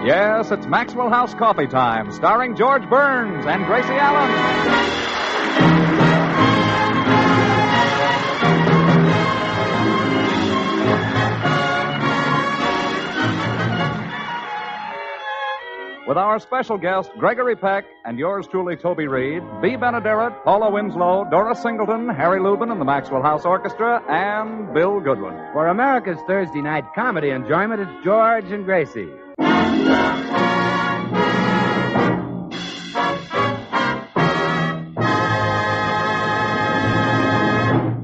Yes, it's Maxwell House Coffee Time, starring George Burns and Gracie Allen. With our special guest, Gregory Peck, and yours truly, Toby Reed, Bea Benaderet, Paula Winslow, Dora Singleton, Harry Lubin and the Maxwell House Orchestra, and Bill Goodwin. For America's Thursday night comedy enjoyment, it's George and Gracie.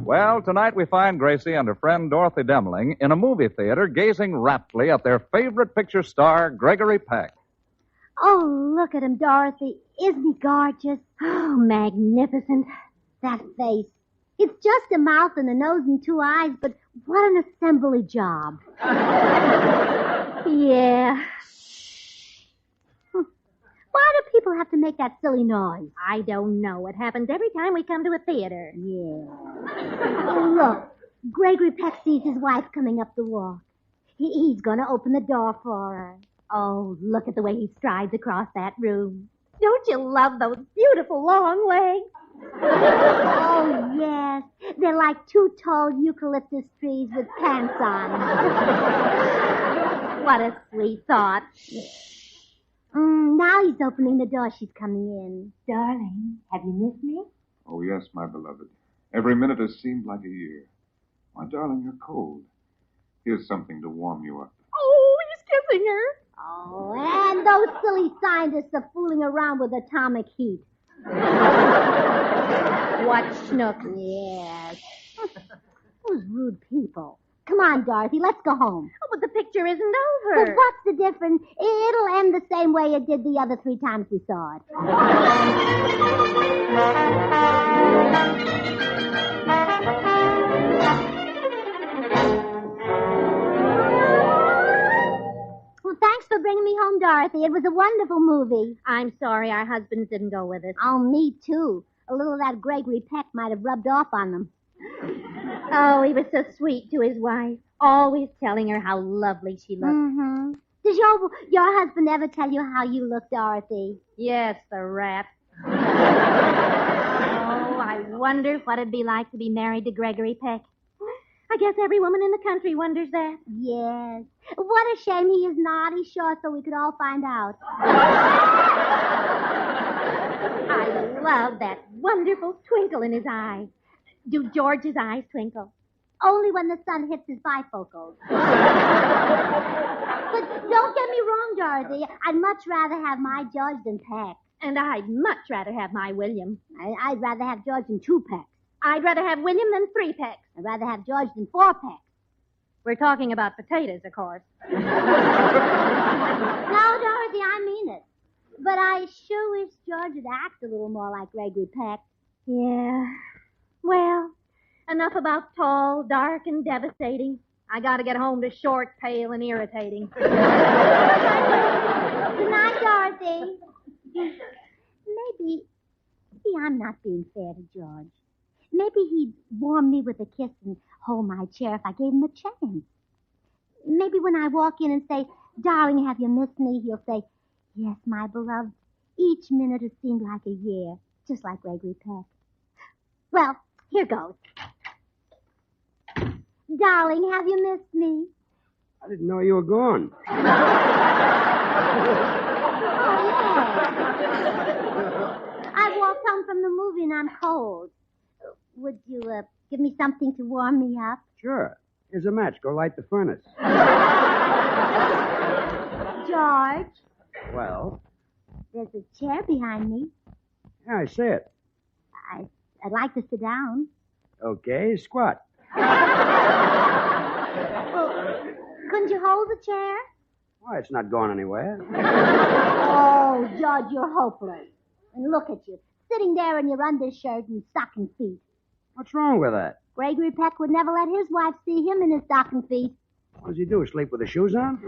Well, tonight we find Gracie and her friend Dorothy Demling in a movie theater gazing raptly at their favorite picture star, Gregory Peck. Oh, look at him, Dorothy. Isn't he gorgeous? Oh, magnificent. That face. It's just a mouth and a nose and two eyes, but what an assembly job. Yeah. Why do people have to make that silly noise? I don't know. It happens every time we come to a theater. Yeah. Oh, look. Gregory Peck sees his wife coming up the walk. He's going to open the door for her. Oh, look at the way he strides across that room. Don't you love those beautiful long legs? Oh, yes. They're like two tall eucalyptus trees with pants on. What a sweet thought. Now he's opening the door. She's coming in. Darling, have you missed me? Oh, yes, my beloved. Every minute has seemed like a year. My darling, you're cold. Here's something to warm you up. Oh, he's kissing her. Oh, and those silly scientists are fooling around with atomic heat. What schnook? Yes. Those rude people. Come on, Dorothy, let's go home. Oh, but the picture isn't over. Well, what's the difference? It'll end the same way it did the other 3 times we saw it. Well, thanks for bringing me home, Dorothy. It was a wonderful movie. I'm sorry our husbands didn't go with us. Oh, me too. A little of that Gregory Peck might have rubbed off on them. Oh, he was so sweet to his wife, always telling her how lovely she looked. Mm-hmm. Does your husband ever tell you how you look, Dorothy? Yes, the rat. Oh, I wonder what it'd be like to be married to Gregory Peck. I guess every woman in the country wonders that. Yes. What a shame he is not. He's short so we could all find out. I love that wonderful twinkle in his eye. Do George's eyes twinkle? Only when the sun hits his bifocals. But don't get me wrong, Dorothy. I'd much rather have my George than Peck. And I'd much rather have my William. I'd rather have George than 2 Pecks. I'd rather have William than 3 Pecks. I'd rather have George than 4 Pecks. We're talking about potatoes, of course. No, Dorothy, I mean it. But I sure wish George would act a little more like Gregory Peck. Yeah. Well, enough about tall, dark, and devastating. I gotta get home to short, pale, and irritating. Good night, Dorothy. Maybe I'm not being fair to George. Maybe he'd warm me with a kiss and hold my chair if I gave him a chance. Maybe when I walk in and say, "Darling, have you missed me?" he'll say, "Yes, my beloved. Each minute has seemed like a year, just like Gregory Peck." Well, here goes. Darling, have you missed me? I didn't know you were gone. Oh, yeah. I walked home from the movie and I'm cold. Would you give me something to warm me up? Sure. Here's a match. Go light the furnace. George? Well? There's a chair behind me. Yeah, I see it. I'd like to sit down. Okay, squat. Well, couldn't you hold the chair? Why, it's not going anywhere. Oh, George, you're hopeless. And look at you, sitting there in your undershirt and stocking feet. What's wrong with that? Gregory Peck would never let his wife see him in his stocking feet. What does he do, sleep with the shoes on?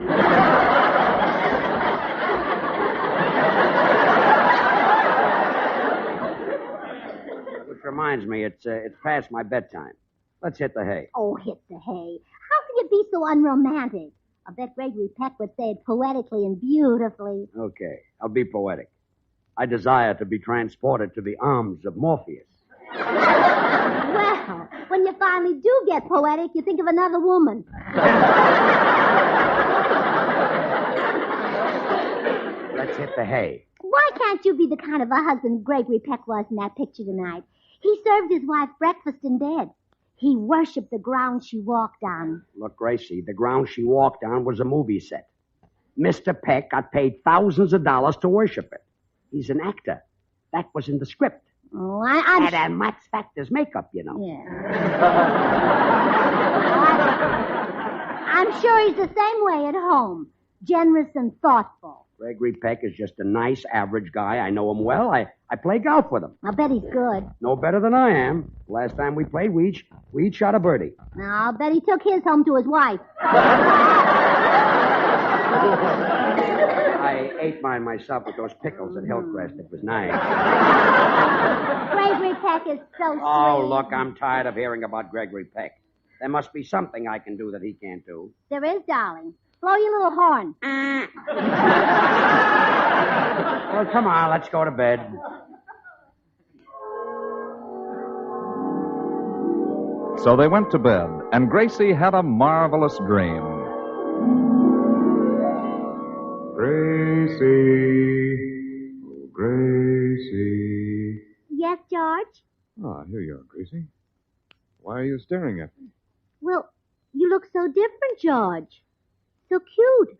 Which reminds me, it's past my bedtime. Let's hit the hay. Oh, hit the hay. How can you be so unromantic? I bet Gregory Peck would say it poetically and beautifully. Okay, I'll be poetic. I desire to be transported to the arms of Morpheus. Well, when you finally do get poetic, you think of another woman. Let's hit the hay. Why can't you be the kind of a husband Gregory Peck was in that picture tonight? He served his wife breakfast in bed. He worshipped the ground she walked on. Look, Gracie, the ground she walked on was a movie set. Mr. Peck got paid thousands of dollars to worship it. He's an actor. That was in the script. Oh, And Max Factor's makeup, you know. Yeah. I'm sure he's the same way at home. Generous and thoughtful. Gregory Peck is just a nice, average guy. I know him well. I play golf with him. I bet he's good. No better than I am. Last time we played, we each shot a birdie. I'll bet he took his home to his wife. I ate mine myself with those pickles at Hillcrest. It was nice. Gregory Peck is so sweet. Oh, look, I'm tired of hearing about Gregory Peck. There must be something I can do that he can't do. There is, darling. Blow your little horn. Well, come on, let's go to bed. So they went to bed, and Gracie had a marvelous dream. Gracie. Oh, Gracie. Yes, George? Ah, here you are, Gracie. Why are you staring at me? Well, you look so different, George. So cute.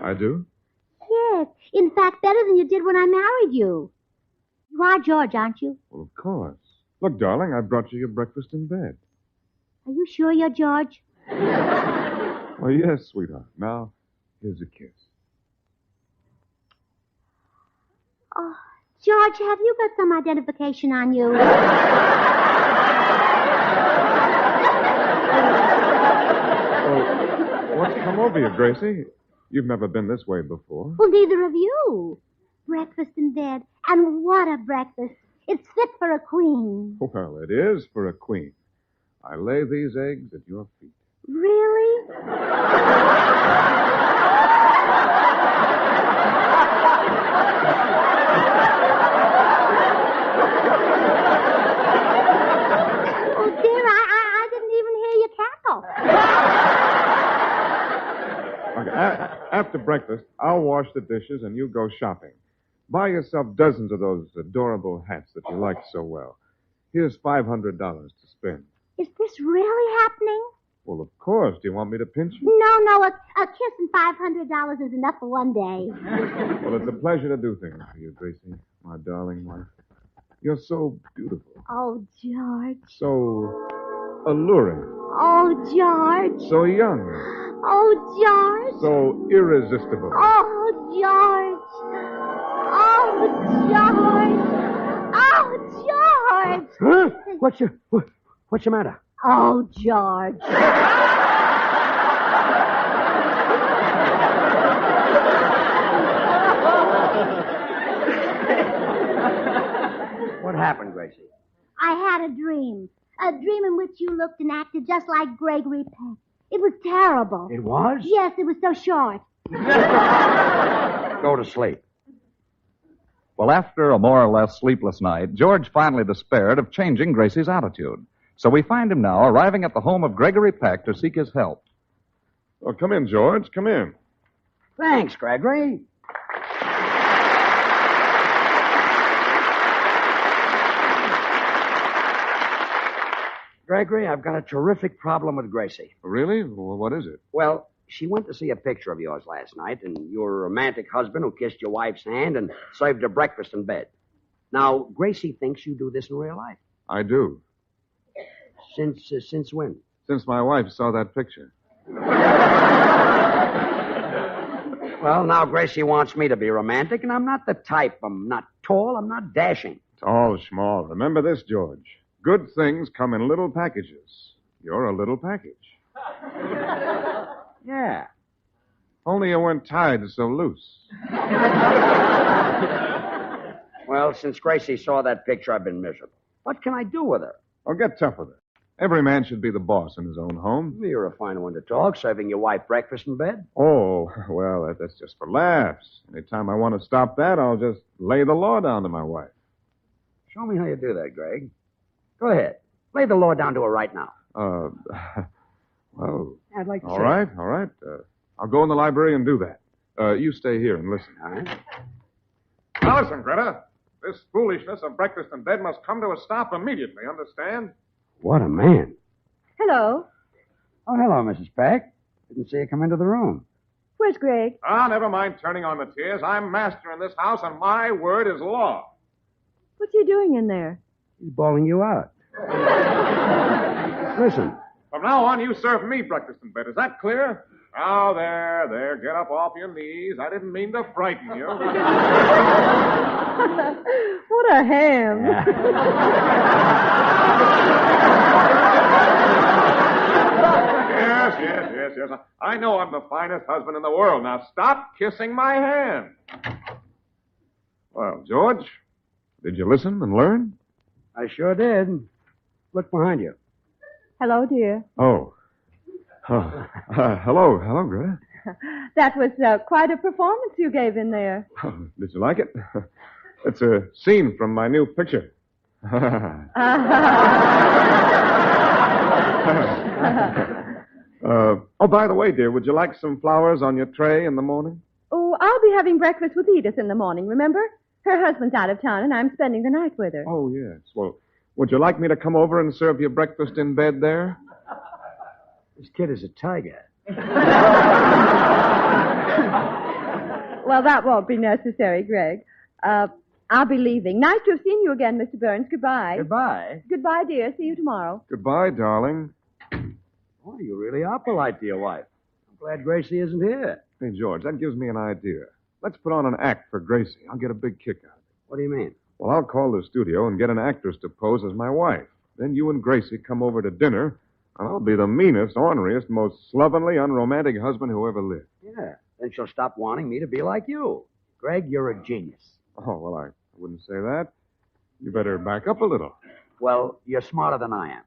I do? Yes. In fact, better than you did when I married you. You are George, aren't you? Well, of course. Look, darling, I brought you your breakfast in bed. Are you sure you're George? Well, yes, sweetheart. Now, here's a kiss. Oh, George, have you got some identification on you? What's come over you, Gracie? You've never been this way before. Well, neither of you. Breakfast in bed. And what a breakfast. It's fit for a queen. Well, it is for a queen. I lay these eggs at your feet. Really? Oh, dear, I didn't even hear you cackle. Okay, after breakfast, I'll wash the dishes and you go shopping. Buy yourself dozens of those adorable hats that you like so well. Here's $500 to spend. Is this really happening? Well, of course. Do you want me to pinch you? No, a kiss and $500 is enough for one day. Well, it's a pleasure to do things for you, Gracie, my darling wife. You're so beautiful, Oh, George. so alluring, Oh, George. so young, Oh, George. so irresistible. Oh, George. Oh, George. Oh, George. Huh? What's the matter? Oh, George. What happened, Gracie? I had a dream. A dream in which you looked and acted just like Gregory Peck. It was terrible. It was? Yes, it was so short. Go to sleep. Well, after a more or less sleepless night, George finally despaired of changing Gracie's attitude. So we find him now arriving at the home of Gregory Peck to seek his help. Well, come in, George. Come in. Thanks, Gregory. Gregory, I've got a terrific problem with Gracie. Really? Well, what is it? Well, she went to see a picture of yours last night, and you're a romantic husband who kissed your wife's hand and served her breakfast in bed. Now, Gracie thinks you do this in real life. I do. Since when? Since my wife saw that picture. Well, now Gracie wants me to be romantic, and I'm not the type. I'm not tall. I'm not dashing. Tall, small. Remember this, George. Good things come in little packages. You're a little package. Yeah. Only you weren't tied so loose. Well, since Gracie saw that picture, I've been miserable. What can I do with her? Oh, get tough with her. Every man should be the boss in his own home. You're a fine one to talk, serving your wife breakfast in bed. Oh, well, that's just for laughs. Anytime I want to stop that, I'll just lay the law down to my wife. Show me how you do that, Greg. Go ahead. Lay the law down to her right now. Well, I'd like to all right. I'll go in the library and do that. You stay here and listen. All right. Now listen, Greta. This foolishness of breakfast in bed must come to a stop immediately, understand? What a man. Hello. Oh, hello, Mrs. Peck. Didn't see you come into the room. Where's Greg? Never mind turning on the tears. I'm master in this house, and my word is law. What's he doing in there? He's bawling you out. Listen. From now on, you serve me breakfast in bed. Is that clear? Now, there. Get up off your knees. I didn't mean to frighten you. What a ham. Yes. I know I'm the finest husband in the world. Now, stop kissing my hand. Well, George, did you listen and learn? I sure did. Look behind you. Hello, dear. Oh. Hello, Greta. That was quite a performance you gave in there. Did you like it? It's a scene from my new picture. By the way, dear, would you like some flowers on your tray in the morning? Oh, I'll be having breakfast with Edith in the morning, remember? Her husband's out of town, and I'm spending the night with her. Oh, yes. Well, would you like me to come over and serve you breakfast in bed there? This kid is a tiger. Well, that won't be necessary, Greg. I'll be leaving. Nice to have seen you again, Mr. Burns. Goodbye. Goodbye. Goodbye, dear. See you tomorrow. Goodbye, darling. Oh, you really are polite to your wife. I'm glad Gracie isn't here. Hey, George, that gives me an idea. Let's put on an act for Gracie. I'll get a big kick out of it. What do you mean? Well, I'll call the studio and get an actress to pose as my wife. Then you and Gracie come over to dinner, and I'll be the meanest, orneriest, most slovenly, unromantic husband who ever lived. Yeah. Then she'll stop wanting me to be like you. Greg, you're a genius. Oh, well, I wouldn't say that. You better back up a little. Well, you're smarter than I am.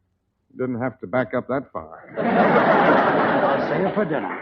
Didn't have to back up that far. I'll see you for dinner.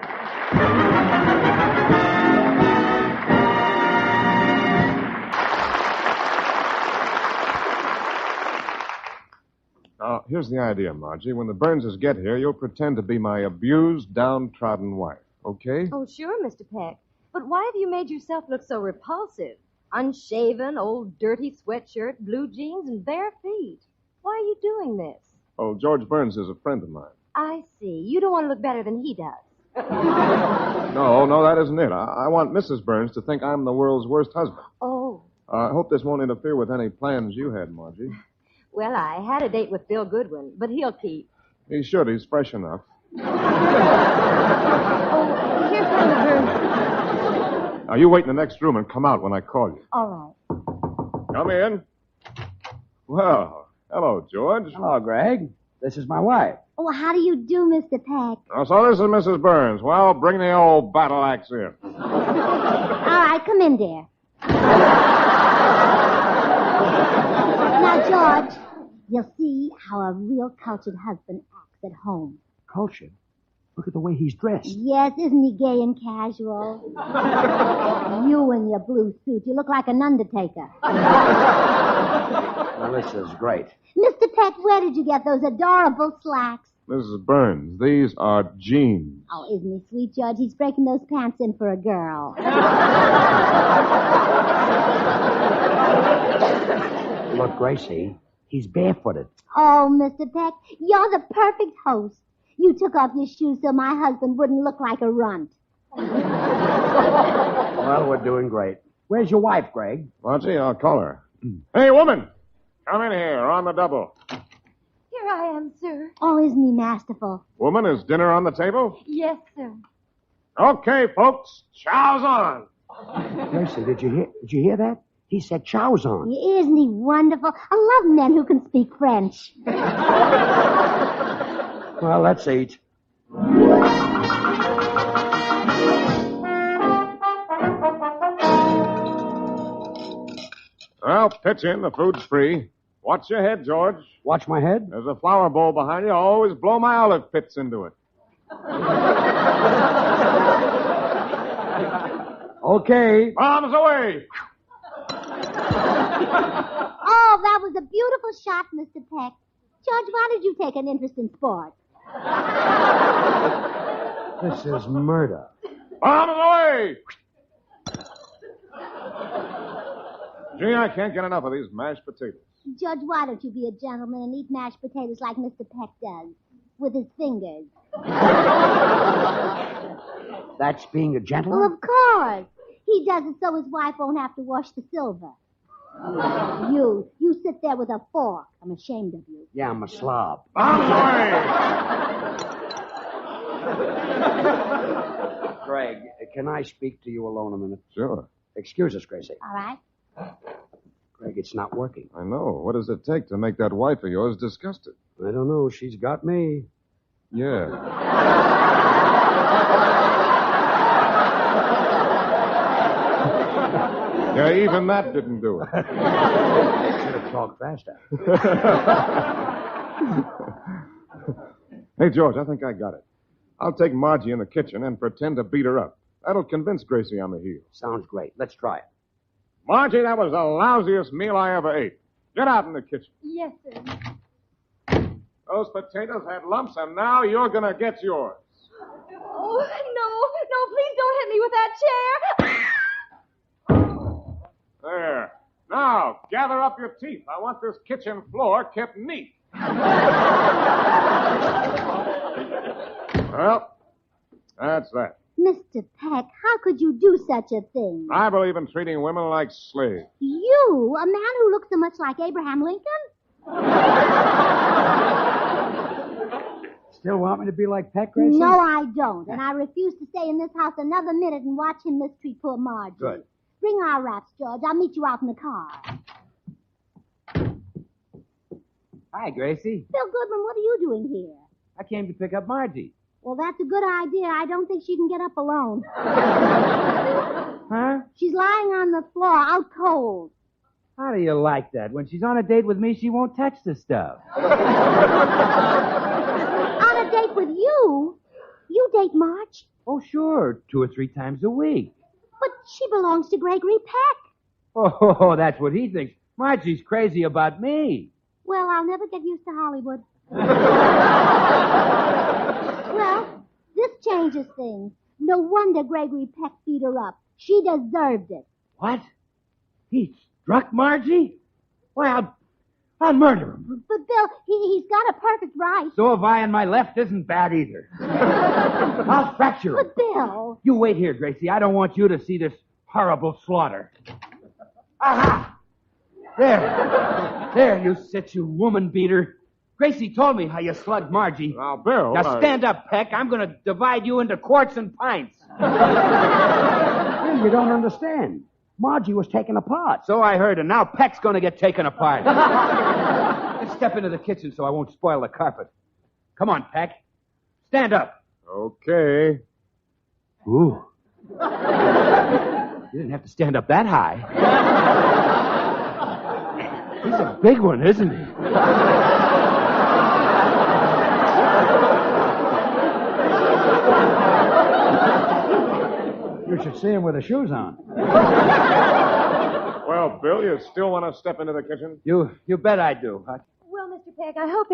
Now, here's the idea, Margie. When the Burnses get here, you'll pretend to be my abused, downtrodden wife, okay? Oh, sure, Mr. Peck. But why have you made yourself look so repulsive? Unshaven, old dirty sweatshirt, blue jeans, and bare feet. Why are you doing this? Oh, George Burns is a friend of mine. I see. You don't want to look better than he does. No, that isn't it. I want Mrs. Burns to think I'm the world's worst husband. Oh. I hope this won't interfere with any plans you had, Margie. Well, I had a date with Bill Goodwin, but he'll keep. He should. He's fresh enough. Oh, here's one of the Burns. Now, you wait in the next room and come out when I call you. All right. Come in. Well, hello, George. Hello, Greg. This is my wife. Oh, how do you do, Mr. Peck? Oh, so this is Mrs. Burns. Well, bring the old battle axe in. All right, come in, dear. Now, George, you'll see how a real cultured husband acts at home. Cultured? Look at the way he's dressed. Yes, isn't he gay and casual? You in your blue suit, you look like an undertaker. Well, this is great. Mr. Peck, where did you get those adorable slacks? Mrs. Burns, these are jeans. Oh, isn't he sweet, George? He's breaking those pants in for a girl. Look, Gracie, he's barefooted. Oh, Mr. Peck, you're the perfect host. You took off your shoes so my husband wouldn't look like a runt. Well, we're doing great. Where's your wife, Greg? Margie, I'll call her. Hey, woman! Come in here, on the double. Here I am, sir. Oh, isn't he masterful? Woman, is dinner on the table? Yes, sir. Okay, folks, chow's on. Gracie, did you hear that? He said chow's on. Isn't he wonderful? I love men who can speak French. Well, let's eat. Well, pitch in. The food's free. Watch your head, George. Watch my head. There's a flower bowl behind you. I'll always blow my olive pits into it. Okay. Bombs away! Oh, that was a beautiful shot, Mr. Peck. George, why did you take an interest in sports? This is murder. Bombs away! Gee, I can't get enough of these mashed potatoes. Judge, why don't you be a gentleman and eat mashed potatoes like Mr. Peck does? With his fingers. That's being a Well, gentleman? of course. He does it so his wife won't have to wash the silver. You sit there with a fork. I'm ashamed of you. Yeah, I'm a slob. Bombs away! Greg, can I speak to you alone a minute? Sure. Excuse us, Gracie. All right? Greg, it's not working. I know. What does it take to make that wife of yours disgusted? I don't know. She's got me. Yeah. Yeah, even that didn't do it. Should have talked faster. Hey, George, I think I got it. I'll take Margie in the kitchen and pretend to beat her up. That'll convince Gracie I'm a heel. Sounds great. Let's try it. Margie, that was the lousiest meal I ever ate. Get out in the kitchen. Yes, sir. Those potatoes had lumps, and now you're going to get yours. Oh, no, please don't hit me with that chair. There. Now, gather up your teeth. I want this kitchen floor kept neat. Well, that's that. Mr. Peck, how could you do such a thing? I believe in treating women like slaves. You, a man who looks so much like Abraham Lincoln? Still want me to be like Peck, Gracie? No, I don't. And I refuse to stay in this house another minute and watch him mistreat poor Margie. Good. Bring our wraps, George. I'll meet you out in the car. Hi, Gracie. Bill Goodman, what are you doing here? I came to pick up Margie. Well, that's a good idea. I don't think she can get up alone. Huh? She's lying on the floor, out cold. How do you like that? When she's on a date with me, she won't touch the stuff. On a date with you? You date Marge? Oh, sure. 2 or 3 times a week. But she belongs to Gregory Peck. Oh, that's what he thinks. Margie's crazy about me. Well, I'll never get used to Hollywood. Well, this changes things. No wonder Gregory Peck beat her up. She deserved it. What? He struck Margie? Why, I'll murder him. But, Bill, he's got a perfect right. So have I, and my left isn't bad either. I'll fracture him. But, Bill... You wait here, Gracie. I don't want you to see this horrible slaughter. Aha! There, you sit, you woman beater. Gracie told me how you slugged Margie. Now, Bill... Now, stand up, Peck. I'm going to divide you into quarts and pints. Bill, you don't understand. Margie was taken apart. So I heard, and now Peck's going to get taken apart. Let's step into the kitchen so I won't spoil the carpet. Come on, Peck. Stand up. Okay. Ooh. You didn't have to stand up that high. He's a big one, isn't he? You should see him with the shoes on. Well, Bill, you still want to step into the kitchen? You bet I do. Well, Mr. Peck, I hope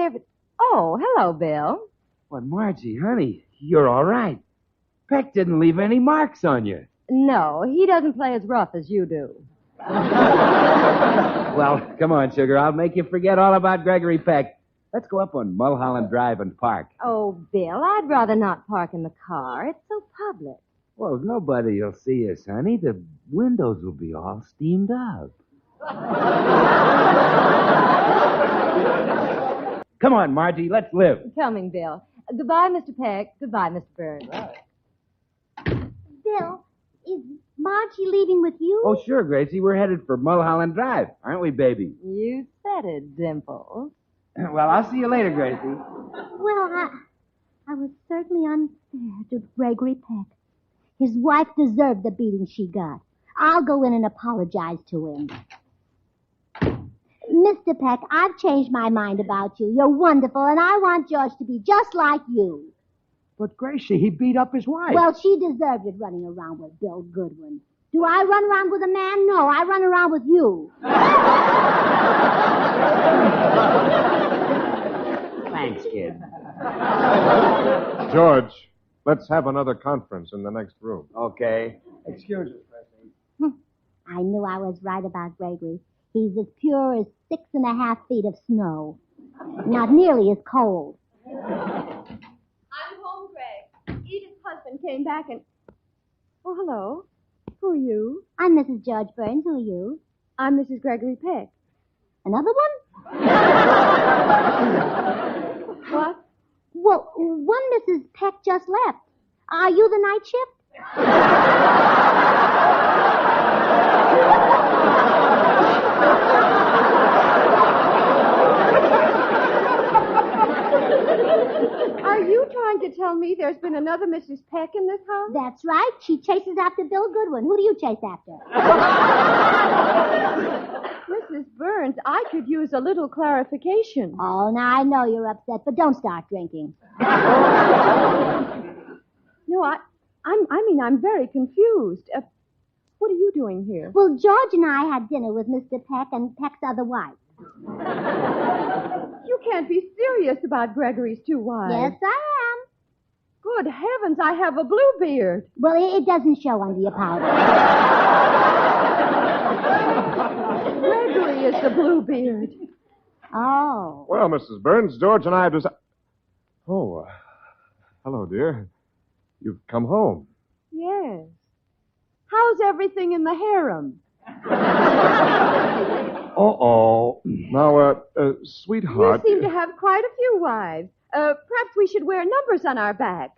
Oh, hello, Bill. Well, Margie, honey, you're all right. Peck didn't leave any marks on you. No, he doesn't play as rough as you do. Well, come on, sugar. I'll make you forget all about Gregory Peck. Let's go up on Mulholland Drive and park. Oh, Bill, I'd rather not park in the car. It's so public. Well, nobody will see us, honey. The windows will be all steamed up. Come on, Margie. Let's live. Coming, Bill. Goodbye, Mr. Peck. Goodbye, Mr. Burns. Bill, is Margie leaving with you? Oh, sure, Gracie. We're headed for Mulholland Drive, aren't we, baby? You said it, Dimples. Well, I'll see you later, Gracie. Well, I was certainly unfair to Gregory Peck. His wife deserved the beating she got. I'll go in and apologize to him. Mr. Peck, I've changed my mind about you. You're wonderful, and I want George to be just like you. But, Gracie, he beat up his wife. Well, she deserved it running around with Bill Goodwin. Do I run around with a man? No, I run around with you. Thanks, kid. George, let's have another conference in the next room. Okay. Excuse us, Gracie. I knew I was right about Gregory. He's as pure as 6.5 feet of snow. Not nearly as cold. I'm home, Greg. Edith's husband came back and... Oh, hello. Who are you? I'm Mrs. George Burns. Who are you? I'm Mrs. Gregory Peck. Another one? What? Well, one Mrs. Peck just left. Are you the night shift? Are you trying to tell me there's been another Mrs. Peck in this house? That's right. She chases after Bill Goodwin. Who do you chase after? Mrs. Burns, I could use a little clarification. Oh, now I know you're upset, but don't start drinking. No, I'm very confused. What are you doing here? Well, George and I had dinner with Mr. Peck and Peck's other wife. You can't be serious about Gregory's two wives. Yes, I am. Good heavens, I have a blue beard. Well, it doesn't show under your powder. Gregory is the blue beard. Oh. Well, Mrs. Burns, George and I have decided... Oh, hello, dear. You've come home. Yes. How's everything in the harem? Uh-oh. Now, sweetheart... You seem to have quite a few wives. Perhaps we should wear numbers on our backs.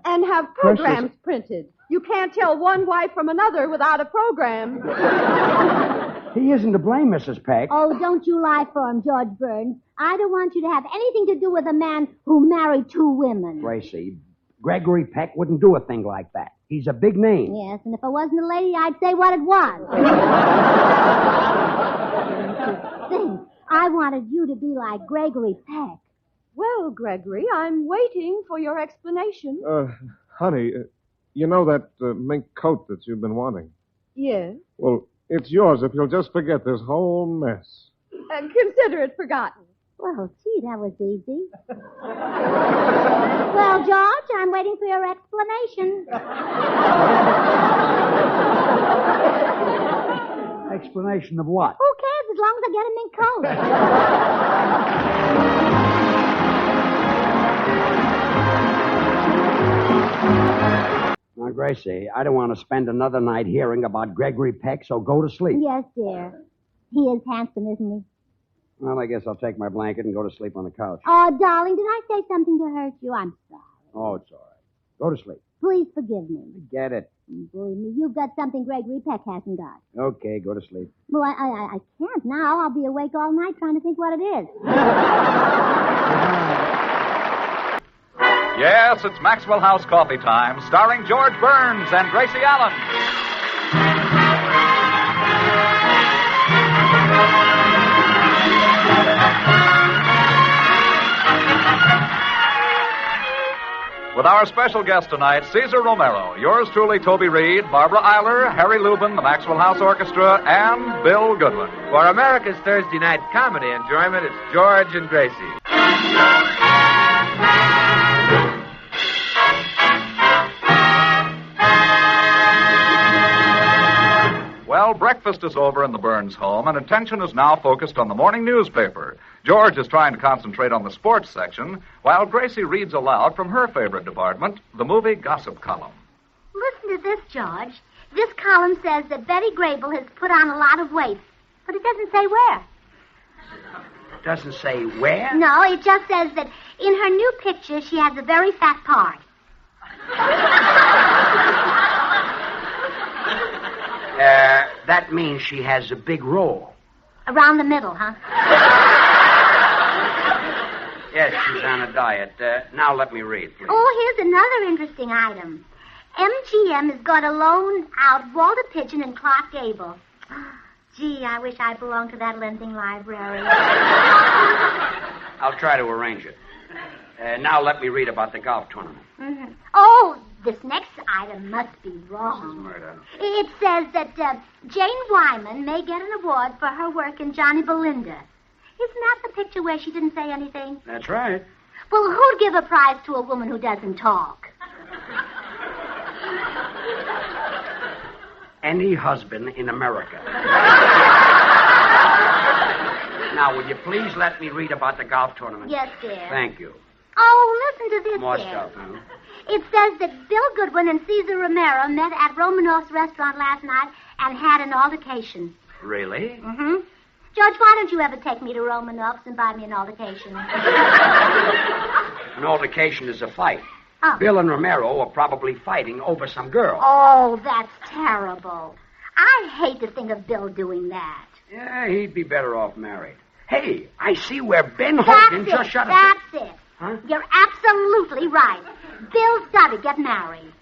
And have programs printed. You can't tell one wife from another without a program. He isn't to blame, Mrs. Peck. Oh, don't you lie for him, George Burns. I don't want you to have anything to do with a man who married 2 women. Gracie, Gregory Peck wouldn't do a thing like that. He's a big name. Yes, and if I wasn't a lady, I'd say what it was. Think, I wanted you to be like Gregory Peck. Well, Gregory, I'm waiting for your explanation. Honey, you know that mink coat that you've been wanting? Yes. Well, it's yours if you'll just forget this whole mess. Consider it forgotten. Well, gee, that was easy. Well, George, I'm waiting for your explanation. Explanation of what? Who cares as long as I get a mink coat? Now, Gracie, I don't want to spend another night hearing about Gregory Peck, so go to sleep. Yes, dear. He is handsome, isn't he? Well, I guess I'll take my blanket and go to sleep on the couch. Oh, darling, did I say something to hurt you? I'm sorry. Oh, it's all right. Go to sleep. Please forgive me. Get it. Believe me, you've got something Gregory Peck hasn't got. Okay, go to sleep. Well, I can't now. I'll be awake all night trying to think what it is. Yes, it's Maxwell House Coffee Time, starring George Burns and Gracie Allen. With our special guest tonight, Cesar Romero, yours truly, Toby Reed, Barbara Eiler, Harry Lubin, the Maxwell House Orchestra, and Bill Goodwin. For America's Thursday night comedy enjoyment, it's George and Gracie. Well, breakfast is over in the Burns home, and attention is now focused on the morning newspaper. George is trying to concentrate on the sports section, while Gracie reads aloud from her favorite department, the movie gossip column. Listen to this, George. This column says that Betty Grable has put on a lot of weight, but it doesn't say where. Doesn't say where? No, it just says that in her new picture, she has a very fat part. That means she has a big role. Around the middle, huh? Yes, she's on a diet. Now let me read, please. Oh, here's another interesting item. MGM is going to loan out Walter Pigeon and Clark Gable. Gee, I wish I belonged to that lending library. I'll try to arrange it. Now let me read about the golf tournament. Mm-hmm. Oh, this next item must be wrong. Murder. It says that Jane Wyman may get an award for her work in Johnny Belinda. Isn't that the picture where she didn't say anything? That's right. Well, who'd give a prize to a woman who doesn't talk? Any husband in America. Now, will you please let me read about the golf tournament? Yes, dear. Thank you. Oh, listen to this, More dear. stuff, huh? It says that Bill Goodwin and Cesar Romero met at Romanoff's restaurant last night and had an altercation. Really? Mm-hmm. George, why don't you ever take me to Romanoff's and buy me an altercation? An altercation is a fight. Oh. Bill and Romero are probably fighting over some girl. Oh, that's terrible. I hate to think of Bill doing that. Yeah, he'd be better off married. Hey, I see where Ben Hogan just shut us. That's it. Huh? You're absolutely right. Bill's got to get married.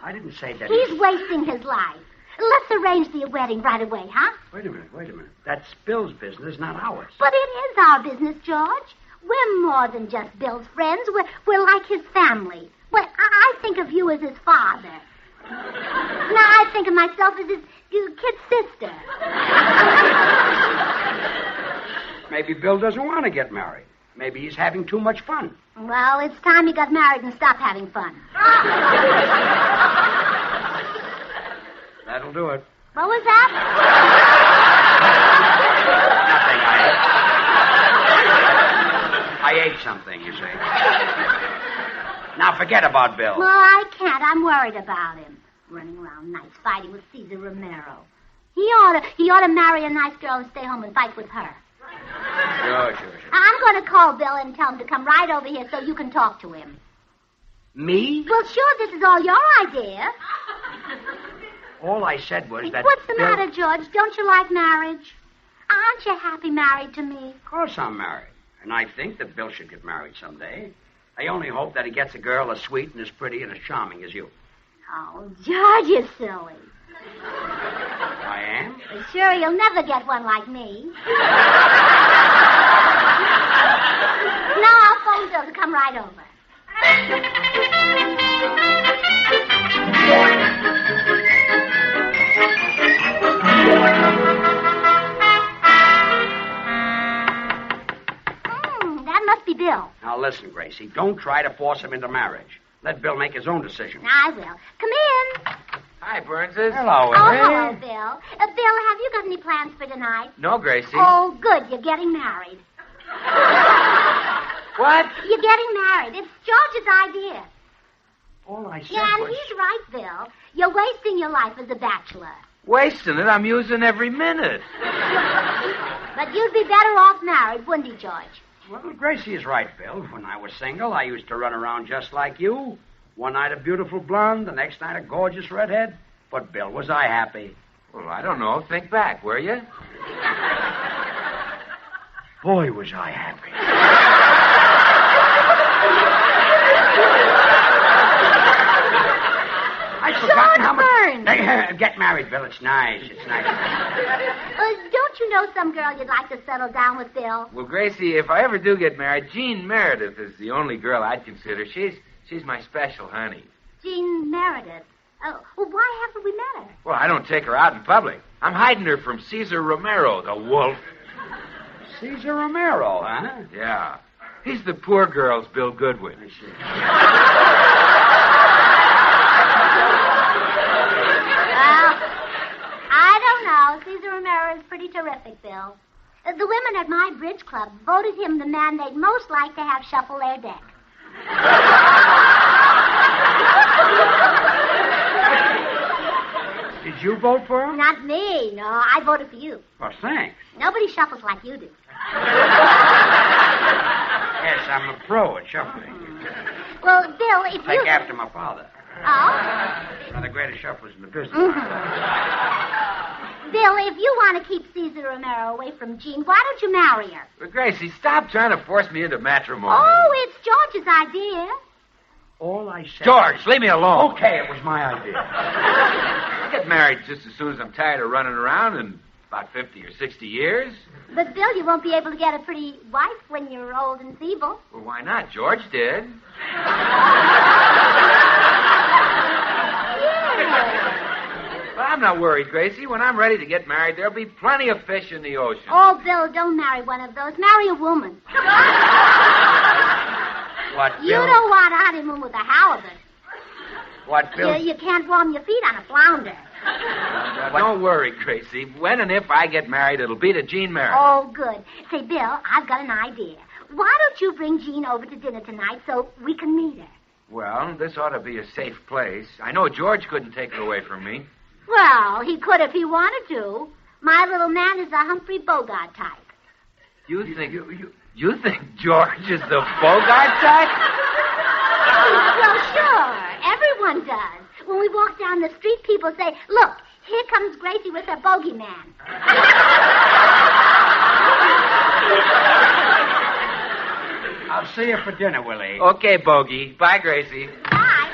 I didn't say that. He's wasting his life. Let's arrange the wedding right away, huh? Wait a minute. That's Bill's business, not ours. But it is our business, George. We're more than just Bill's friends. We're like his family. Well, I think of you as his father. Now I think of myself as his kid sister. Maybe Bill doesn't want to get married. Maybe he's having too much fun. Well, it's time he got married and stopped having fun. That'll do it. What was that? Nothing. I ate something, you see. Now forget about Bill. Well, I can't. I'm worried about him. Running around nights fighting with Cesar Romero. He ought to marry a nice girl and stay home and fight with her. Sure. I'm going to call Bill and tell him to come right over here so you can talk to him. Me? Well, sure, this is all your idea. All I said was that What's the Bill... matter, George? Don't you like marriage? Aren't you happy married to me? Of course I'm married. And I think that Bill should get married someday. I only hope that he gets a girl as sweet and as pretty and as charming as you. Oh, George, you're silly. I am? Sure, you'll never get one like me. Now I'll phone Bill to come right over. That must be Bill. Now listen, Gracie. Don't try to force him into marriage. Let Bill make his own decision. I will. Come in. Hi, Burnses. Hello, Oh, Emily. hello, Bill. Bill, have you got any plans for tonight? No, Gracie. Oh, good. You're getting married. What? You're getting married. It's George's idea. All I said Yeah, and was... he's right, Bill. You're wasting your life as a bachelor. Wasting it? I'm using every minute. But you'd be better off married, wouldn't you, George? Well, Gracie is right, Bill. When I was single, I used to run around just like you. One night a beautiful blonde, the next night a gorgeous redhead. But, Bill, was I happy? Well, I don't know. Think back, will you? Boy, was I happy. I'd forgotten how much... Burns. Hey, get married, Bill. It's nice. It's nice. Don't you know some girl you'd like to settle down with, Bill? Well, Gracie, if I ever do get married, Jean Meredith is the only girl I'd consider. She's my special honey. Jean Meredith. Oh, well, why haven't we met her? Well, I don't take her out in public. I'm hiding her from Cesar Romero, the wolf. Cesar Romero, huh? Yeah. He's the poor girl's Bill Goodwin. I see. Well, I don't know. Cesar Romero is pretty terrific, Bill. The women at my bridge club voted him the man they'd most like to have shuffle their deck. Did you vote for him? Not me, no. I voted for you. Well, thanks. Nobody shuffles like you do. Yes, I'm a pro at shuffling. Well, Bill, if you... Take after my father. Oh? One of the greatest shufflers in the business. Bill, if you want to keep Cesar Romero away from Jean, why don't you marry her? But, Gracie, stop trying to force me into matrimony. Oh, it's George's idea. All I said... George, leave me alone. Okay, it was my idea. I'll get married just as soon as I'm tired of running around, and if About 50 or 60 years. But, Bill, you won't be able to get a pretty wife when you're old and feeble. Well, why not? George did. Well, I'm not worried, Gracie. When I'm ready to get married, there'll be plenty of fish in the ocean. Oh, Bill, don't marry one of those. Marry a woman. What, Bill? You don't want a honeymoon with a halibut. What, Bill? You can't warm your feet on a flounder. Now, don't worry, Gracie. When and if I get married, it'll be to Jean Meredith. Oh, good. Say, Bill, I've got an idea. Why don't you bring Jean over to dinner tonight so we can meet her? Well, this ought to be a safe place. I know George couldn't take her away from me. Well, he could if he wanted to. My little man is a Humphrey Bogart type. You think George is the Bogart type? Well, sure. Everyone does. When we walk down the street, people say, look, here comes Gracie with her bogeyman. I'll see you for dinner, Willie. Okay, Bogey. Bye, Gracie. Bye.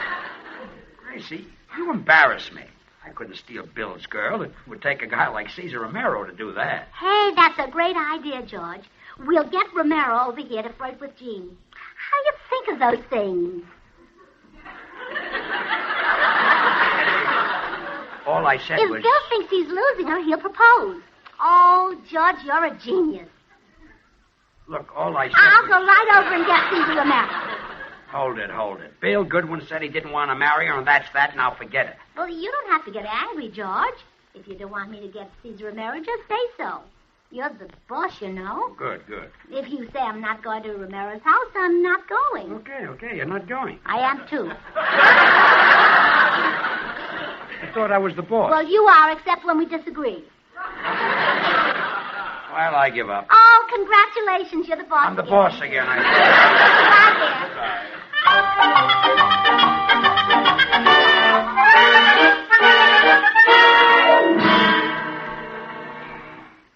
Gracie, you embarrass me. I couldn't steal Bill's girl. It would take a guy like Cesar Romero to do that. Hey, that's a great idea, George. We'll get Romero over here to flirt with Jean. How do you think of those things? All I said If was... Bill thinks he's losing her, he'll propose. Oh, George, you're a genius. Look, all I said I'll was... go right over and get Cesar Romero. Hold it. Bill Goodwin said he didn't want to marry her, and that's that. Now forget it. Well, you don't have to get angry, George. If you don't want me to get Cesar Romero, just say so. You're the boss, you know. Good. If you say I'm not going to Romero's house, I'm not going. Okay, you're not going. I am, too. I thought I was the boss. Well, you are, except when we disagree. Well, I give up. Oh, congratulations. You're the boss I'm the again. boss again, I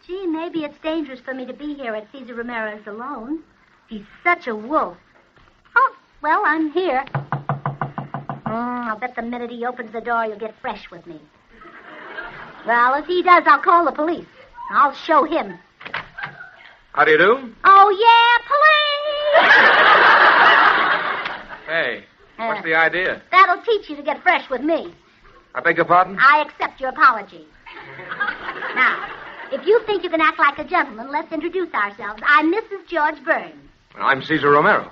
Gee, maybe it's dangerous for me to be here at Cesar Romero's alone. He's such a wolf. Oh, well, I'm here. I'll bet the minute he opens the door, you'll get fresh with me. Well, if he does, I'll call the police. I'll show him. How do you do? Oh, yeah, police! Hey, what's the idea? That'll teach you to get fresh with me. I beg your pardon? I accept your apology. Now, if you think you can act like a gentleman, let's introduce ourselves. I'm Mrs. George Burns. I'm Cesar Romero.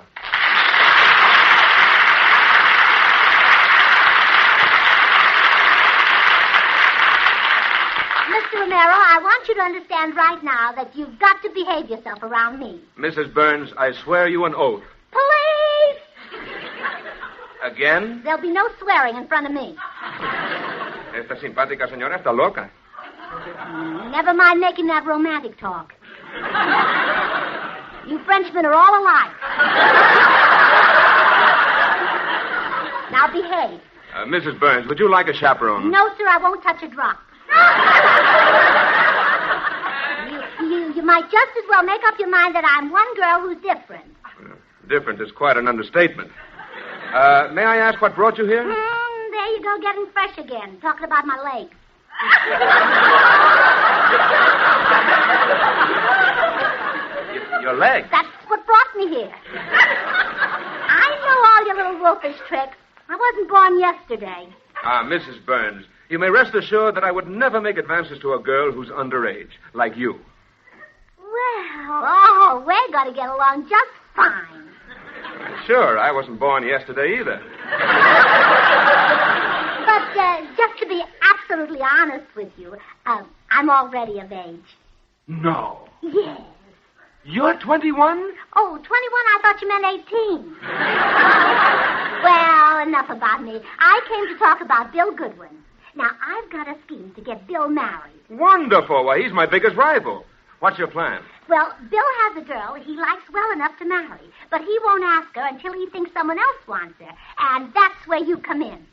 Mr. Romero, I want you to understand right now that you've got to behave yourself around me. Mrs. Burns, I swear you an oath. Police! Again? There'll be no swearing in front of me. Esta simpática señora está loca. Never mind making that romantic talk. You Frenchmen are all alike. Now behave. Mrs. Burns, would you like a chaperone? No, sir, I won't touch a drop. You might just as well make up your mind that I'm one girl who's different. Different is quite an understatement. May I ask what brought you here? There you go, getting fresh again. Talking about my legs. Your legs? That's what brought me here. I know all your little wolfish tricks. I wasn't born yesterday. Mrs. Burns, you may rest assured that I would never make advances to a girl who's underage, like you. Well, we're going to get along just fine. Sure, I wasn't born yesterday either. But just to be absolutely honest with you, I'm already of age. No. Yes. You're 21? Oh, 21? I thought you meant 18. Well, enough about me. I came to talk about Bill Goodwin. Now, I've got a scheme to get Bill married. Wonderful. Why, he's my biggest rival. What's your plan? Well, Bill has a girl he likes well enough to marry, but he won't ask her until he thinks someone else wants her. And that's where you come in.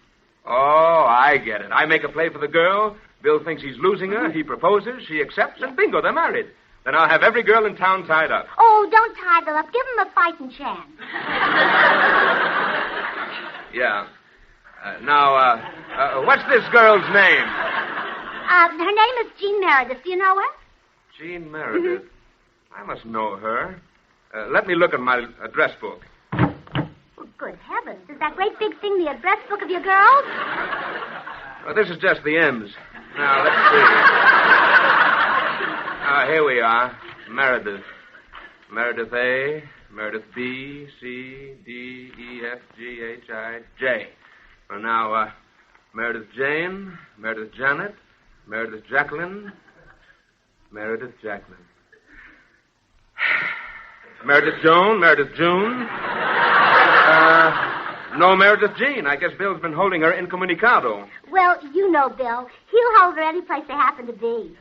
Oh, I get it. I make a play for the girl. Bill thinks he's losing her. He proposes. She accepts, and bingo, they're married. Then I'll have every girl in town tied up. Oh, don't tie them up. Give them a fighting chance. Yeah. Now, what's this girl's name? Her name is Jean Meredith. Do you know her? Jean Meredith. I must know her. Let me look at my address book. Oh, good heavens. Is that great big thing the address book of your girls? Well, this is just the M's. Now, let's see. Here we are. Meredith. Meredith A, Meredith B, C, D, E, F, G, H, I, J. Well, now, Meredith Jane, Meredith Janet, Meredith Jacqueline, Meredith Jacqueline. Meredith Joan, Meredith June. No Meredith Jean. I guess Bill's been holding her incommunicado. Well, you know Bill. He'll hold her any place they happen to be.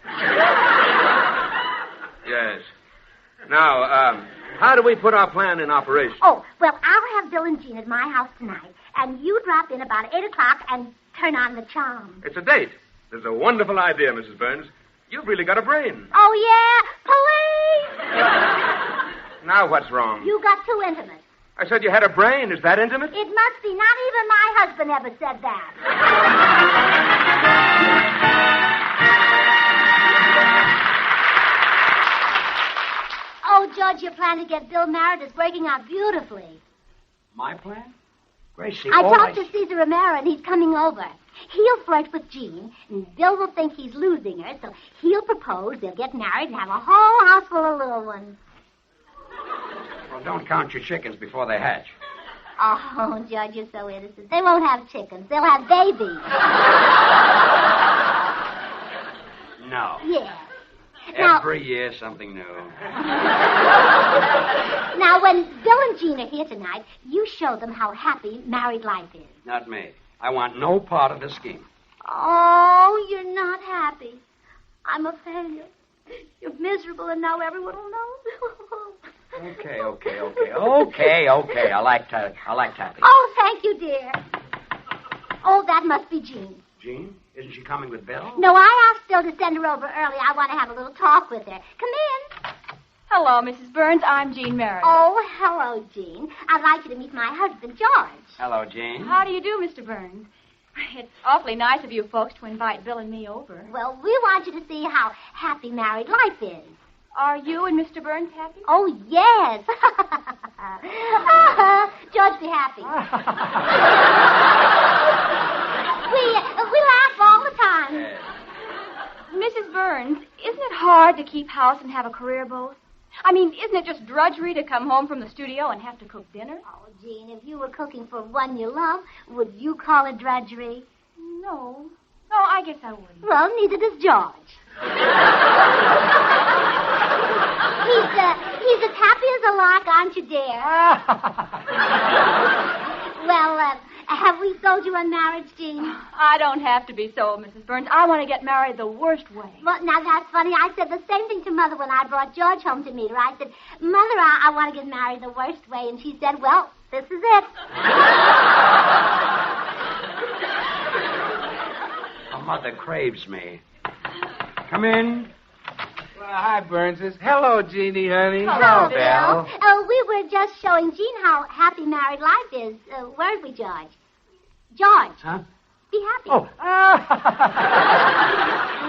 Yes. Now, how do we put our plan in operation? Oh, well, I'll have Bill and Jean at my house tonight, and you drop in about 8 o'clock and turn on the charm. It's a date. There's a wonderful idea, Mrs. Burns. You've really got a brain. Oh, yeah? Police! Now what's wrong? You got too intimate. I said you had a brain. Is that intimate? It must be. Not even my husband ever said that. Oh, George, your plan to get Bill married is working out beautifully. My plan? Gracie, I talked to Cesar Romero, and he's coming over. He'll flirt with Jean, and Bill will think he's losing her, so he'll propose, they'll get married, and have a whole house full of little ones. Well, don't count your chickens before they hatch. Oh, Judge, you're so innocent. They won't have chickens. They'll have babies. No. Yeah. Every year, something new. Now, when Bill and Jean are here tonight, you show them how happy married life is. Not me. I want no part of the scheme. Oh, you're not happy. I'm a failure. You're miserable, and now everyone will know. Okay. I like tapping. Oh, thank you, dear. Oh, that must be Jean. Jean? Isn't she coming with Bill? No, I asked Bill to send her over early. I want to have a little talk with her. Come in. Hello, Mrs. Burns. I'm Jean Meredith. Oh, hello, Jean. I'd like you to meet my husband, George. Hello, Jean. How do you do, Mr. Burns? It's awfully nice of you folks to invite Bill and me over. Well, we want you to see how happy married life is. Are you and Mr. Burns happy? Oh, yes. George, be happy. we laugh all the time. Mrs. Burns, isn't it hard to keep house and have a career both? I mean, isn't it just drudgery to come home from the studio and have to cook dinner? Oh, Jean, if you were cooking for one you love, would you call it drudgery? No. No, I guess I wouldn't. Well, neither does George. He's as happy as a lark, aren't you, dear? Well, have we sold you on marriage, Jean? I don't have to be sold, Mrs. Burns. I want to get married the worst way. Well, now, that's funny. I said the same thing to Mother when I brought George home to meet her. I said, Mother, I want to get married the worst way. And she said, well, this is it. Mother craves me. Come in. Well, hi, Burnses. Hello, Jeannie, honey. Hello, Bill. Oh, we were just showing Jean how happy married life is. Weren't we, George? George. Huh? Be happy. Oh.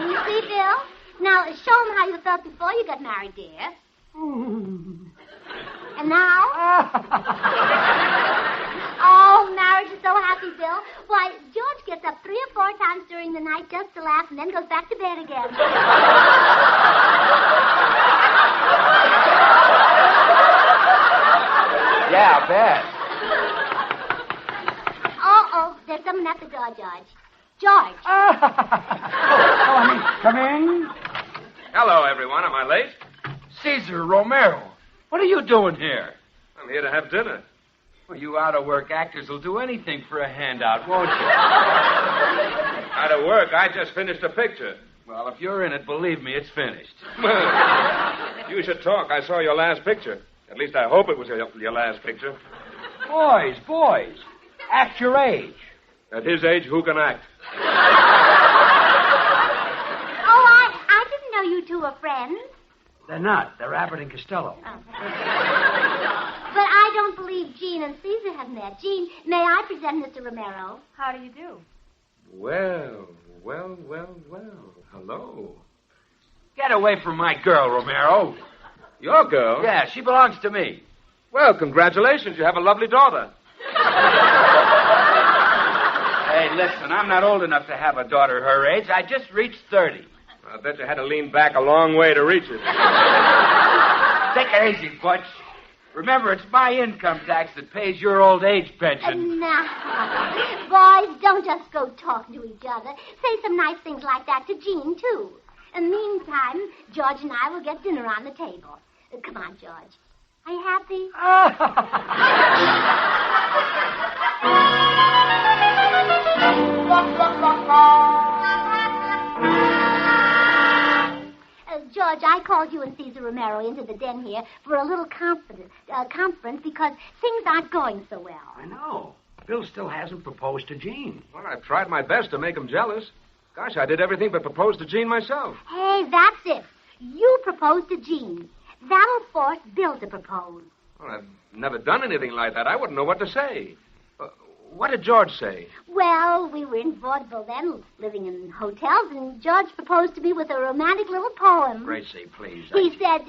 You see, Bill? Now, show him how you felt before you got married, dear. And now? Oh, marriage is so happy, Bill. Why, George gets up 3 or 4 times during the night just to laugh and then goes back to bed again. Yeah, I bet. Uh-oh, there's someone at the door, George. George. Come in. Hello, everyone. Am I late? Cesar Romero. What are you doing here? I'm here to have dinner. Well, you out-of-work actors will do anything for a handout, won't you? Out of work. I just finished a picture. Well, if you're in it, believe me, it's finished. You should talk. I saw your last picture. At least I hope it was your last picture. Boys. Act your age. At his age, who can act? Oh, I didn't know you two were friends. They're not. They're Abbott and Costello. Oh. But I don't believe Jean and Caesar have met. Jean, may I present Mr. Romero? How do you do? Well. Hello. Get away from my girl, Romero. Your girl? Yeah, she belongs to me. Well, congratulations. You have a lovely daughter. Hey, listen, I'm not old enough to have a daughter her age. I just reached 30. I bet you had to lean back a long way to reach it. Take it easy, Butch. Remember, it's my income tax that pays your old age pension. Now, boys, don't just go talking to each other. Say some nice things like that to Jean, too. In the meantime, George and I will get dinner on the table. Come on, George. Are you happy? George, I called you and Cesar Romero into the den here for a little conference because things aren't going so well. I know. Bill still hasn't proposed to Jean. Well, I've tried my best to make him jealous. Gosh, I did everything but propose to Jean myself. Hey, that's it. You proposed to Jean. That'll force Bill to propose. Well, I've never done anything like that. I wouldn't know what to say. What did George say? Well, we were in vaudeville then, living in hotels, and George proposed to me with a romantic little poem. Gracie, please. He said,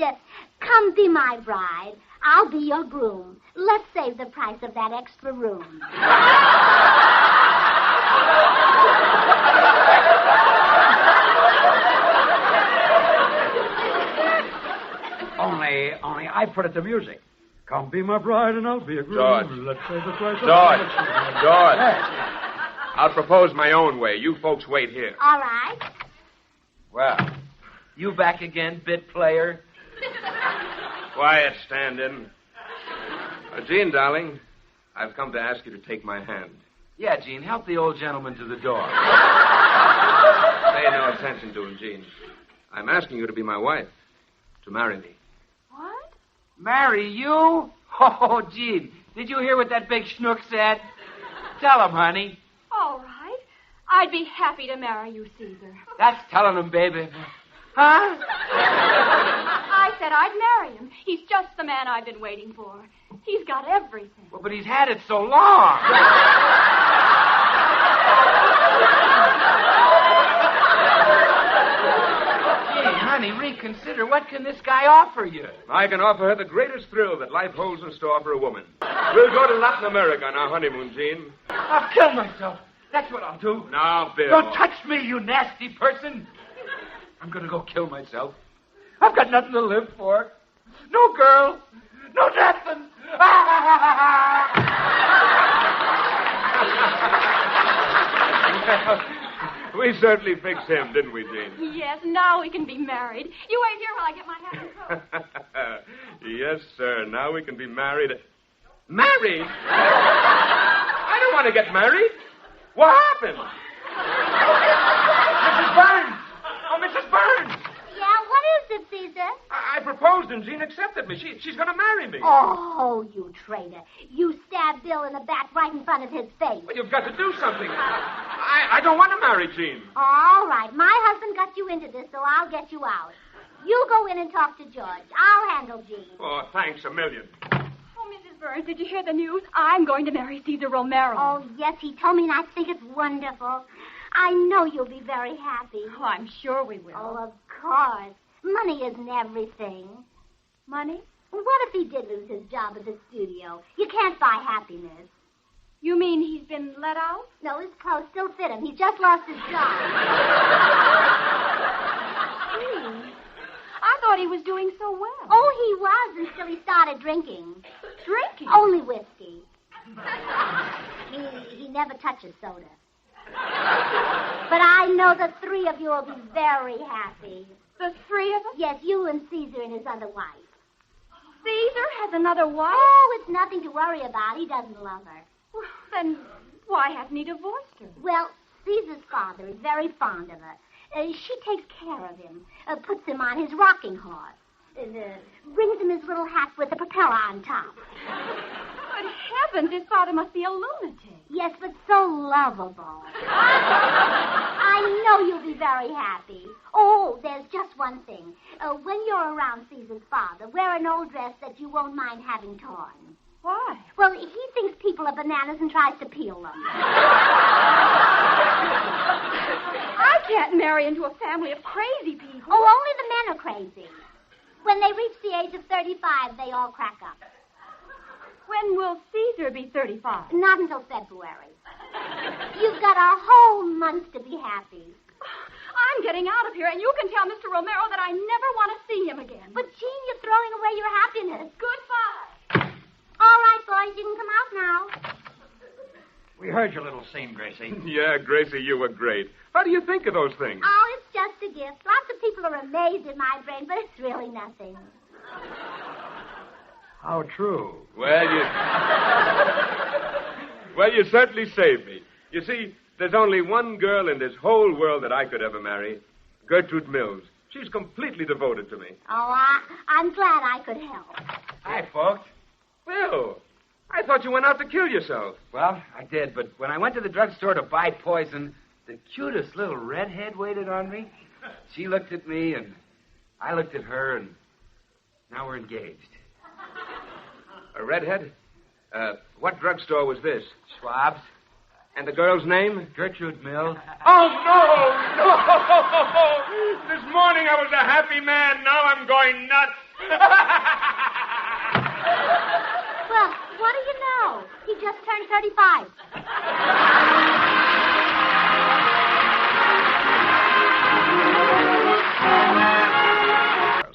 come be my bride. I'll be your groom. Let's save the price of that extra room. Only I put it to music. Come be my bride and I'll be a groom. George. Let's save the price of George. I'll propose my own way. You folks wait here. All right. Well, you back again, bit player? Quiet, stand-in. Jean, darling, I've come to ask you to take my hand. Yeah, Jean, help the old gentleman to the door. Pay no attention to him, Jean. I'm asking you to be my wife, to marry me. What? Marry you? Oh, Jean, did you hear what that big schnook said? Tell him, honey. All right. I'd be happy to marry you, Caesar. That's telling him, baby. Huh? I said I'd marry him. He's just the man I've been waiting for. He's got everything. Well, but he's had it so long. Gee, honey, reconsider. What can this guy offer you? I can offer her the greatest thrill that life holds in store for a woman. We'll go to Latin America on our honeymoon, Jean. I'll kill myself. That's what I'll do. Now, Bill. Don't touch me, you nasty person. I'm going to go kill myself. I've got nothing to live for. No girl. No nothing. We certainly fixed him, didn't we, Jean? Yes, now we can be married. You wait here while I get my hat and coat. Yes, sir. Now we can be married. Married? I don't want to get married. What happened? Mrs. Burns! Oh, Mrs. Burns! Yeah, what is it, Caesar? I proposed and Jean accepted me. She's going to marry me. Oh, you traitor. You stabbed Bill in the back right in front of his face. Well, you've got to do something. I don't want to marry Jean. All right. My husband got you into this, so I'll get you out. You go in and talk to George. I'll handle Jean. Oh, thanks a million. Oh, Mrs. Burns, did you hear the news? I'm going to marry Caesar Romero. Oh, yes, he told me, and I think it's wonderful. I know you'll be very happy. Oh, I'm sure we will. Oh, of course. Money isn't everything. Money? What if he did lose his job at the studio? You can't buy happiness. You mean he's been let out? No, his clothes still fit him. He just lost his job. I thought he was doing so well. Oh, he was until he started drinking. Drinking? Only whiskey. He never touches soda. But I know the three of you will be very happy. The three of us? Yes, you and Caesar and his other wife. Caesar has another wife? Oh, it's nothing to worry about. He doesn't love her. Well, then why hasn't he divorced her? Well, Caesar's father is very fond of her. She takes care of him, puts him on his rocking horse, brings him his little hat with a propeller on top. Good heavens, his father must be a lunatic. Yes, but so lovable. I know you'll be very happy. Oh, there's just one thing. When you're around Caesar's father, wear an old dress that you won't mind having torn. Why? Well, he thinks people are bananas and tries to peel them. I can't marry into a family of crazy people. Oh, only the men are crazy. When they reach the age of 35, they all crack up. When will Caesar be 35? Not until February. You've got a whole month to be happy. I'm getting out of here, and you can tell Mr. Romero that I never want to see him again. But, Jean, you're throwing away your happiness. Goodbye. All right, boys, you can come out now. We heard your little scene, Gracie. Yeah, Gracie, you were great. How do you think of those things? Oh, it's just a gift. Lots of people are amazed at my brain, but it's really nothing. How true. Well, you certainly saved me. You see, there's only one girl in this whole world that I could ever marry. Gertrude Mills. She's completely devoted to me. Oh, I'm glad I could help. Hi, folks. Bill, I thought you went out to kill yourself. Well, I did, but when I went to the drugstore to buy poison, the cutest little redhead waited on me. She looked at me, and I looked at her, and now we're engaged. A redhead? What drugstore was this? Schwab's. And the girl's name? Gertrude Mills. Oh, no! This morning I was a happy man. Now I'm going nuts. Well, what do you know? He just turned 35.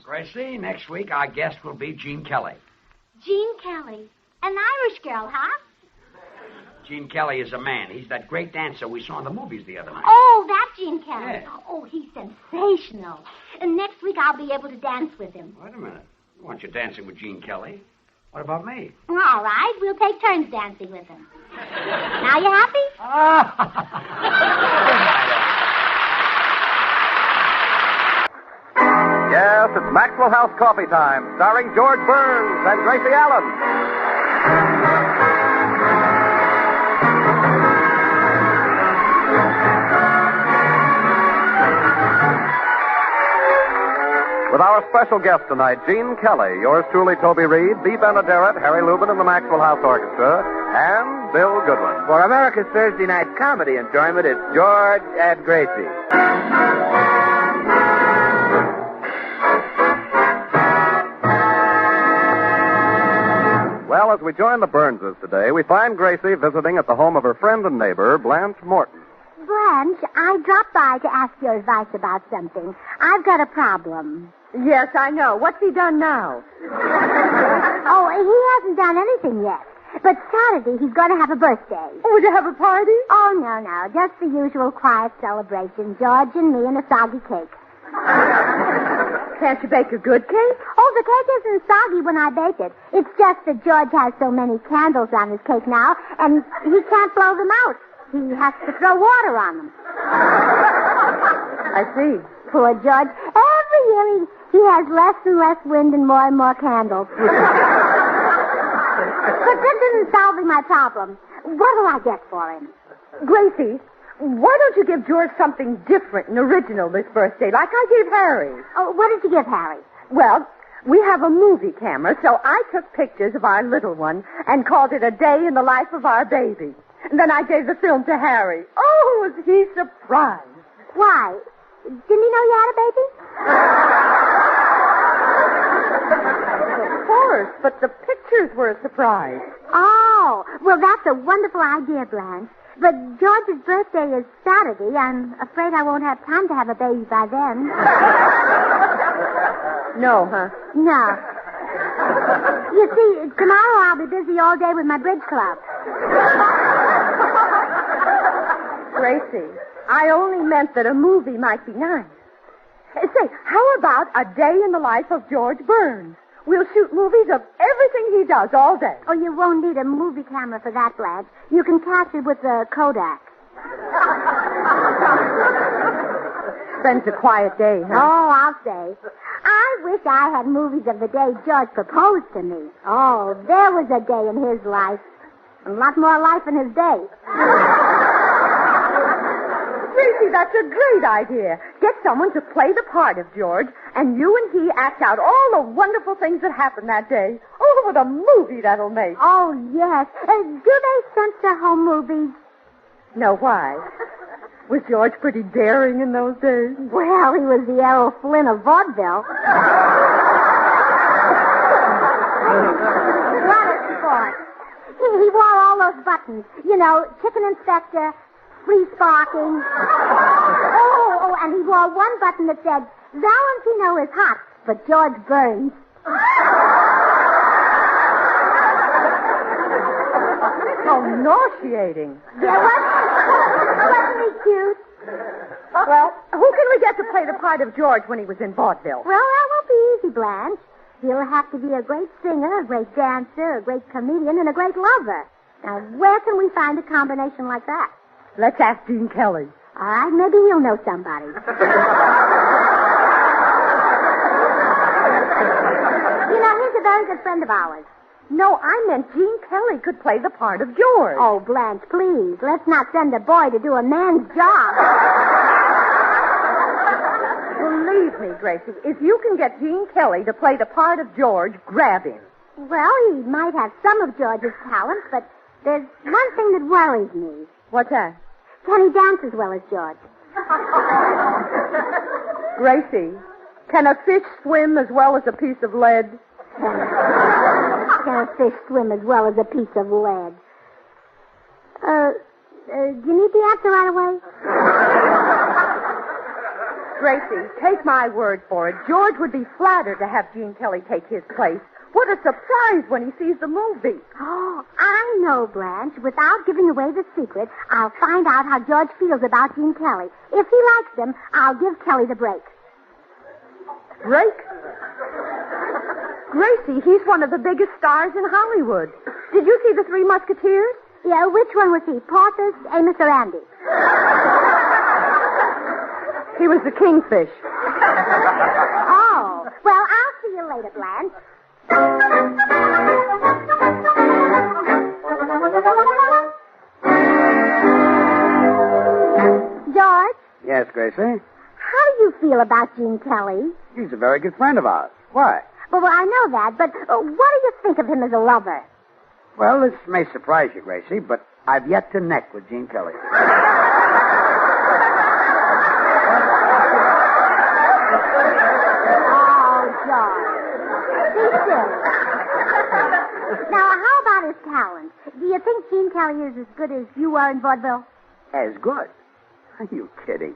Gracie, next week our guest will be Gene Kelly. Gene Kelly. An Irish girl, huh? Gene Kelly is a man. He's that great dancer we saw in the movies the other night. Oh, that Gene Kelly. Yeah. Oh, he's sensational. And next week I'll be able to dance with him. Wait a minute. I want you dancing with Gene Kelly. What about me? All right, we'll take turns dancing with him. Now you happy? Yes, it's Maxwell House Coffee Time, starring George Burns and Gracie Allen. With our special guest tonight, Gene Kelly, yours truly, Toby Reed, Bea Benaderet, Harry Lubin and the Maxwell House Orchestra, and Bill Goodwin. For America's Thursday night comedy enjoyment, it's George and Gracie. Well, as we join the Burnses today, we find Gracie visiting at the home of her friend and neighbor, Blanche Morton. Blanche, I dropped by to ask your advice about something. I've got a problem. Yes, I know. What's he done now? Oh, he hasn't done anything yet. But Saturday, he's going to have a birthday. Oh, would you have a party? Oh, no. Just the usual quiet celebration. George and me and a soggy cake. Can't you bake a good cake? Oh, the cake isn't soggy when I bake it. It's just that George has so many candles on his cake now, and he can't blow them out. He has to throw water on them. I see. Poor George. Every year he has less and less wind and more candles. But this isn't solving my problem. What'll I get for him? Gracie, why don't you give George something different and original this birthday, like I gave Harry? Oh, what did you give Harry? Well, we have a movie camera, so I took pictures of our little one and called it A Day in the Life of Our Baby. And then I gave the film to Harry. Oh, was he surprised. Why? Didn't he know you had a baby? Of course, but the pictures were a surprise. Oh, well, that's a wonderful idea, Blanche. But George's birthday is Saturday. I'm afraid I won't have time to have a baby by then. No, huh? No. You see, tomorrow I'll be busy all day with my bridge club. Gracie, I only meant that a movie might be nice. Say, how about A Day in the Life of George Burns? We'll shoot movies of everything he does all day. Oh, you won't need a movie camera for that, Blanche. You can catch it with the Kodak. Spends a quiet day, huh? Oh, I'll say. I wish I had movies of the day George proposed to me. Oh, there was a day in his life. A lot more life in his day. Gracie, that's a great idea. Get someone to play the part of George, and you and he act out all the wonderful things that happened that day. Oh, over the movie that'll make. Oh, yes. Do they censor home movies? No, why? Was George pretty daring in those days? Well, he was the Errol Flynn of vaudeville. What a sport. He wore all those buttons. You know, chicken inspector, free sparking. Oh, and he wore one button that said, Valentino is hot, but George burns. How nauseating. Yeah, wasn't he cute? Well, who can we get to play the part of George when he was in vaudeville? Well, that won't be easy, Blanche. He'll have to be a great singer, a great dancer, a great comedian, and a great lover. Now, where can we find a combination like that? Let's ask Gene Kelly. All right, maybe he'll know somebody. You know, he's a very good friend of ours. No, I meant Gene Kelly could play the part of George. Oh, Blanche, please. Let's not send a boy to do a man's job. Believe me, Gracie, if you can get Gene Kelly to play the part of George, grab him. Well, he might have some of George's talent, but there's one thing that worries me. What's that? Can he dance as well as George? Gracie, can a fish swim as well as a piece of lead? Can a fish swim as well as a piece of lead? Do you need the answer right away? Gracie, take my word for it. George would be flattered to have Gene Kelly take his place. What a surprise when he sees the movie. Oh, I know, Blanche. Without giving away the secret, I'll find out how George feels about Gene Kelly. If he likes him, I'll give Kelly the break. Break? Gracie, he's one of the biggest stars in Hollywood. Did you see The Three Musketeers? Yeah, which one was he? Porthos, Amos, or Andy? He was the kingfish. Oh, well, I'll see you later, Blanche. George? Yes, Gracie? How do you feel about Gene Kelly? He's a very good friend of ours. Why? Well, I know that, but what do you think of him as a lover? Well, this may surprise you, Gracie, but I've yet to neck with Gene Kelly. Oh, George. Be silly. Now, how about his talent? Do you think Gene Kelly is as good as you are in vaudeville? As good? Are you kidding?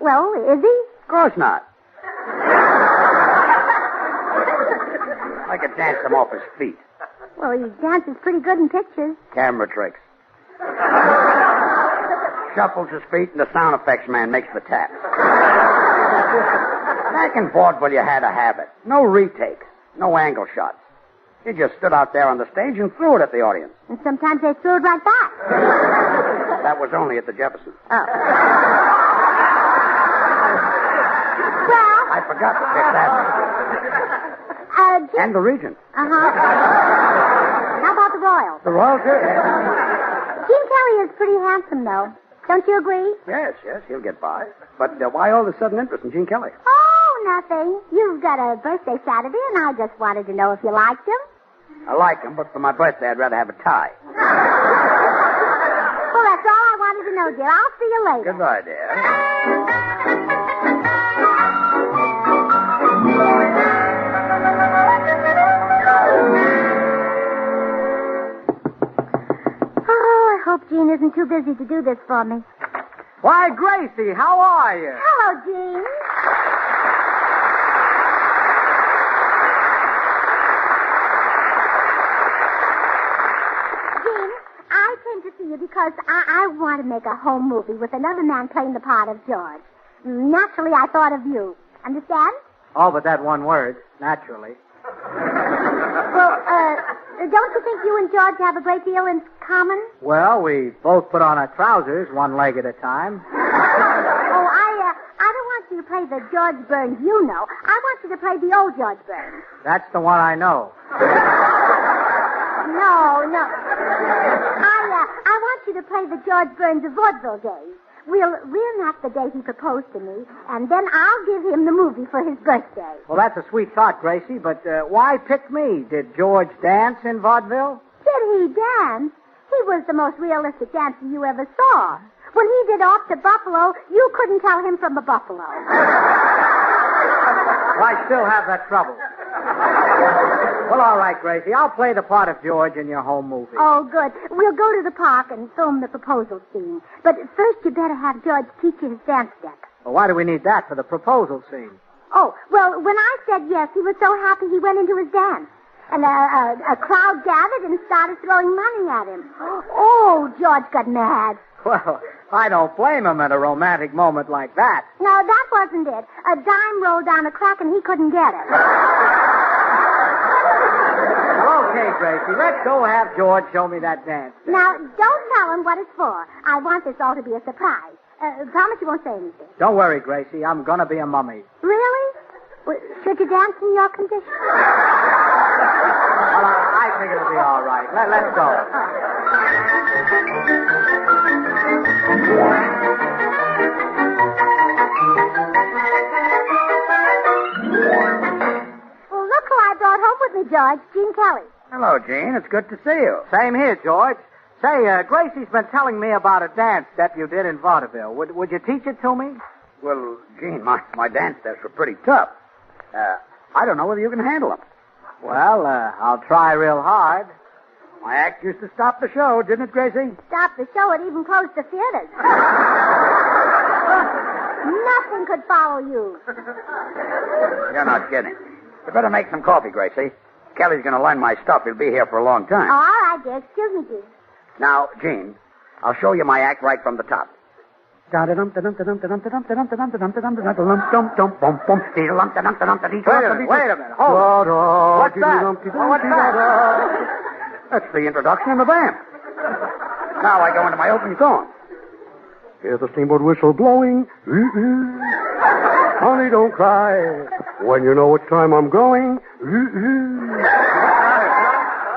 Well, is he? Of course not. I could dance him off his feet. Well, he dances pretty good in pictures. Camera tricks. Shuffles his feet, and the sound effects man makes the taps. Back in vaudeville, you had to have it. No retakes. No angle shots. You just stood out there on the stage and threw it at the audience. And sometimes they threw it right back. That was only at the Jefferson. Oh. Well... I forgot the Fifth Avenue. And the Regent. Uh-huh. How about the Royal? The Royal, too. Gene Kelly is pretty handsome, though. Don't you agree? Yes, he'll get by. But why all the sudden interest in Gene Kelly? Oh, nothing. You've got a birthday Saturday, and I just wanted to know if you liked him. I like him, but for my birthday, I'd rather have a tie. Well, that's all I wanted to know, dear. I'll see you later. Goodbye, dear. Gene isn't too busy to do this for me. Why, Gracie, how are you? Hello, Gene. Gene, I came to see you because I want to make a home movie with another man playing the part of George. Naturally, I thought of you. Understand? Oh, but that one word, naturally. Well, don't you think you and George have a great deal in common? Well, we both put on our trousers one leg at a time. Oh, I don't want you to play the George Burns you know. I want you to play the old George Burns. That's the one I know. No. I want you to play the George Burns of vaudeville days, we'll reenact the day he proposed to me, and then I'll give him the movie for his birthday. Well, that's a sweet thought, Gracie, but why pick me? Did George dance in vaudeville? Did he dance? He was the most realistic dancer you ever saw. When he did Off to Buffalo, you couldn't tell him from a buffalo. Well, I still have that trouble. Well, all right, Gracie. I'll play the part of George in your home movie. Oh, good. We'll go to the park and film the proposal scene. But first you better have George teach you his dance steps. Well, why do we need that for the proposal scene? Oh, well, when I said yes, he was so happy he went into his dance. And a crowd gathered and started throwing money at him. Oh, George got mad. Well, I don't blame him at a romantic moment like that. No, that wasn't it. A dime rolled down a crack and he couldn't get it. Okay, Gracie, let's go have George show me that dance. Now, don't tell him what it's for. I want this all to be a surprise. Promise you won't say anything. Don't worry, Gracie. I'm going to be a mummy. Really? Well, should you dance in your condition? Well, I think it'll be all right. Let's go. Well, look who I brought home with me, George. Gene Kelly. Hello, Gene. It's good to see you. Same here, George. Say, Gracie's been telling me about a dance step you did in vaudeville. Would you teach it to me? Well, Gene, my dance steps were pretty tough. I don't know whether you can handle them. Well, I'll try real hard. My act used to stop the show, didn't it, Gracie? Stop the show. It even closed the theaters. Nothing could follow you. You're not kidding. You better make some coffee, Gracie. Kelly's going to learn my stuff. He'll be here for a long time. Oh, all right, dear. Excuse me, Gene. Now, Gene, I'll show you my act right from the top. Wait a minute. Hold on. What's that? What's that? That's the introduction of the band. Now I go into my opening song. Hear the steamboat whistle blowing. Honey, don't cry. When you know what time I'm going.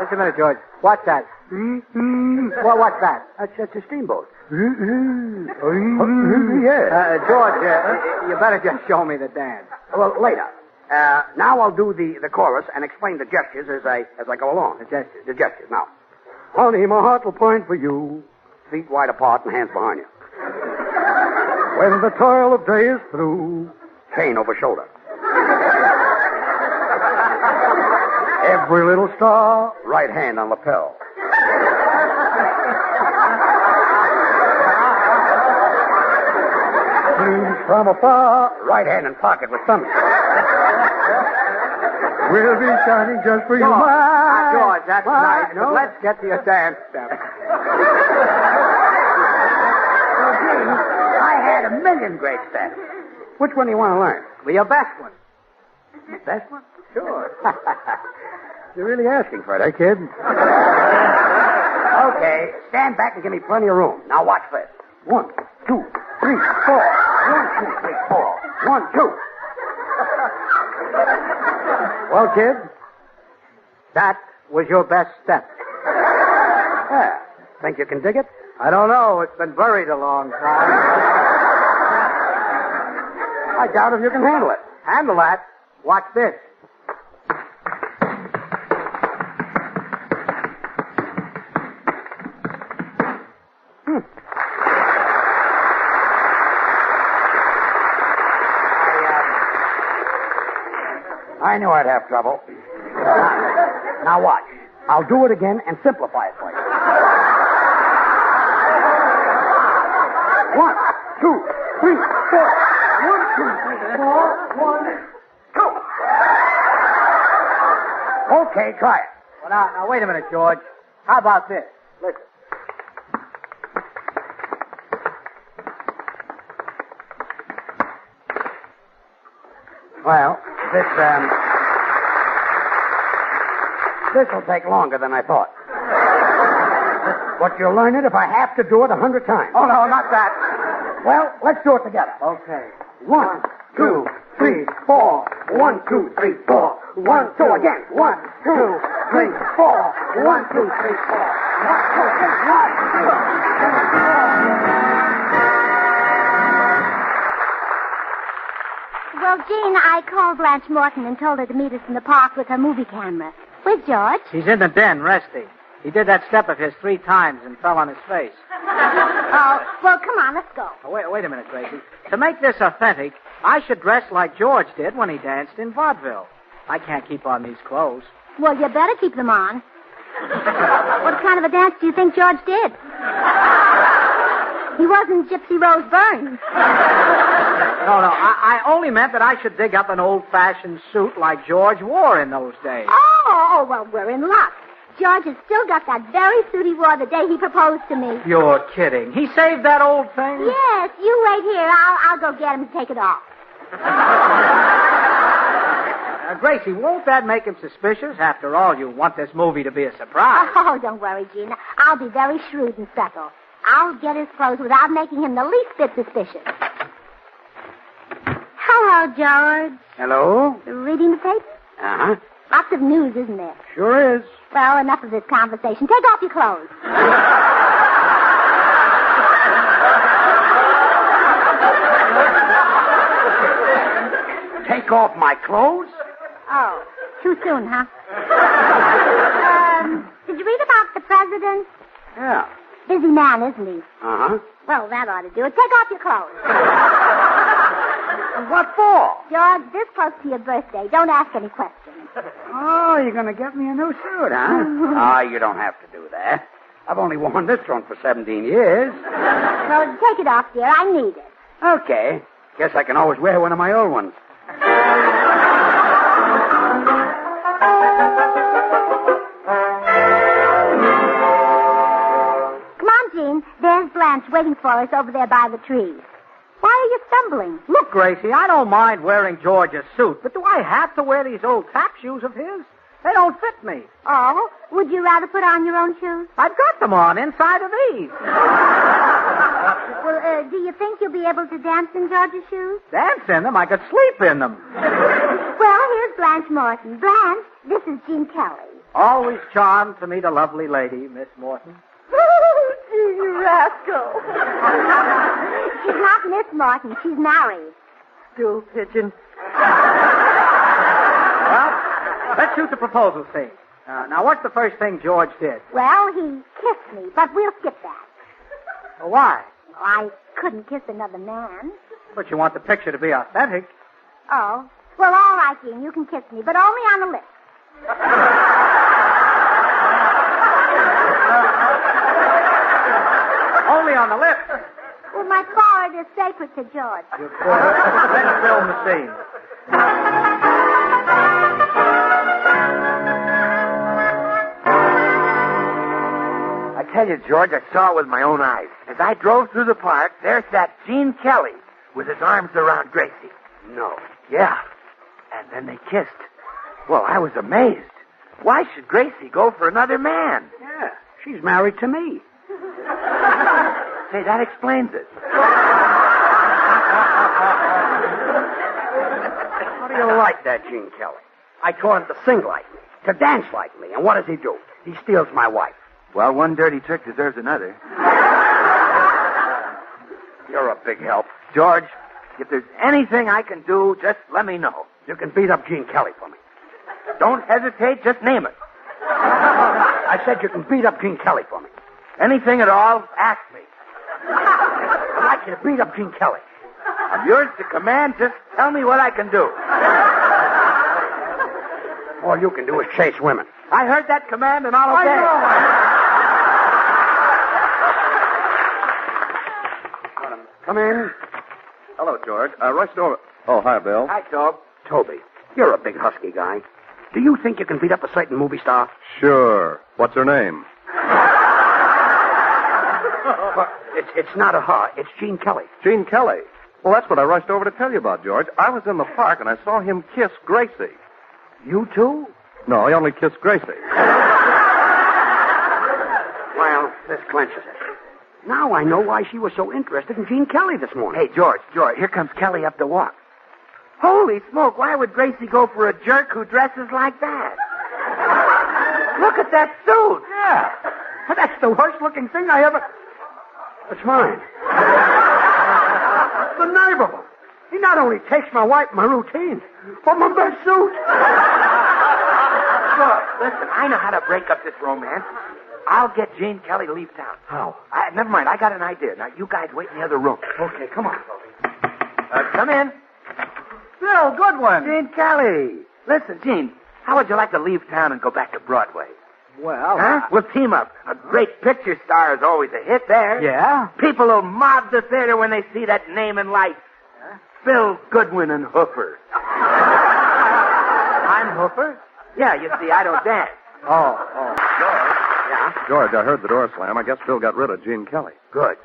Just a minute, George. What's that? What's that? That's a steamboat. Yeah. George, you better just show me the dance. Well, later. Now I'll do the chorus and explain the gestures as I go along. The gestures? The gestures. Now, Honey, my heart will pine for you. feet wide apart and hands behind you. When the toil of day is through. Chain over shoulder. Every little star. Right hand on lapel. Gleams from afar. Right hand in pocket with thumb. We'll be shining just for you, George, my... George, that's my... nice. No. But let's get to your dance step. I had a million great steps. Which one do you want to learn? Well, your best one. Best one? Sure. You're really asking for it, eh, kid? Okay, stand back and give me plenty of room. Now watch this. 1, 2, 3, 4. 1, 2, 3, 4. 1, 2. Well, kid, that was your best step. Yeah. Think you can dig it? I don't know. It's been buried a long time. I doubt if you can handle it. Handle that. Watch this. I knew I'd have trouble. Now watch. I'll do it again and simplify it for you. 1, 2, 3, 4. 1, 2, 3, 4. 1, 2. Okay, try it. Well, now, wait a minute, George. How about this? Listen. Well, this'll take longer than I thought. But you'll learn it if I have to do it 100 times. Oh, no, not that. Well, let's do it together. Okay. 1, 2, 3, 4. 1, 2, 3, 4. 1, 2 again. 1, 2, 3, 4. 1, 2, 3, 4. 1, 2 again. 1, 2. Well, Jean, I called Blanche Morton and told her to meet us in the park with her movie camera. Where's George? He's in the den, resting. He did that step of his 3 times and fell on his face. Oh, well, come on, let's go. Oh, wait a minute, Gracie. To make this authentic, I should dress like George did when he danced in vaudeville. I can't keep on these clothes. Well, you better keep them on. What kind of a dance do you think George did? He wasn't Gypsy Rose Burns. No, I only meant that I should dig up an old-fashioned suit like George wore in those days. Oh, well, we're in luck. George has still got that very suit he wore the day he proposed to me. You're kidding. He saved that old thing? Yes, you wait here. I'll go get him and take it off. Gracie, won't that make him suspicious? After all, you want this movie to be a surprise. Oh, don't worry, Gina. I'll be very shrewd and subtle. I'll get his clothes without making him the least bit suspicious. Hello, George. Hello? Reading the paper? Uh-huh. Lots of news, isn't there? Sure is. Well, enough of this conversation. Take off your clothes. Take off my clothes? Oh, too soon, huh? Did you read about the president? Yeah. Busy man, isn't he? Uh-huh. Well, that ought to do it. Take off your clothes. What for? George, this close to your birthday. Don't ask any questions. Oh, you're going to get me a new suit, huh? Oh, you don't have to do that. I've only worn this one for 17 years. Well, take it off, dear. I need it. Okay. Guess I can always wear one of my old ones. Come on, Jean. There's Blanche waiting for us over there by the tree. Why are you stumbling? Look, Gracie, I don't mind wearing George's suit, but do I have to wear these old tap shoes of his? They don't fit me. Oh? Would you rather put on your own shoes? I've got them on inside of these. Well, do you think you'll be able to dance in George's shoes? Dance in them? I could sleep in them. Well, here's Blanche Morton. Blanche, this is Jean Kelly. Always charmed to meet a lovely lady, Miss Morton. Oh, gee, you rascal. She's not Miss Morton. She's married. Stool pigeon. Well, let's shoot the proposal scene. Now, what's the first thing George did? Well, he kissed me, but we'll skip that. Well, why? I couldn't kiss another man. But you want the picture to be authentic. Oh. Well, all right, Jean, you can kiss me, but only on the lips. Only on the lips. Well, my forehead is sacred to George. Let's film the scene. I tell you, George, I saw it with my own eyes. As I drove through the park, there sat Gene Kelly with his arms around Gracie. No. Yeah. And then they kissed. Well, I was amazed. Why should Gracie go for another man? Yeah, she's married to me. Say, that explains it. How do you like that, Gene Kelly? I told him to sing like me, to dance like me, and what does he do? He steals my wife. Well, one dirty trick deserves another. You're a big help. George, if there's anything I can do, just let me know. You can beat up Gene Kelly for me. Don't hesitate, just name it. I said you can beat up Gene Kelly for me. Anything at all, ask me. I'd like you to beat up Gene Kelly. I'm yours to command, just tell me what I can do. All you can do is chase women. I heard that command and I'll obey. Come in. Hello, George. Rushed over. Oh, hi, Bill. Hi, Toby. Toby, you're a big husky guy. Do you think you can beat up a certain movie star? Sure. What's her name? But it's not a her. It's Gene Kelly. Gene Kelly. Well, that's what I rushed over to tell you about, George. I was in the park and I saw him kiss Gracie. You too? No, he only kissed Gracie. Well, this clenches it. Now I know why she was so interested in Gene Kelly this morning. Hey, George, here comes Kelly up the walk. Holy smoke, why would Gracie go for a jerk who dresses like that? Look at that suit. Yeah. But that's the worst-looking thing I ever... It's mine. The nerve of him. He not only takes my wife my routine, but my best suit. Look, listen, I know how to break up this romance. I'll get Gene Kelly to leave town. How? Never mind, I got an idea. Now, you guys wait in the other room. Okay, come on. Come in. Bill, good one. Gene Kelly. Listen, Gene, how would you like to leave town and go back to Broadway? Well, Huh? We'll team up. A great picture star is always a hit there. Yeah? People will mob the theater when they see that name in lights. Phil Goodwin and Hooper. I'm Hooper? Yeah, you see, I don't dance. Oh. George? Yeah? George, I heard the door slam. I guess Bill got rid of Gene Kelly. Good.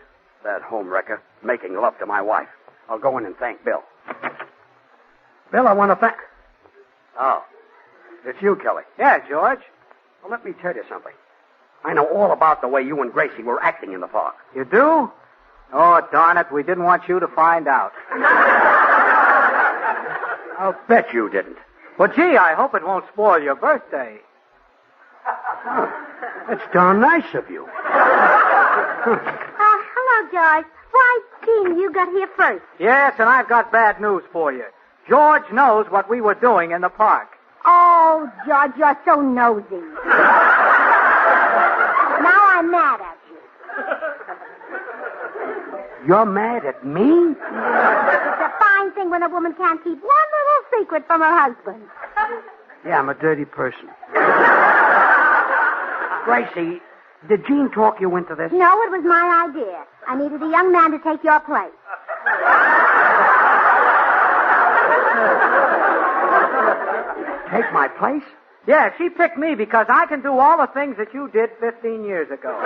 That home wrecker making love to my wife. I'll go in and thank Bill. Bill, I want to thank... Oh. It's you, Kelly. Yeah, George. Well, let me tell you something. I know all about the way you and Gracie were acting in the park. You do? Oh, darn it, we didn't want you to find out. I'll bet you didn't. Well, gee, I hope it won't spoil your birthday. That's darn nice of you. Hello, George. Why, Gene, you got here first. Yes, and I've got bad news for you. George knows what we were doing in the park. Oh, George, you're so nosy. Now I'm mad at you. You're mad at me? It's a fine thing when a woman can't keep one little secret from her husband. Yeah, I'm a dirty person. Gracie, did Gene talk you into this? No, it was my idea. I needed a young man to take your place. Take my place? Yeah, she picked me because I can do all the things that you did 15 years ago.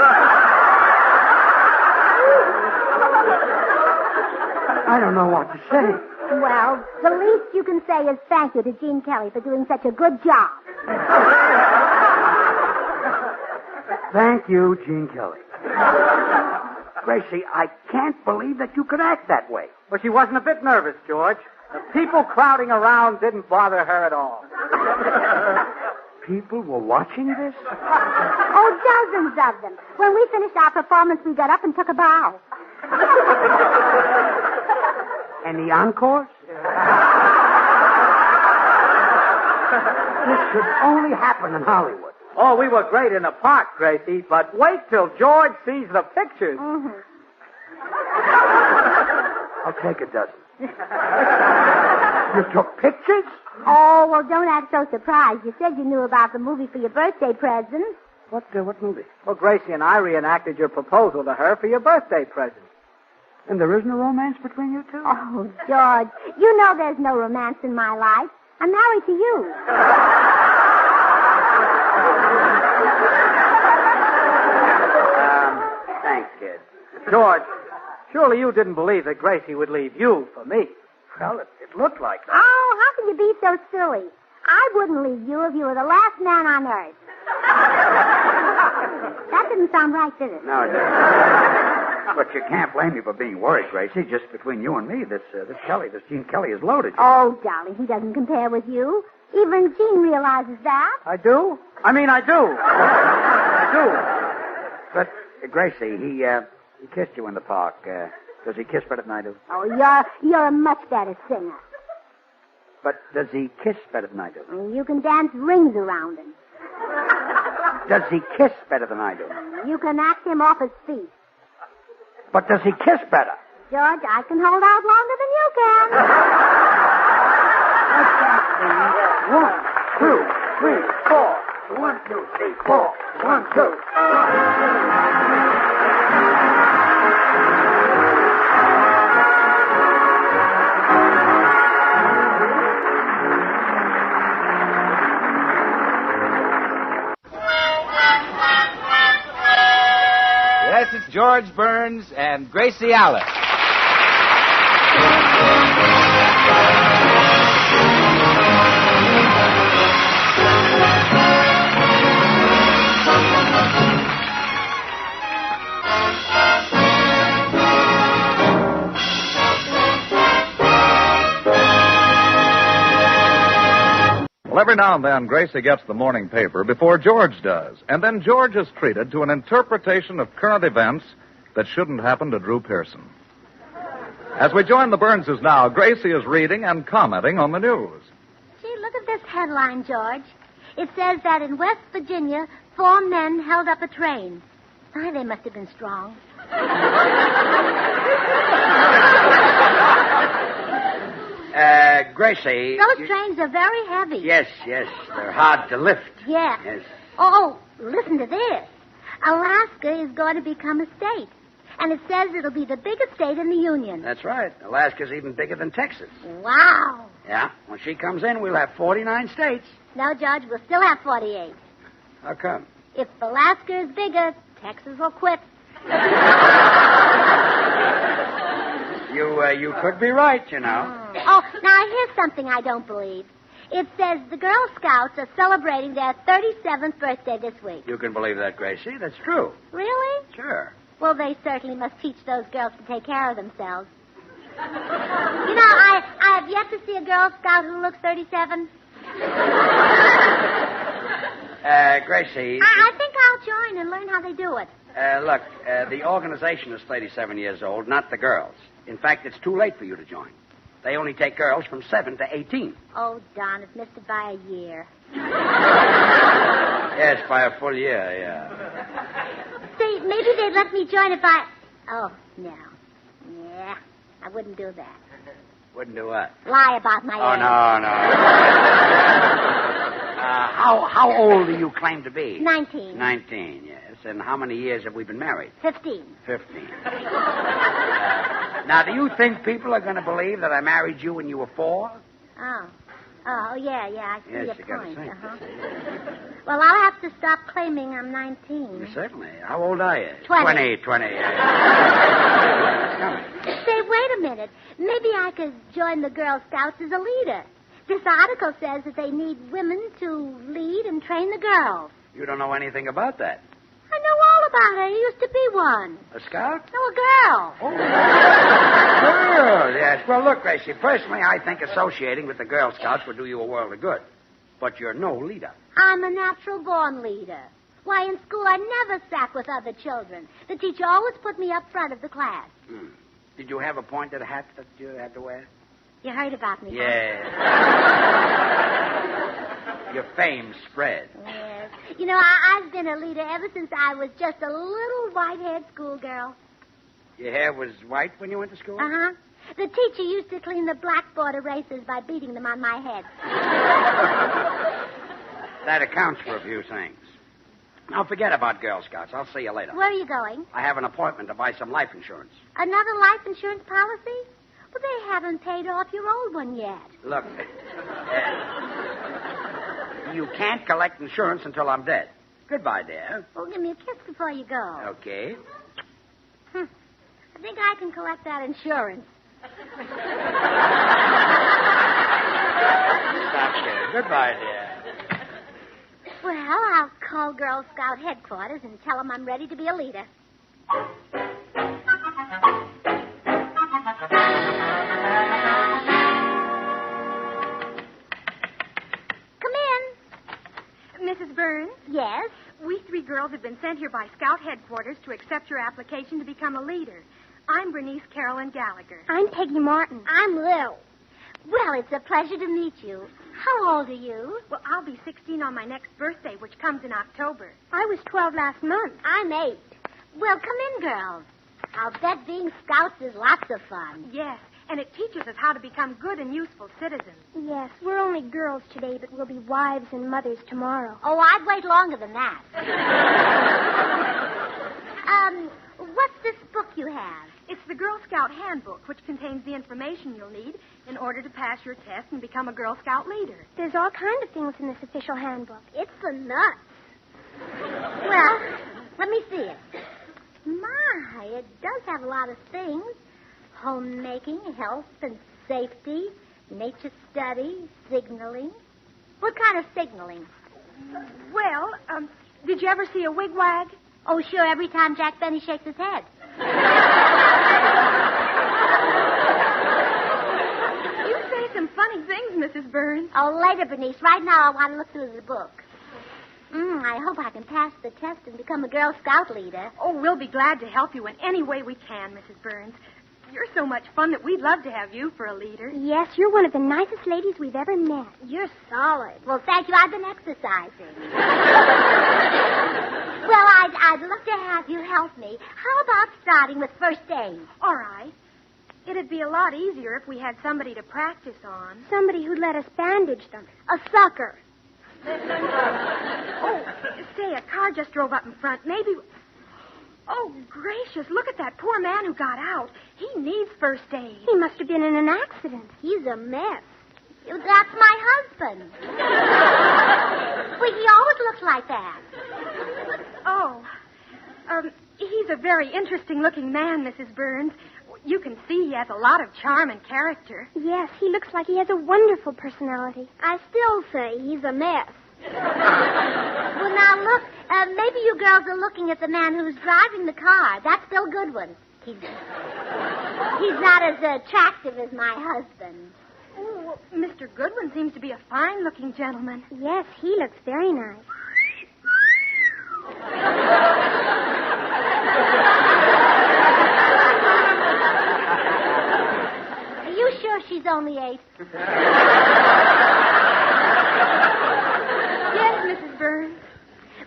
I don't know what to say. Well, the least you can say is thank you to Gene Kelly for doing such a good job. Thank you, Gene Kelly. Gracie, I can't believe that you could act that way. But she wasn't a bit nervous, George. The people crowding around didn't bother her at all. People were watching this? Oh, dozens of them. When we finished our performance, we got up and took a bow. Any encores? This could only happen in Hollywood. Oh, we were great in the park, Gracie, but wait till George sees the pictures. Mm-hmm. I'll take a dozen. You took pictures? Oh, well, don't act so surprised. You said you knew about the movie for your birthday present. What movie? Well, Gracie and I reenacted your proposal to her for your birthday present. And there isn't a romance between you two? Oh, George, you know there's no romance in my life. I'm married to you. Thanks, kid. George, surely you didn't believe that Gracie would leave you for me. Well, it looked like that. Oh, how can you be so silly? I wouldn't leave you if you were the last man on earth. That didn't sound right, did it? No, it didn't. But you can't blame me for being worried, Gracie. Just between you and me, this Gene Kelly is loaded. Oh, darling, he doesn't compare with you. Even Gene realizes that. I do? I do. But, Gracie, he kissed you in the park. Does he kiss better than I do? Oh, you're a much better singer. But does he kiss better than I do? You can dance rings around him. Does he kiss better than I do? You can act him off his feet. But does he kiss better? George, I can hold out longer than you can. 1, 2, 3, 4. 1, 2, 3, 4. 1, 2. Yes, it's George Burns and Gracie Alice. Well, every now and then, Gracie gets the morning paper before George does. And then George is treated to an interpretation of current events that shouldn't happen to Drew Pearson. As we join the Burnses now, Gracie is reading and commenting on the news. Gee, look at this headline, George. It says that in West Virginia, 4 men held up a train. My, they must have been strong. Gracie. Those trains are very heavy. Yes, they're hard to lift. Yeah. Yes. Oh, listen to this. Alaska is going to become a state. And it says it'll be the biggest state in the Union. That's right. Alaska's even bigger than Texas. Wow. Yeah. When she comes in, we'll have 49 states. No, George, we'll still have 48. How come? If Alaska is bigger, Texas will quit. You could be right, you know. Oh, now here's something I don't believe. It says the Girl Scouts are celebrating their 37th birthday this week. You can believe that, Gracie. That's true. Really? Sure. Well, they certainly must teach those girls to take care of themselves. You know, I have yet to see a Girl Scout who looks 37. Gracie. I think I'll join and learn how they do it. Look, the organization is 37 years old, not the girls. In fact, it's too late for you to join. They only take girls from 7 to 18. Oh, darn, it missed it by a year. Yes, by a full year, yeah. See, maybe they'd let me join if I... Oh, no. Yeah, I wouldn't do that. Wouldn't do what? Lie about my age. No. How old do you claim to be? 19. 19, yes. And how many years have we been married? 15. 15. Now, do you think people are going to believe that I married you when you were 4? Oh, yeah, I see Yes, your you got to point. think. Well, I'll have to stop claiming I'm 19. Certainly. How old are you? 20. 20. Say, wait a minute. Maybe I could join the Girl Scouts as a leader. This article says that they need women to lead and train the girls. You don't know anything about that. I know all about it. I used to be one. A scout? No, a girl. Oh. Girl, yes. Well, look, Gracie, personally, I think associating with the Girl Scouts would do you a world of good. But you're no leader. I'm a natural-born leader. Why, in school, I never sat with other children. The teacher always put me up front of the class. Did you have a pointed hat that you had to wear? You heard about me, Yes. Your fame spread. Yes. You know, I've been a leader ever since I was just a little white-haired schoolgirl. Your hair was white when you went to school? Uh-huh. The teacher used to clean the blackboard erasers by beating them on my head. That accounts for a few things. Now, forget about Girl Scouts. I'll see you later. Where are you going? I have an appointment to buy some life insurance. Another life insurance policy? Well, they haven't paid off your old one yet. Look, you can't collect insurance until I'm dead. Goodbye, dear. Oh, give me a kiss before you go. Okay. I think I can collect that insurance. Stop kidding. Goodbye, dear. Well, I'll call Girl Scout headquarters and tell them I'm ready to be a leader. Mrs. Burns? Yes? We 3 girls have been sent here by Scout headquarters to accept your application to become a leader. I'm Bernice Carolyn Gallagher. I'm Peggy Martin. I'm Lil. Well, it's a pleasure to meet you. How old are you? Well, I'll be 16 on my next birthday, which comes in October. I was 12 last month. I'm 8. Well, come in, girls. I'll bet being scouts is lots of fun. Yes, and it teaches us how to become good and useful citizens. Yes, we're only girls today, but we'll be wives and mothers tomorrow. Oh, I'd wait longer than that. What's this book you have? It's the Girl Scout Handbook, which contains the information you'll need in order to pass your test and become a Girl Scout leader. There's all kinds of things in this official handbook. It's for nuts. Well, let me see it. My, it does have a lot of things. Homemaking, health and safety, nature study, signaling. What kind of signaling? Well, did you ever see a wigwag? Oh, sure, every time Jack Benny shakes his head. You say some funny things, Mrs. Burns. Oh, later, Bernice. Right now, I want to look through the book. I hope I can pass the test and become a Girl Scout leader. Oh, we'll be glad to help you in any way we can, Mrs. Burns. You're so much fun that we'd love to have you for a leader. Yes, you're one of the nicest ladies we've ever met. You're solid. Well, thank you. I've been exercising. Well, I'd love to have you help me. How about starting with first aid? All right. It'd be a lot easier if we had somebody to practice on. Somebody who'd let us bandage them. A sucker. Oh, say, a car just drove up in front. Maybe... Oh, gracious, look at that poor man who got out. He needs first aid. He must have been in an accident. He's a mess. That's my husband. Well, he always looks like that. Oh, he's a very interesting-looking man, Mrs. Burns. You can see he has a lot of charm and character. Yes, he looks like he has a wonderful personality. I still say he's a mess. Well, now, look, maybe you girls are looking at the man who's driving the car. That's Bill Goodwin. He's not as attractive as my husband. Oh, well, Mr. Goodwin seems to be a fine-looking gentleman. Yes, he looks very nice. Are you sure she's only 8? Yes, Mrs. Burns.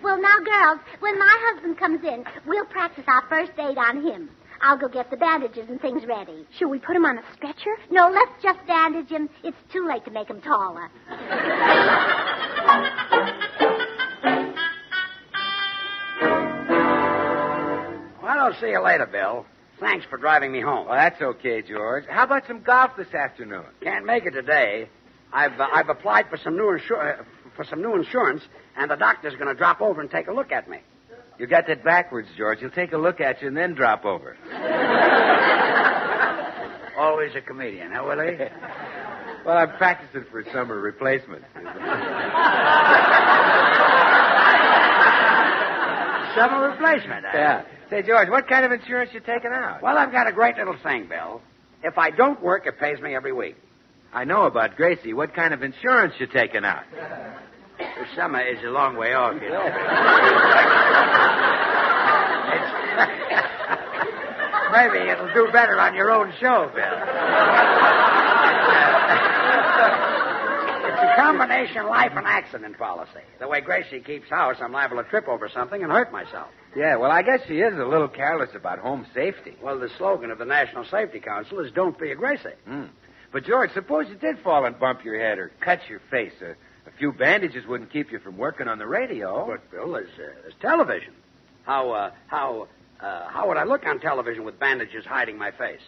Well, now, girls, when my husband comes in, we'll practice our first aid on him. I'll go get the bandages and things ready. Should we put him on a stretcher? No, let's just bandage him. It's too late to make him taller. Well, I'll see you later, Bill. Thanks for driving me home. Well, that's okay, George. How about some golf this afternoon? Can't make it today. I've applied for some new insurance, and the doctor's going to drop over and take a look at me. You got that backwards, George. He'll take a look at you and then drop over. Always a comedian, huh, Willie? Well, I'm practicing for summer replacement. Summer replacement, huh? Yeah. Say, George, what kind of insurance you taking out? Well, I've got a great little thing, Bill. If I don't work, it pays me every week. I know about Gracie. What kind of insurance you taking out? The summer is a long way off, you know. Maybe it'll do better on your own show, Bill. It's a combination life and accident policy. The way Gracie keeps house, I'm liable to trip over something and hurt myself. Yeah, well, I guess she is a little careless about home safety. Well, the slogan of the National Safety Council is Don't Be a Gracie. But, George, suppose you did fall and bump your head or cut your face. A few bandages wouldn't keep you from working on the radio. But, Bill, there's television. How would I look on television with bandages hiding my face?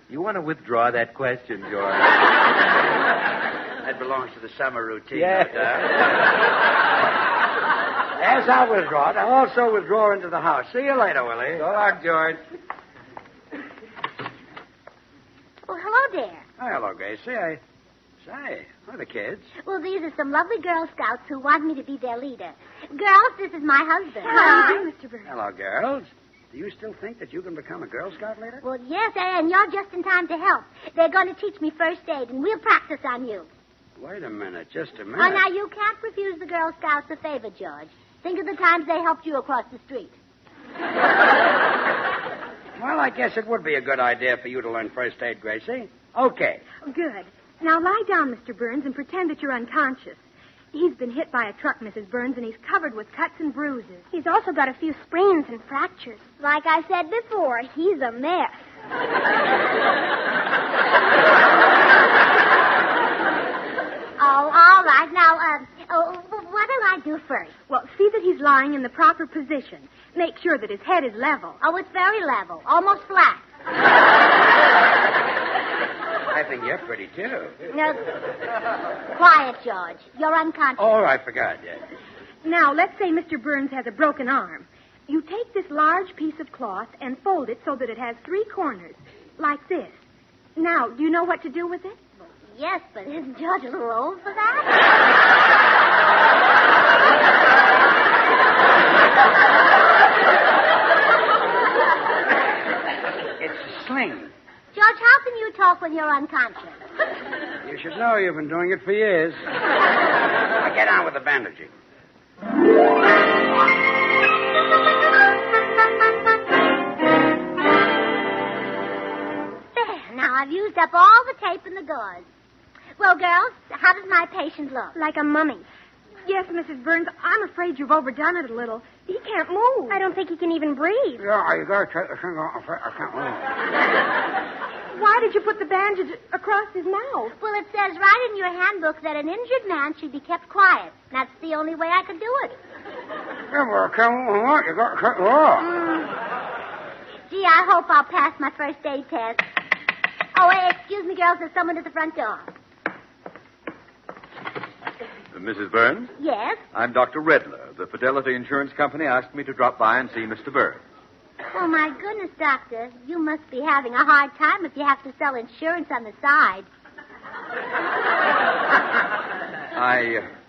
You want to withdraw that question, George? That belongs to the summer routine, Yeah. no doubt. As I withdraw it, I'll also withdraw into the house. See you later, Willie. So long, George. Well, hello there. Oh, hello, Gracie. Say, who are the kids? Well, these are some lovely Girl Scouts who want me to be their leader. Girls, this is my husband. How do you do, Mr. Burns? Hello, girls. Do you still think that you can become a Girl Scout leader? Well, yes, and you're just in time to help. They're going to teach me first aid, and we'll practice on you. Wait a minute, just a minute. Oh, now, you can't refuse the Girl Scouts a favor, George. Think of the times they helped you across the street. Well, I guess it would be a good idea for you to learn first aid, Gracie. Okay. Good. Now lie down, Mr. Burns, and pretend that you're unconscious. He's been hit by a truck, Mrs. Burns, and he's covered with cuts and bruises. He's also got a few sprains and fractures. Like I said before, he's a mess. Oh, all right. Now, what do I do first? Well, see that he's lying in the proper position. Make sure that his head is level. Oh, it's very level. Almost flat. I think you're pretty, too. No. Quiet, George. You're unconscious. Oh, I forgot. Yeah. Now, let's say Mr. Burns has a broken arm. You take this large piece of cloth and fold it so that it has 3 corners, like this. Now, do you know what to do with it? Yes, but isn't George a little old for that? It's a sling. George, how can you talk when you're unconscious? You should know you've been doing it for years. Now get on with the bandaging. I've used up all the tape in the gauze. Well, girls, how does my patient look? Like a mummy. Yes, Mrs. Burns, I'm afraid you've overdone it a little. He can't move. I don't think he can even breathe. Yeah, you gotta take the finger off. I can't move. Why did you put the bandage across his mouth? Well, it says right in your handbook that an injured man should be kept quiet. That's the only way I could do it. Yeah, but I can't move on. You gotta take it off. Gee, I hope I'll pass my first aid test. Oh, hey, excuse me, girls. There's someone at the front door. Mrs. Burns? Yes? I'm Dr. Redler. The Fidelity Insurance Company asked me to drop by and see Mr. Burns. Oh, my goodness, Doctor. You must be having a hard time if you have to sell insurance on the side.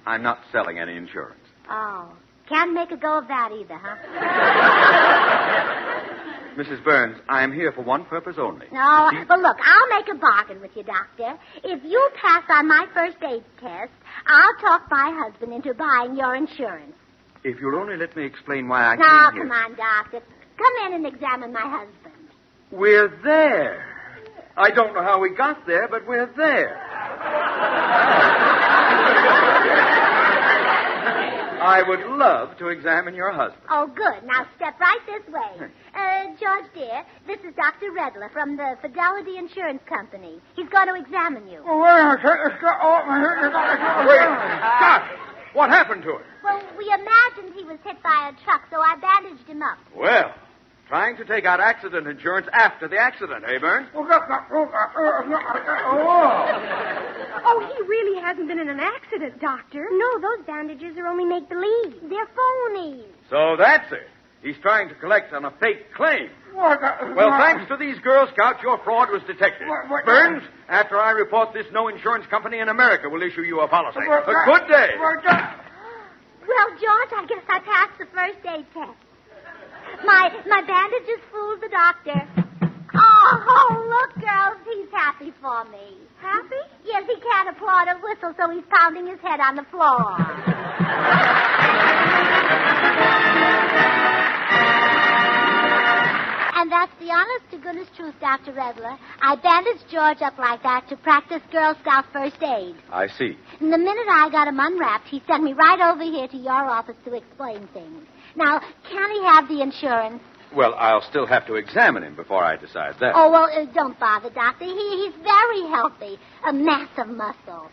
I'm not selling any insurance. Oh. Can't make a go of that either, huh? Mrs. Burns, I am here for one purpose only. No, well, look, I'll make a bargain with you, Doctor. If you pass on my first aid test, I'll talk my husband into buying your insurance. If you'll only let me explain why I No, came here. come on, Doctor. Come in and examine my husband. We're there. I don't know how we got there, but we're there. I would love to examine your husband. Oh, good. Now step right this way. George, dear, this is Dr. Redler from the Fidelity Insurance Company. He's going to examine you. Oh, wait, take this guy off my head. Wait, stop! What happened to him? Well, we imagined he was hit by a truck, so I bandaged him up. Well, trying to take out accident insurance after the accident, eh, Burns? Oh, he really hasn't been in an accident, Doctor. No, those bandages are only make-believe. They're phonies. So that's it. He's trying to collect on a fake claim. Well, thanks to these Girl Scouts, your fraud was detected. Burns, after I report this, no insurance company in America will issue you a policy. A good day. Well, George, I guess I passed the first aid test. My bandages fooled the doctor. Oh, look, girls, he's happy for me. Happy? Yes, he can't applaud or whistle, so he's pounding his head on the floor. And that's the honest-to-goodness truth, Dr. Redler. I bandaged George up like that to practice Girl Scout first aid. I see. And the minute I got him unwrapped, he sent me right over here to your office to explain things. Now, can he have the insurance? Well, I'll still have to examine him before I decide that. Oh, well, don't bother, Doctor. He's very healthy. A mass of muscle.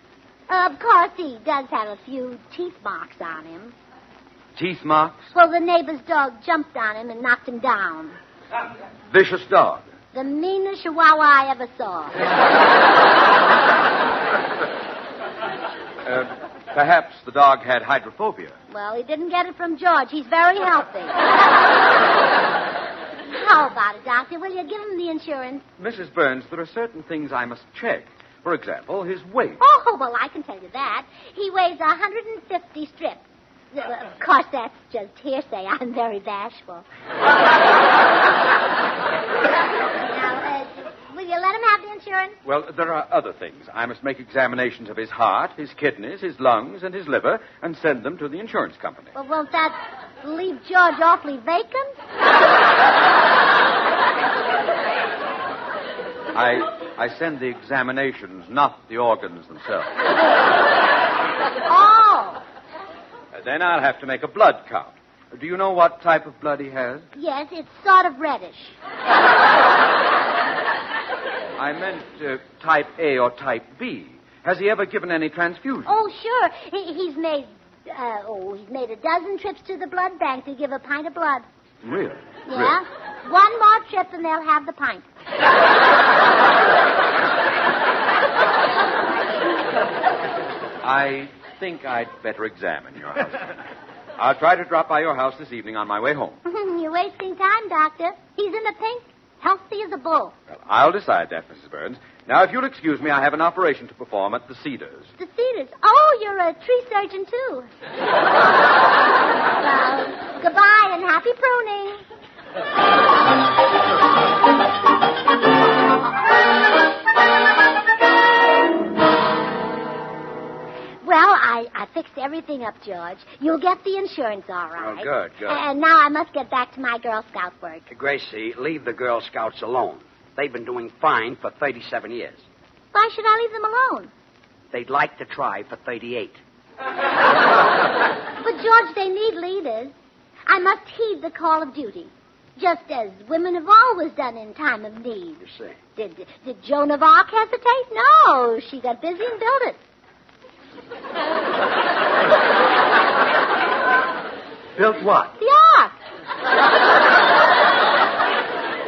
Of course, he does have a few teeth marks on him. Teeth marks? Well, the neighbor's dog jumped on him and knocked him down. Vicious dog. The meanest chihuahua I ever saw. Perhaps the dog had hydrophobia. Well, he didn't get it from George. He's very healthy. How about it, Doctor? Will you give him the insurance? Mrs. Burns, there are certain things I must check. For example, his weight. Oh, well, I can tell you that. He weighs 150 strips. Of course, that's just hearsay. I'm very bashful. Now, will you let him have the insurance? Well, there are other things. I must make examinations of his heart, his kidneys, his lungs, and his liver, and send them to the insurance company. Well, won't that leave George awfully vacant? I send the examinations, not the organs themselves. Oh. Then I'll have to make a blood count. Do you know what type of blood he has? Yes, it's sort of reddish. I meant type A or type B. Has he ever given any transfusion? Oh, sure. He's made a dozen trips to the blood bank to give a pint of blood. Really? Yeah. Really? One more trip and they'll have the pint. I think I'd better examine your house. I'll try to drop by your house this evening on my way home. You're wasting time, Doctor. He's in the pink, healthy as a bull. Well, I'll decide that, Mrs. Burns. Now, if you'll excuse me, I have an operation to perform at the Cedars. The Cedars? Oh, you're a tree surgeon, too. Well, goodbye and happy pruning. Well, I fixed everything up, George. You'll get the insurance all right. Oh, good. And now I must get back to my Girl Scout work. Gracie, leave the Girl Scouts alone. They've been doing fine for 37 years. Why should I leave them alone? They'd like to try for 38. But, George, they need leaders. I must heed the call of duty, just as women have always done in time of need. You see. Did Joan of Arc hesitate? No, she got busy and built it. Built what? The Ark.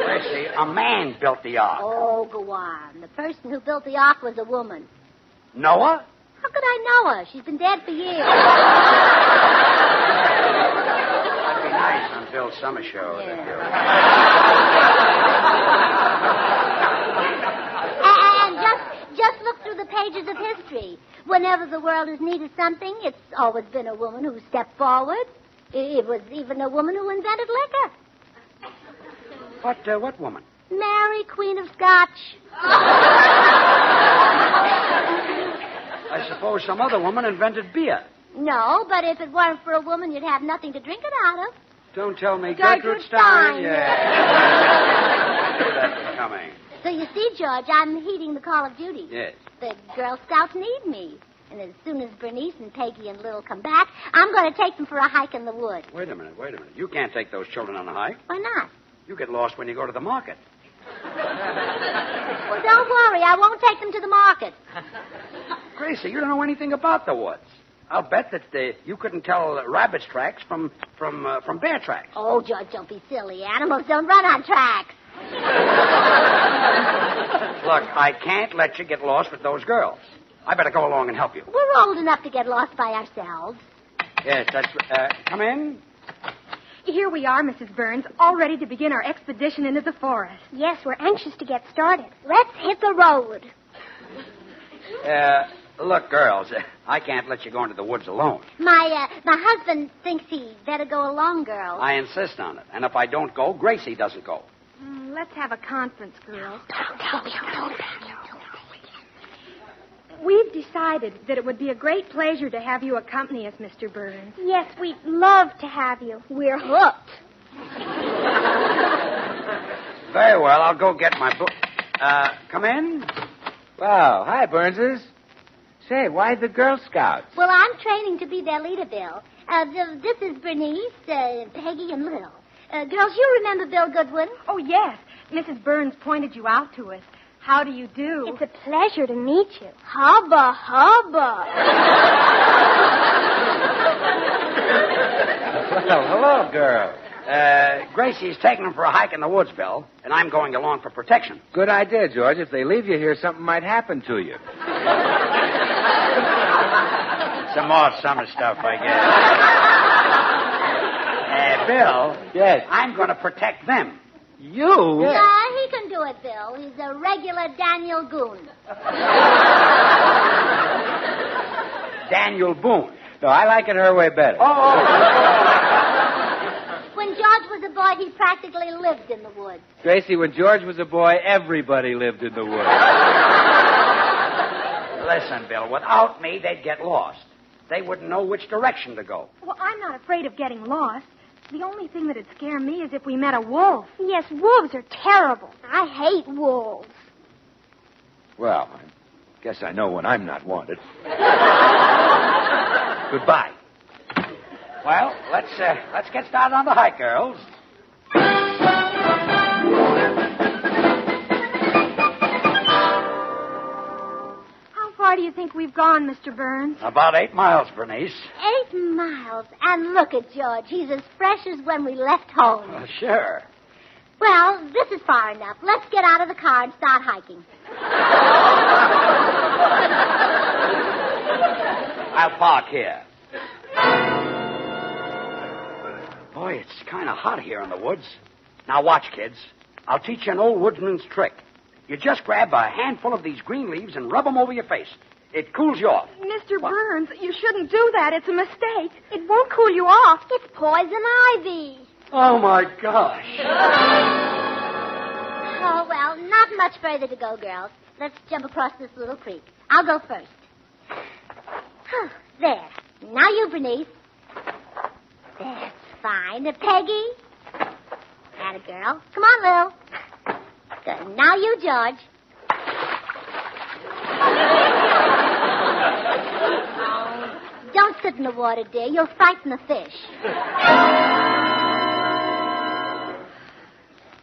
Gracie, a man built the ark. Oh, go on. The person who built the Ark was a woman. Noah? How could I know her? She's been dead for years. That'd be nice on Bill Summer Show. Yeah. And just look through the pages of history. Whenever the world has needed something, it's always been a woman who stepped forward. It was even a woman who invented liquor. What woman? Mary, Queen of Scotch. I suppose some other woman invented beer. No, but if it weren't for a woman, you'd have nothing to drink it out of. Don't tell me Gertrude Stein. Stein. Yeah. That's coming. So you see, George, I'm heeding the call of duty. Yes. The Girl Scouts need me. And as soon as Bernice and Peggy and Lil come back, I'm going to take them for a hike in the woods. Wait a minute. You can't take those children on a hike. Why not? You get lost when you go to the market. Well, don't worry. I won't take them to the market. Gracie, you don't know anything about the woods. I'll bet that you couldn't tell rabbit's tracks from bear tracks. Oh, George, don't be silly. Animals don't run on tracks. Look, I can't let you get lost with those girls. I better go along and help you. We're old enough to get lost by ourselves. Yes, that's... come in. Here we are, Mrs. Burns, all ready to begin our expedition into the forest. Yes, we're anxious to get started. Let's hit the road. Look, girls, I can't let you go into the woods alone. My husband thinks he better go along, girls. I insist on it. And if I don't go, Gracie doesn't go. Let's have a conference, girls. We've decided that it would be a great pleasure to have you accompany us, Mr. Burns. Yes, we'd love to have you. We're hooked. Very well, I'll go get my book. Come in. Wow. Hi, Burnses. Say, why the Girl Scouts? Well, I'm training to be their leader, Bill. This is Bernice, Peggy, and Lil. Girls, you remember Bill Goodwin? Oh, yes. Mrs. Burns pointed you out to us. How do you do? It's a pleasure to meet you. Hubba, hubba. Well, hello, girl. Gracie's taking them for a hike in the woods, Bill, and I'm going along for protection. Good idea, George. If they leave you here, something might happen to you. Some more summer stuff, I guess. Bill. Yes. I'm going to protect them. You? Yeah, he can do it, Bill. He's a regular Daniel Goon. Daniel Boone. No, I like it her way better. When George was a boy, he practically lived in the woods. Gracie, when George was a boy, everybody lived in the woods. Listen, Bill, without me, they'd get lost. They wouldn't know which direction to go. Well, I'm not afraid of getting lost. The only thing that'd scare me is if we met a wolf. Yes, wolves are terrible. I hate wolves. Well, I guess I know when I'm not wanted. Goodbye. Well, let's get started on the hike, girls. How far do you think we've gone, Mr. Burns? About 8 miles, Bernice. 8 miles. And look at George. He's as fresh as when we left home. Sure. Well, this is far enough. Let's get out of the car and start hiking. I'll park here. Boy, it's kind of hot here in the woods. Now watch, kids. I'll teach you an old woodsman's trick. You just grab a handful of these green leaves and rub them over your face. It cools you off. Mr. Burns, you shouldn't do that. It's a mistake. It won't cool you off. It's poison ivy. Oh, my gosh. Oh, well, not much further to go, girls. Let's jump across this little creek. I'll go first. There. Now you, Bernice. That's fine. Peggy. Atta girl. Come on, Lil. Good. Now you, George. Don't sit in the water, dear. You'll frighten the fish.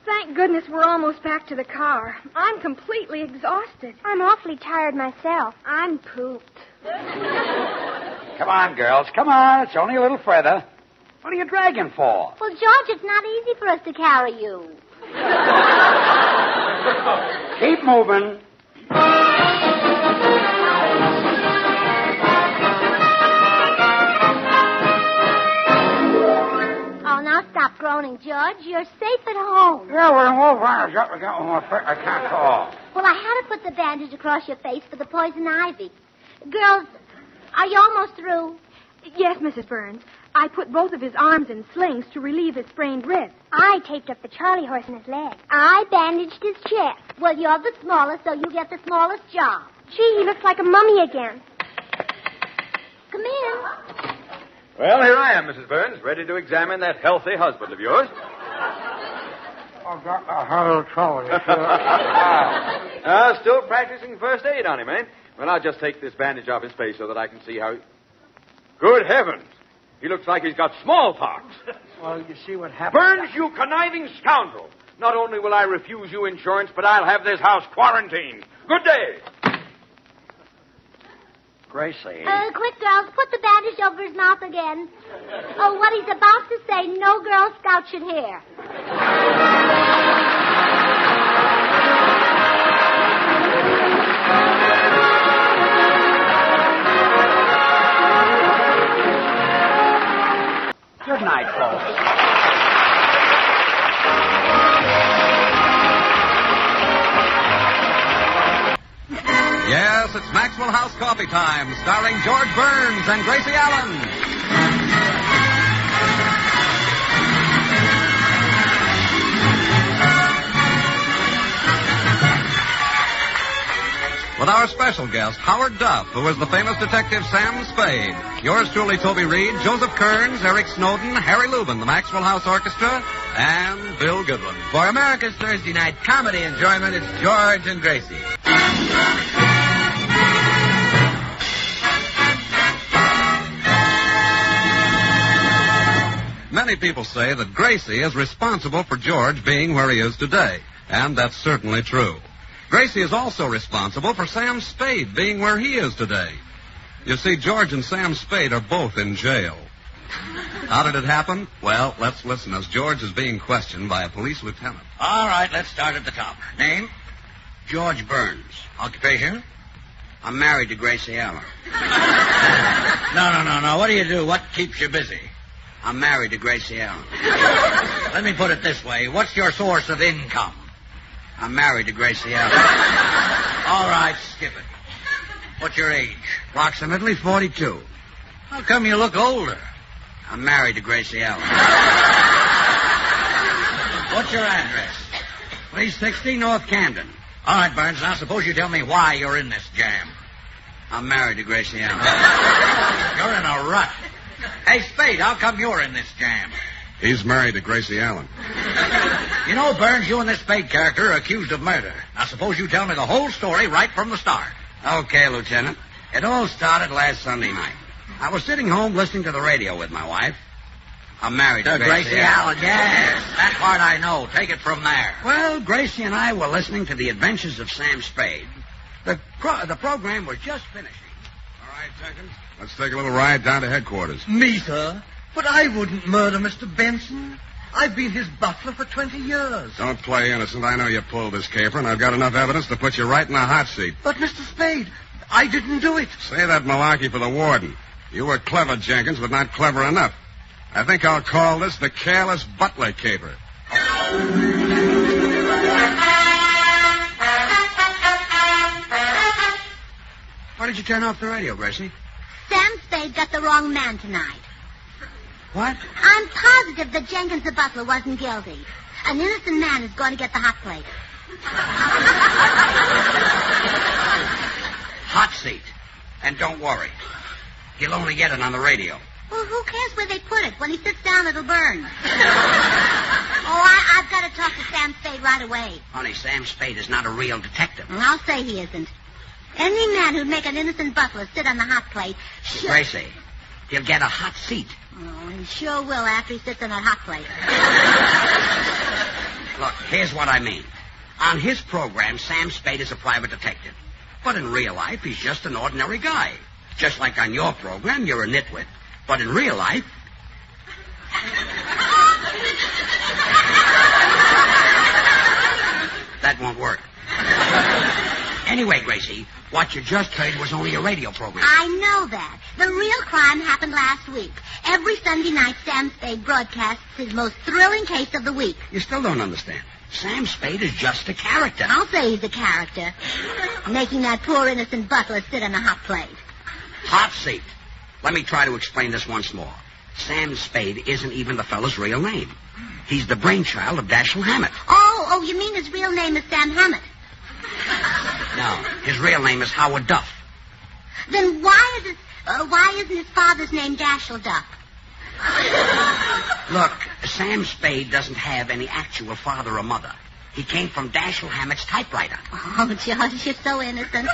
Thank goodness we're almost back to the car. I'm completely exhausted. I'm awfully tired myself. I'm pooped. Come on, girls. Come on. It's only a little further. What are you dragging for? Well, George, it's not easy for us to carry you. Keep moving. Oh, now stop groaning, George. You're safe at home. Yeah, well, we'll find us up again when I can't talk. Well, I had to put the bandage across your face for the poison ivy. Girls, are you almost through? Yes, Mrs. Burns. I put both of his arms in slings to relieve his sprained wrist. I taped up the Charlie horse in his leg. I bandaged his chest. Well, you're the smallest, so you get the smallest job. Gee, he looks like a mummy again. Come in. Well, here I am, Mrs. Burns, ready to examine that healthy husband of yours. I've got a whole trouble. Still practicing first aid on him, eh? Well, I'll just take this bandage off his face so that I can see how he... Good heavens! He looks like he's got smallpox. Well, you see what happened? Burns, you conniving scoundrel! Not only will I refuse you insurance, but I'll have this house quarantined. Good day! Gracie. Quick, girls, put the bandage over his mouth again. Oh, what he's about to say, no Girl Scout should hear. Good night, folks. Yes, it's Maxwell House Coffee Time, starring George Burns and Gracie Allen. With our special guest, Howard Duff, who is the famous detective Sam Spade. Yours truly, Toby Reed, Joseph Kearns, Eric Snowden, Harry Lubin, the Maxwell House Orchestra, and Bill Goodwin. For America's Thursday night comedy enjoyment, it's George and Gracie. Many people say that Gracie is responsible for George being where he is today, and that's certainly true. Gracie is also responsible for Sam Spade being where he is today. You see, George and Sam Spade are both in jail. How did it happen? Well, let's listen as George is being questioned by a police lieutenant. All right, let's start at the top. Name? George Burns. Occupation? I'm married to Gracie Allen. No. What do you do? What keeps you busy? I'm married to Gracie Allen. Let me put it this way. What's your source of income? I'm married to Gracie Allen. All right, skip it. What's your age? Approximately 42. How come you look older? I'm married to Gracie Allen. What's your address? 360 North Camden. All right, Burns, now suppose you tell me why you're in this jam. I'm married to Gracie Allen. You're in a rut. Hey, Spade, how come you're in this jam? He's married to Gracie Allen. You know, Burns, you and this Spade character are accused of murder. Now, suppose you tell me the whole story right from the start. Okay, Lieutenant. It all started last Sunday night. I was sitting home listening to the radio with my wife. I'm married to Gracie Allen. Yes, that part I know. Take it from there. Well, Gracie and I were listening to the adventures of Sam Spade. The program was just finishing. All right, Jenkins. Let's take a little ride down to headquarters. Me, sir? But I wouldn't murder Mr. Benson. I've been his butler for 20 years. Don't play innocent. I know you pulled this caper, and I've got enough evidence to put you right in the hot seat. But, Mr. Spade, I didn't do it. Say that malarkey for the warden. You were clever, Jenkins, but not clever enough. I think I'll call this the careless butler caper. Why did you turn off the radio, Gracie? Sam Spade got the wrong man tonight. What? I'm positive that Jenkins the butler wasn't guilty. An innocent man is going to get the hot plate. Hot seat. And don't worry. You'll only get it on the radio. Well, who cares where they put it? When he sits down, it'll burn. I've got to talk to Sam Spade right away. Honey, Sam Spade is not a real detective. I'll say he isn't. Any man who'd make an innocent butler sit on the hot plate should... Gracie, he'll get a hot seat. Oh, he sure will after he sits on that hot plate. Look, here's what I mean. On his program, Sam Spade is a private detective. But in real life, he's just an ordinary guy. Just like on your program, you're a nitwit. But in real life... that won't work. Anyway, Gracie, what you just heard was only a radio program. I know that. The real crime happened last week. Every Sunday night, Sam Spade broadcasts his most thrilling case of the week. You still don't understand. Sam Spade is just a character. I'll say he's a character. Making that poor innocent butler sit on a hot plate. Hot seat. Let me try to explain this once more. Sam Spade isn't even the fellow's real name. He's the brainchild of Dashiell Hammett. Oh, you mean his real name is Sam Hammett? No, his real name is Howard Duff. Then why isn't his father's name Dashiell Duff? Look, Sam Spade doesn't have any actual father or mother. He came from Dashiell Hammett's typewriter. Oh, George, you're so innocent.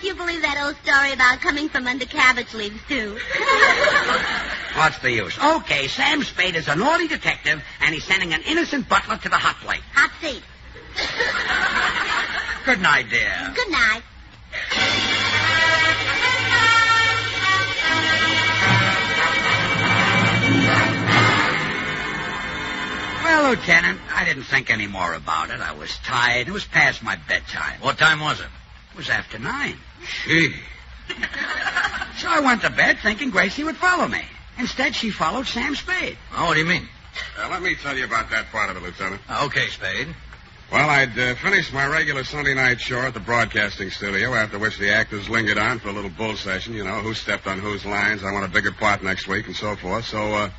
You believe that old story about coming from under cabbage leaves, too. What's the use? Okay, Sam Spade is a naughty detective, and he's sending an innocent butler to the hot plate. Hot seat. Good night, dear. Good night. Well, Lieutenant, I didn't think any more about it. I was tired. It was past my bedtime. What time was it? It was after 9. Gee. So I went to bed thinking Gracie would follow me. Instead, she followed Sam Spade. Oh, what do you mean? Let me tell you about that part of it, Lieutenant. Okay, Spade. Well, I'd finished my regular Sunday night show at the broadcasting studio, after which the actors lingered on for a little bull session, you know, who stepped on whose lines, I want a bigger part next week, and so forth. So,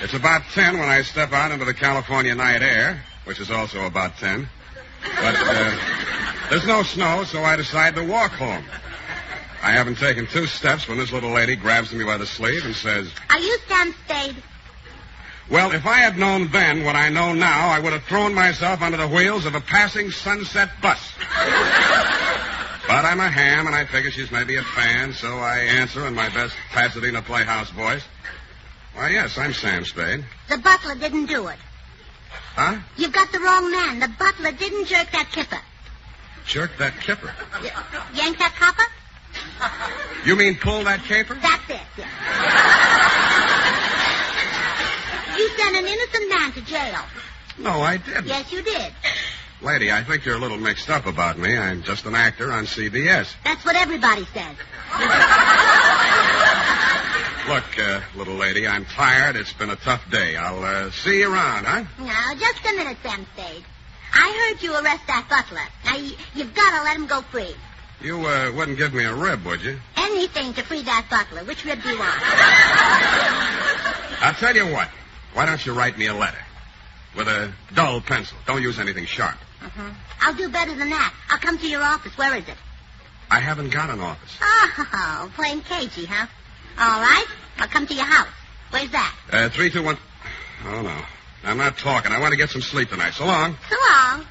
it's about 10 when I step out into the California night air, which is also about 10. But, there's no snow, so I decide to walk home. I haven't taken 2 steps when this little lady grabs me by the sleeve and says, "Are you Sam Spade?" Well, if I had known then what I know now, I would have thrown myself under the wheels of a passing Sunset bus. But I'm a ham, and I figure she's maybe a fan, so I answer in my best Pasadena Playhouse voice. Why, yes, I'm Sam Spade. The butler didn't do it. Huh? You've got the wrong man. The butler didn't jerk that kipper. Jerk that kipper? Yank that copper? You mean pull that caper? That's it, yeah. You sent an innocent man to jail. No, I didn't. Yes, you did. Lady, I think you're a little mixed up about me. I'm just an actor on CBS. That's what everybody says. Look, little lady, I'm tired. It's been a tough day. I'll see you around, huh? Now, just a minute, Sam Spade. I heard you arrest that butler. Now, you've got to let him go free. You wouldn't give me a rib, would you? Anything to free that butler. Which rib do you want? I'll tell you what. Why don't you write me a letter? With a dull pencil. Don't use anything sharp. Uh-huh. I'll do better than that. I'll come to your office. Where is it? I haven't got an office. Oh, playing cagey, huh? All right. I'll come to your house. Where's that? 321... Oh, no. I'm not talking. I want to get some sleep tonight. So long. So long.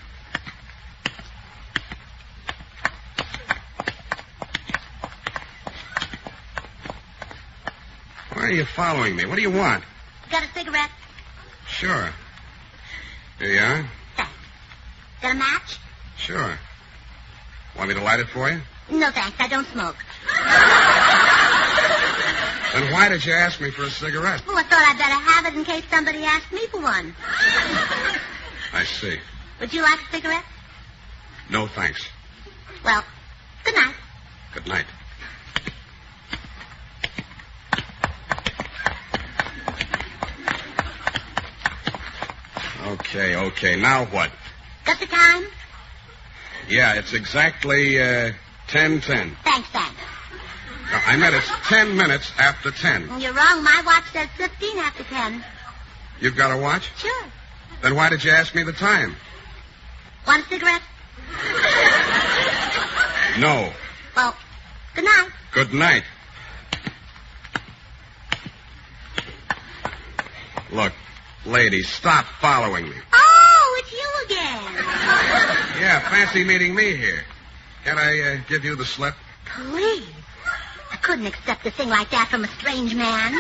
Why are you following me? What do you want? Got a cigarette? Sure. Here you are. Thanks. Got a match? Sure. Want me to light it for you? No, thanks. I don't smoke. Then why did you ask me for a cigarette? Well, I thought I'd better have it in case somebody asked me for one. I see. Would you like a cigarette? No, thanks. Well, good night. Good night. Okay. Now what? Got the time? Yeah, it's exactly 10:10. Thanks. No, I meant it's 10 minutes after 10. You're wrong. My watch says 15 after 10. You've got a watch? Sure. Then why did you ask me the time? Want a cigarette? No. Well, good night. Good night. Look, lady, stop following me. Oh, it's you again. Yeah, fancy meeting me here. Can't I give you the slip? Please. I couldn't accept a thing like that from a strange man.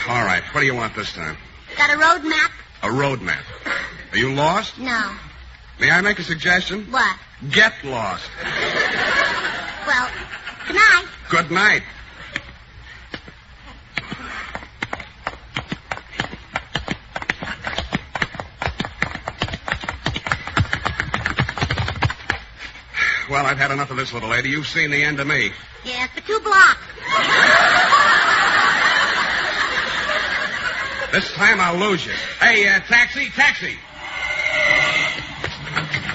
All right, what do you want this time? Got a road map? A road map. Are you lost? No. May I make a suggestion? What? Get lost. Well, good night. Good night. Well, I've had enough of this, little lady. You've seen the end of me. Yes, for 2 blocks. This time I'll lose you. Hey, taxi.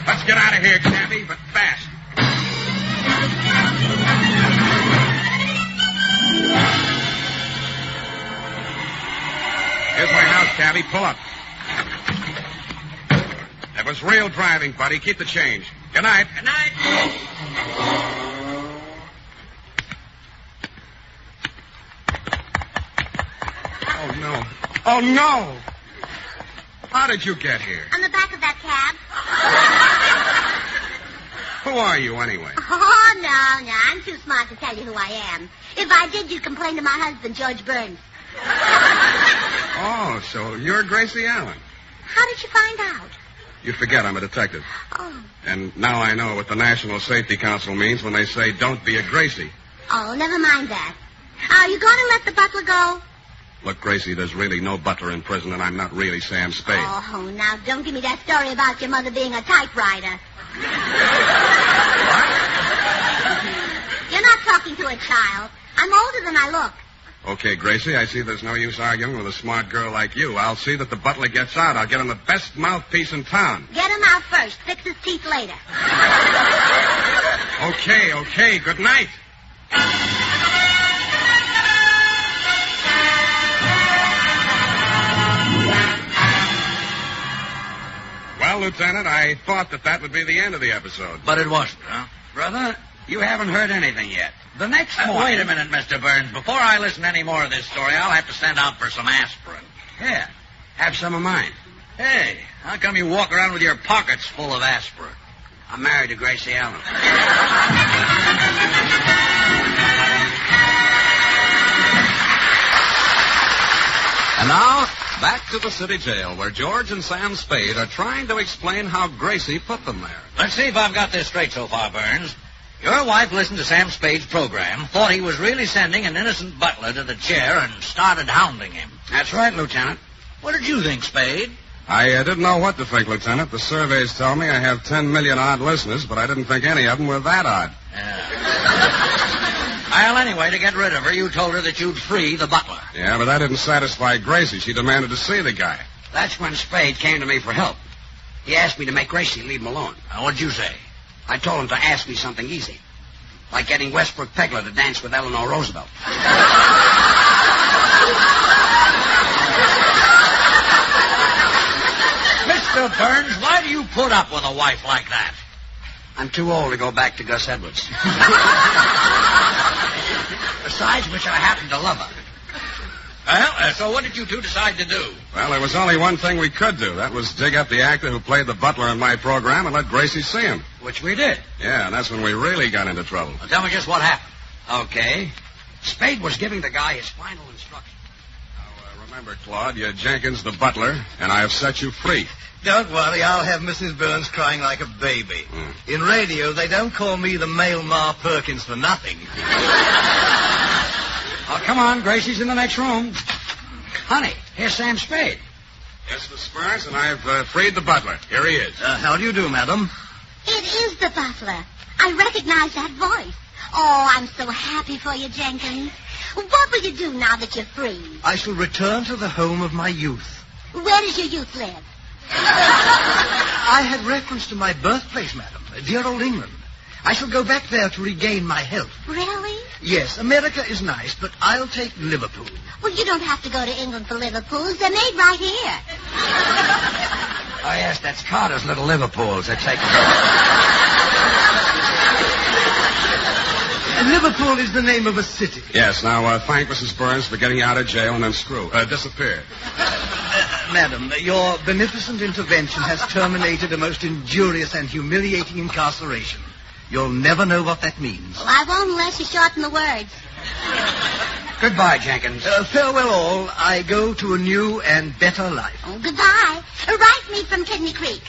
Let's get out of here, cabby, but fast. Here's my house, cabby. Pull up. That was real driving, buddy. Keep the change. Good night. Good night. Oh, no. Oh, no! How did you get here? On the back of that cab. Who are you, anyway? Oh, no. I'm too smart to tell you who I am. If I did, you'd complain to my husband, George Burns. Oh, so you're Gracie Allen. How did you find out? You forget I'm a detective. Oh. And now I know what the National Safety Council means when they say don't be a Gracie. Oh, never mind that. Are you going to let the butler go? Look, Gracie, there's really no butler in prison, and I'm not really Sam Spade. Oh, now, don't give me that story about your mother being a typewriter. You're not talking to a child. I'm older than I look. Okay, Gracie, I see there's no use arguing with a smart girl like you. I'll see that the butler gets out. I'll get him the best mouthpiece in town. Get him out first. Fix his teeth later. Okay. Good night. Well, Lieutenant, I thought that would be the end of the episode. But it wasn't, huh? Brother, you haven't heard anything yet. The next morning... Wait a minute, Mr. Burns. Before I listen to any more of this story, I'll have to send out for some aspirin. Yeah, have some of mine. Hey, how come you walk around with your pockets full of aspirin? I'm married to Gracie Allen. And now, back to the city jail, where George and Sam Spade are trying to explain how Gracie put them there. Let's see if I've got this straight so far, Burns. Your wife listened to Sam Spade's program, thought he was really sending an innocent butler to the chair, and started hounding him. That's right, Lieutenant. What did you think, Spade? I didn't know what to think, Lieutenant. The surveys tell me I have 10 million odd listeners, but I didn't think any of them were that odd. Yeah. Well, anyway, to get rid of her, you told her that you'd free the butler. Yeah, but that didn't satisfy Gracie. She demanded to see the guy. That's when Spade came to me for help. He asked me to make Gracie leave him alone. Now, what'd you say? I told him to ask me something easy, like getting Westbrook Pegler to dance with Eleanor Roosevelt. Mr. Burns, why do you put up with a wife like that? I'm too old to go back to Gus Edwards. Besides which, I happen to love her. Well, so what did you two decide to do? Well, there was only one thing we could do. That was dig up the actor who played the butler in my program and let Gracie see him. Which we did. Yeah, and that's when we really got into trouble. Well, tell me just what happened. Okay. Spade was giving the guy his final instructions. Now, remember, Claude, you're Jenkins the butler, and I have set you free. Don't worry, I'll have Mrs. Burns crying like a baby. In radio, they don't call me the male Ma Perkins for nothing. Oh, come on, Gracie's in the next room. Honey, here's Sam Spade. Yes, Miss Burns, and I've freed the butler. Here he is. How do you do, madam? It is the butler. I recognize that voice. Oh, I'm so happy for you, Jenkins. What will you do now that you're free? I shall return to the home of my youth. Where does your youth live? I had reference to my birthplace, madam. Dear old England. I shall go back there to regain my health. Really? Yes, America is nice, but I'll take Liverpool. Well, you don't have to go to England for Liverpools. They're made right here. Oh, yes, that's Carter's little Liverpools. They're taking Liverpool is the name of a city. Yes, now, thank Mrs. Burns for getting you out of jail and then disappear. Madam, your beneficent intervention has terminated a most injurious and humiliating incarceration. You'll never know what that means. Well, I won't unless you shorten the words. Goodbye, Jenkins. Farewell all. I go to a new and better life. Oh, goodbye. Write me from Kidney Creek.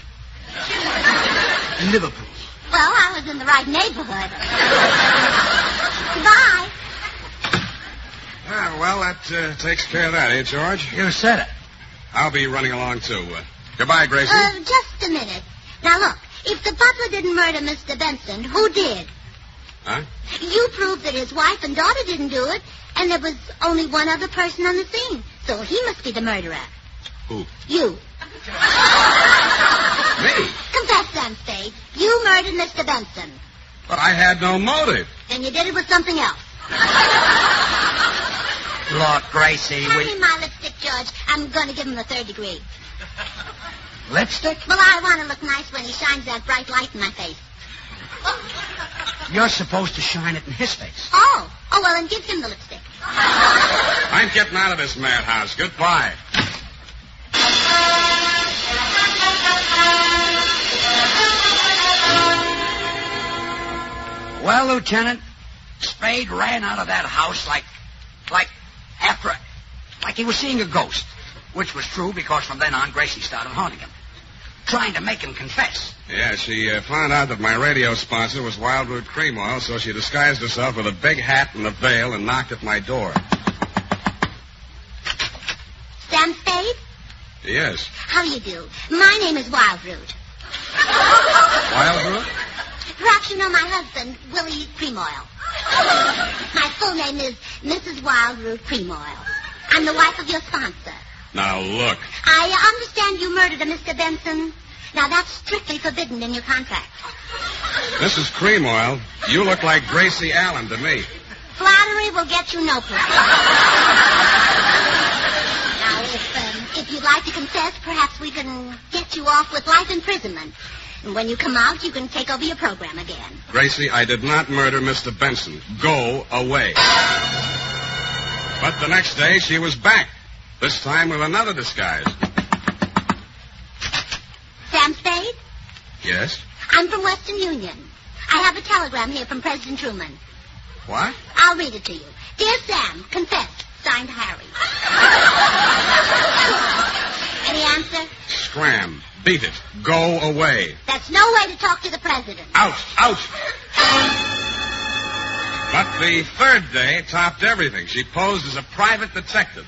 Liverpool. Well, I was in the right neighborhood. Goodbye. Well, that takes care of that, eh, George? You said it. I'll be running along, too. Goodbye, Gracie. Just a minute. Now, look. If the butler didn't murder Mr. Benson, who did? Huh? You proved that his wife and daughter didn't do it, and there was only one other person on the scene. So he must be the murderer. Who? You. Me? Confess, Sam Spade. You murdered Mr. Benson. But I had no motive. Then you did it with something else. Look, Gracie, Hand me my lipstick, George. I'm going to give him the 3rd degree. Lipstick? Well, I want to look nice when he shines that bright light in my face. You're supposed to shine it in his face. Oh, well, then give him the lipstick. I'm getting out of this madhouse. Goodbye. Well, Lieutenant, Spade ran out of that house like he was seeing a ghost, which was true because from then on Gracie started haunting him, trying to make him confess. Yeah, she found out that my radio sponsor was Wild Root Cream Oil, so she disguised herself with a big hat and a veil and knocked at my door. Sam Spade? Yes. How do you do? My name is Wild Root. Wild Root? Perhaps you know my husband, Willie Cream Oil. My full name is Mrs. Wild Root Cream Oil. I'm the wife of your sponsor. Now, look. I understand you murdered a Mr. Benson. Now, that's strictly forbidden in your contract. Mrs. Cream Oil, you look like Gracie Allen to me. Flattery will get you no place. Now, if you'd like to confess, perhaps we can get you off with life imprisonment. And when you come out, you can take over your program again. Gracie, I did not murder Mr. Benson. Go away. But the next day, she was back. This time with another disguise. Sam Spade? Yes? I'm from Western Union. I have a telegram here from President Truman. What? I'll read it to you. Dear Sam, confess. Signed, Harry. Any answer? Scram. Beat it. Go away. That's no way to talk to the president. Out. But the 3rd day topped everything. She posed as a private detective.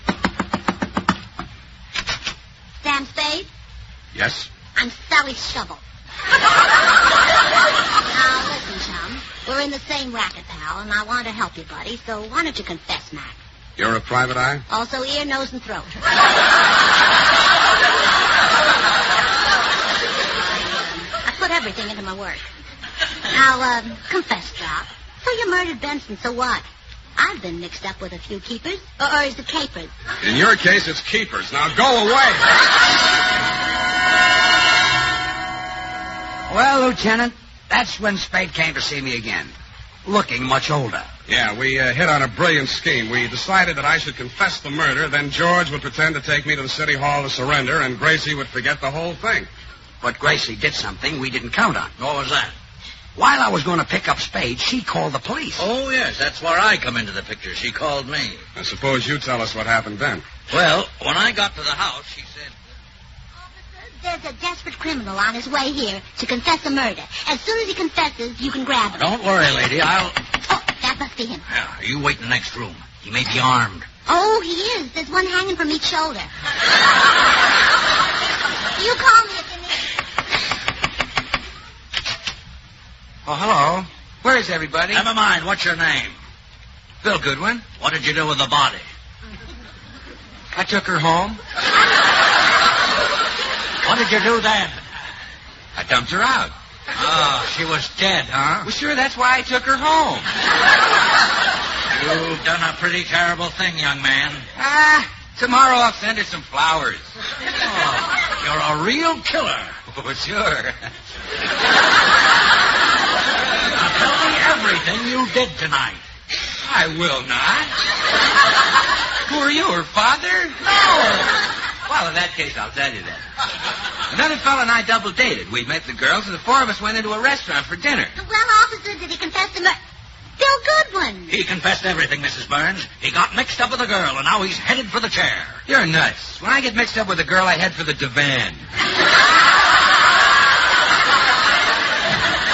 Sam Spade? Yes? I'm Sally Shovel. Now, listen, chum. We're in the same racket, pal, and I want to help you, buddy, so why don't you confess, Mac? You're a private eye? Also ear, nose, and throat. I put everything into my work. Now, confess, Doc. So you murdered Benson, so what? I've been mixed up with a few keepers. Or is it capers? In your case, it's keepers. Now go away. Well, Lieutenant, that's when Spade came to see me again, looking much older. Yeah, we hit on a brilliant scheme. We decided that I should confess the murder, then George would pretend to take me to the city hall to surrender, and Gracie would forget the whole thing. But Gracie did something we didn't count on. What was that? While I was going to pick up Spade, she called the police. Oh, yes, that's where I come into the picture. She called me. I suppose you tell us what happened then. Well, when I got to the house, she said... There's a desperate criminal on his way here to confess a murder. As soon as he confesses, you can grab him. Don't worry, lady. Oh, that must be him. Yeah, you wait in the next room. He may be armed. Oh, he is. There's one hanging from each shoulder. You call me if you need. Oh, hello. Where is everybody? Never mind. What's your name? Bill Goodwin. What did you do with the body? I took her home. What did you do then? I dumped her out. Oh, she was dead, huh? Well, sure, that's why I took her home. You've done a pretty terrible thing, young man. Tomorrow I'll send her some flowers. Oh, you're a real killer. Oh, sure. Now tell me everything you did tonight. I will not. Who are you, her father? No. Well, in that case, I'll tell you that. Another fellow and I double dated. We met the girls, and the four of us went into a restaurant for dinner. Well, officer, did he confess to murder? Bill Goodwin. He confessed everything, Mrs. Burns. He got mixed up with a girl, and now he's headed for the chair. You're nuts. When I get mixed up with a girl, I head for the divan.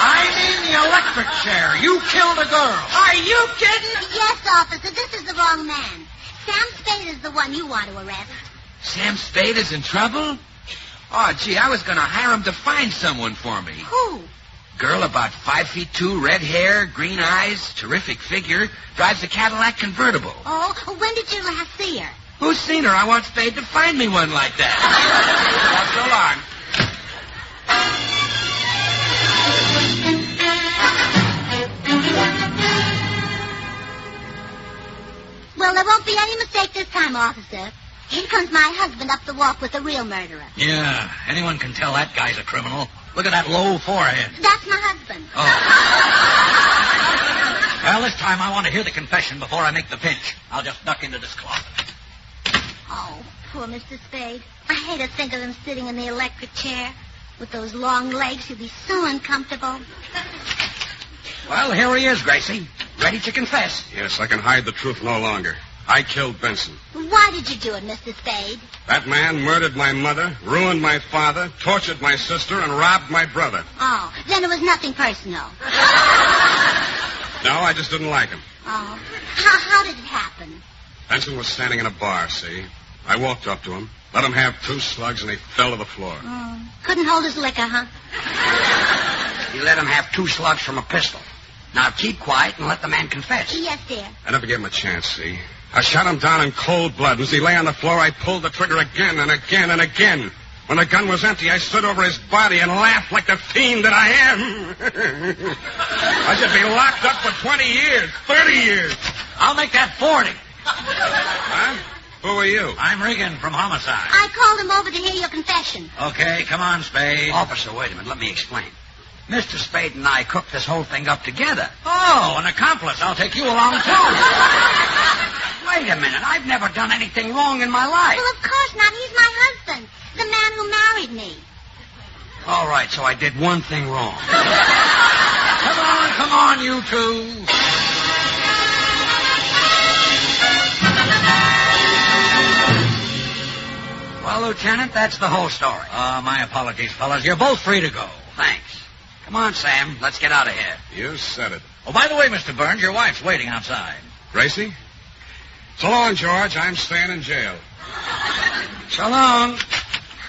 I mean the electric chair. You killed a girl. Are you kidding? Yes, officer, this is the wrong man. Sam Spade is the one you want to arrest. Sam Spade is in trouble? Oh, gee, I was going to hire him to find someone for me. Who? Girl about 5'2", red hair, green eyes, terrific figure, drives a Cadillac convertible. Oh, when did you last see her? Who's seen her? I want Spade to find me one like that. So long. Well, there won't be any mistake this time, officer. Here comes my husband up the walk with the real murderer. Yeah, anyone can tell that guy's a criminal. Look at that low forehead. That's my husband. Oh. Well, this time I want to hear the confession before I make the pinch. I'll just duck into this closet. Oh, poor Mr. Spade. I hate to think of him sitting in the electric chair. With those long legs, he'll be so uncomfortable. Well, here he is, Gracie. Ready to confess. Yes, I can hide the truth no longer. I killed Benson. Why did you do it, Mr. Spade? That man murdered my mother, ruined my father, tortured my sister, and robbed my brother. Oh, then it was nothing personal. No, I just didn't like him. Oh. How did it happen? Benson was standing in a bar, see? I walked up to him, let him have 2 slugs, and he fell to the floor. Oh. Couldn't hold his liquor, huh? You let him have 2 slugs from a pistol. Now keep quiet and let the man confess. Yes, dear. I never gave him a chance, see? I shot him down in cold blood. As he lay on the floor, I pulled the trigger again and again and again. When the gun was empty, I stood over his body and laughed like the fiend that I am. I should be locked up for 20 years, 30 years. I'll make that 40. Huh? Who are you? I'm Regan from Homicide. I called him over to hear your confession. Okay, come on, Spade. Officer, wait a minute. Let me explain. Mr. Spade and I cooked this whole thing up together. Oh, an accomplice. I'll take you along, too. Wait a minute. I've never done anything wrong in my life. Well, of course not. He's my husband. The man who married me. All right, so I did one thing wrong. Come on, you two. Well, Lieutenant, that's the whole story. My apologies, fellas. You're both free to go. Thanks. Come on, Sam. Let's get out of here. You said it. Oh, by the way, Mr. Burns, your wife's waiting outside. Gracie? So long, George. I'm staying in jail. So long.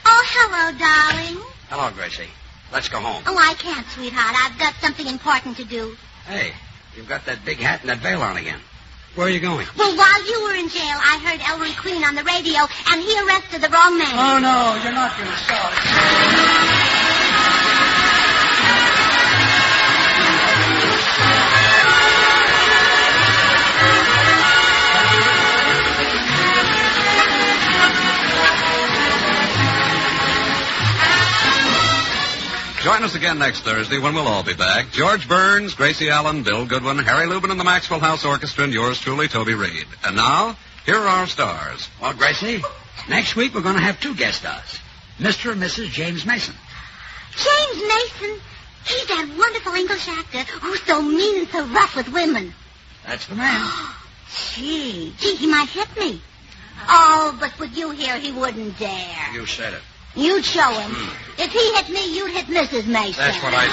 Oh, hello, darling. Hello, Gracie. Let's go home. Oh, I can't, sweetheart. I've got something important to do. Hey, you've got that big hat and that veil on again. Where are you going? Well, while you were in jail, I heard Ellery Queen on the radio, and he arrested the wrong man. Oh, no, you're not going to stop. Join us again next Thursday when we'll all be back. George Burns, Gracie Allen, Bill Goodwin, Harry Lubin, and the Maxwell House Orchestra, and yours truly, Toby Reed. And now, here are our stars. Well, Gracie, next week we're going to have 2 guest stars. Mr. and Mrs. James Mason. James Mason? He's that wonderful English actor who's so mean and so rough with women. That's the man. Gee, he might hit me. Oh, but with you here, he wouldn't dare. You said it. You'd show him. If he hit me, you'd hit Mrs. Mason. That's what I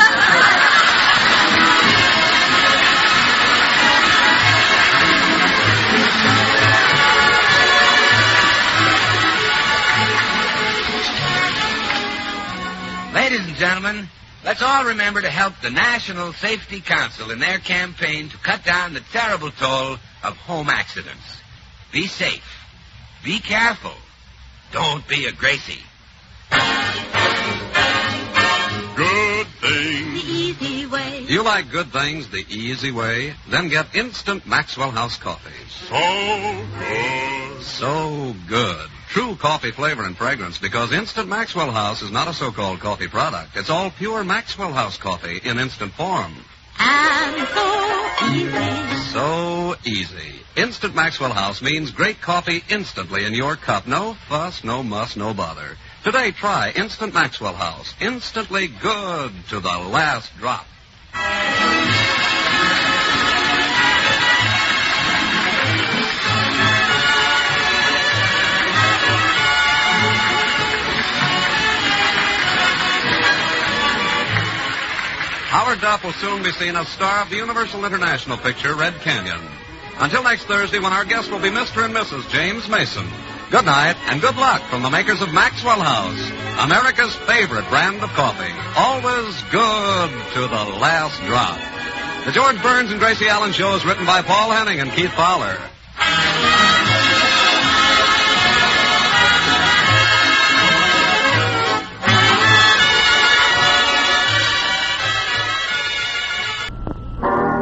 said. Ladies and gentlemen, let's all remember to help the National Safety Council in their campaign to cut down the terrible toll of home accidents. Be safe. Be careful. Don't be a Gracie. Good thing. The easy way. Do you like good things the easy way? Then get instant Maxwell House coffee. So good. So good. True coffee flavor and fragrance, because instant Maxwell House is not a so-called coffee product. It's all pure Maxwell House coffee in instant form. And so easy. So easy. Instant Maxwell House means great coffee instantly in your cup. No fuss, no muss, no bother. Today, try Instant Maxwell House. Instantly good to the last drop. Howard Duff will soon be seen as star of the Universal International picture, Red Canyon. Until next Thursday, when our guests will be Mr. and Mrs. James Mason. Good night and good luck from the makers of Maxwell House, America's favorite brand of coffee. Always good to the last drop. The George Burns and Gracie Allen Show is written by Paul Henning and Keith Fowler.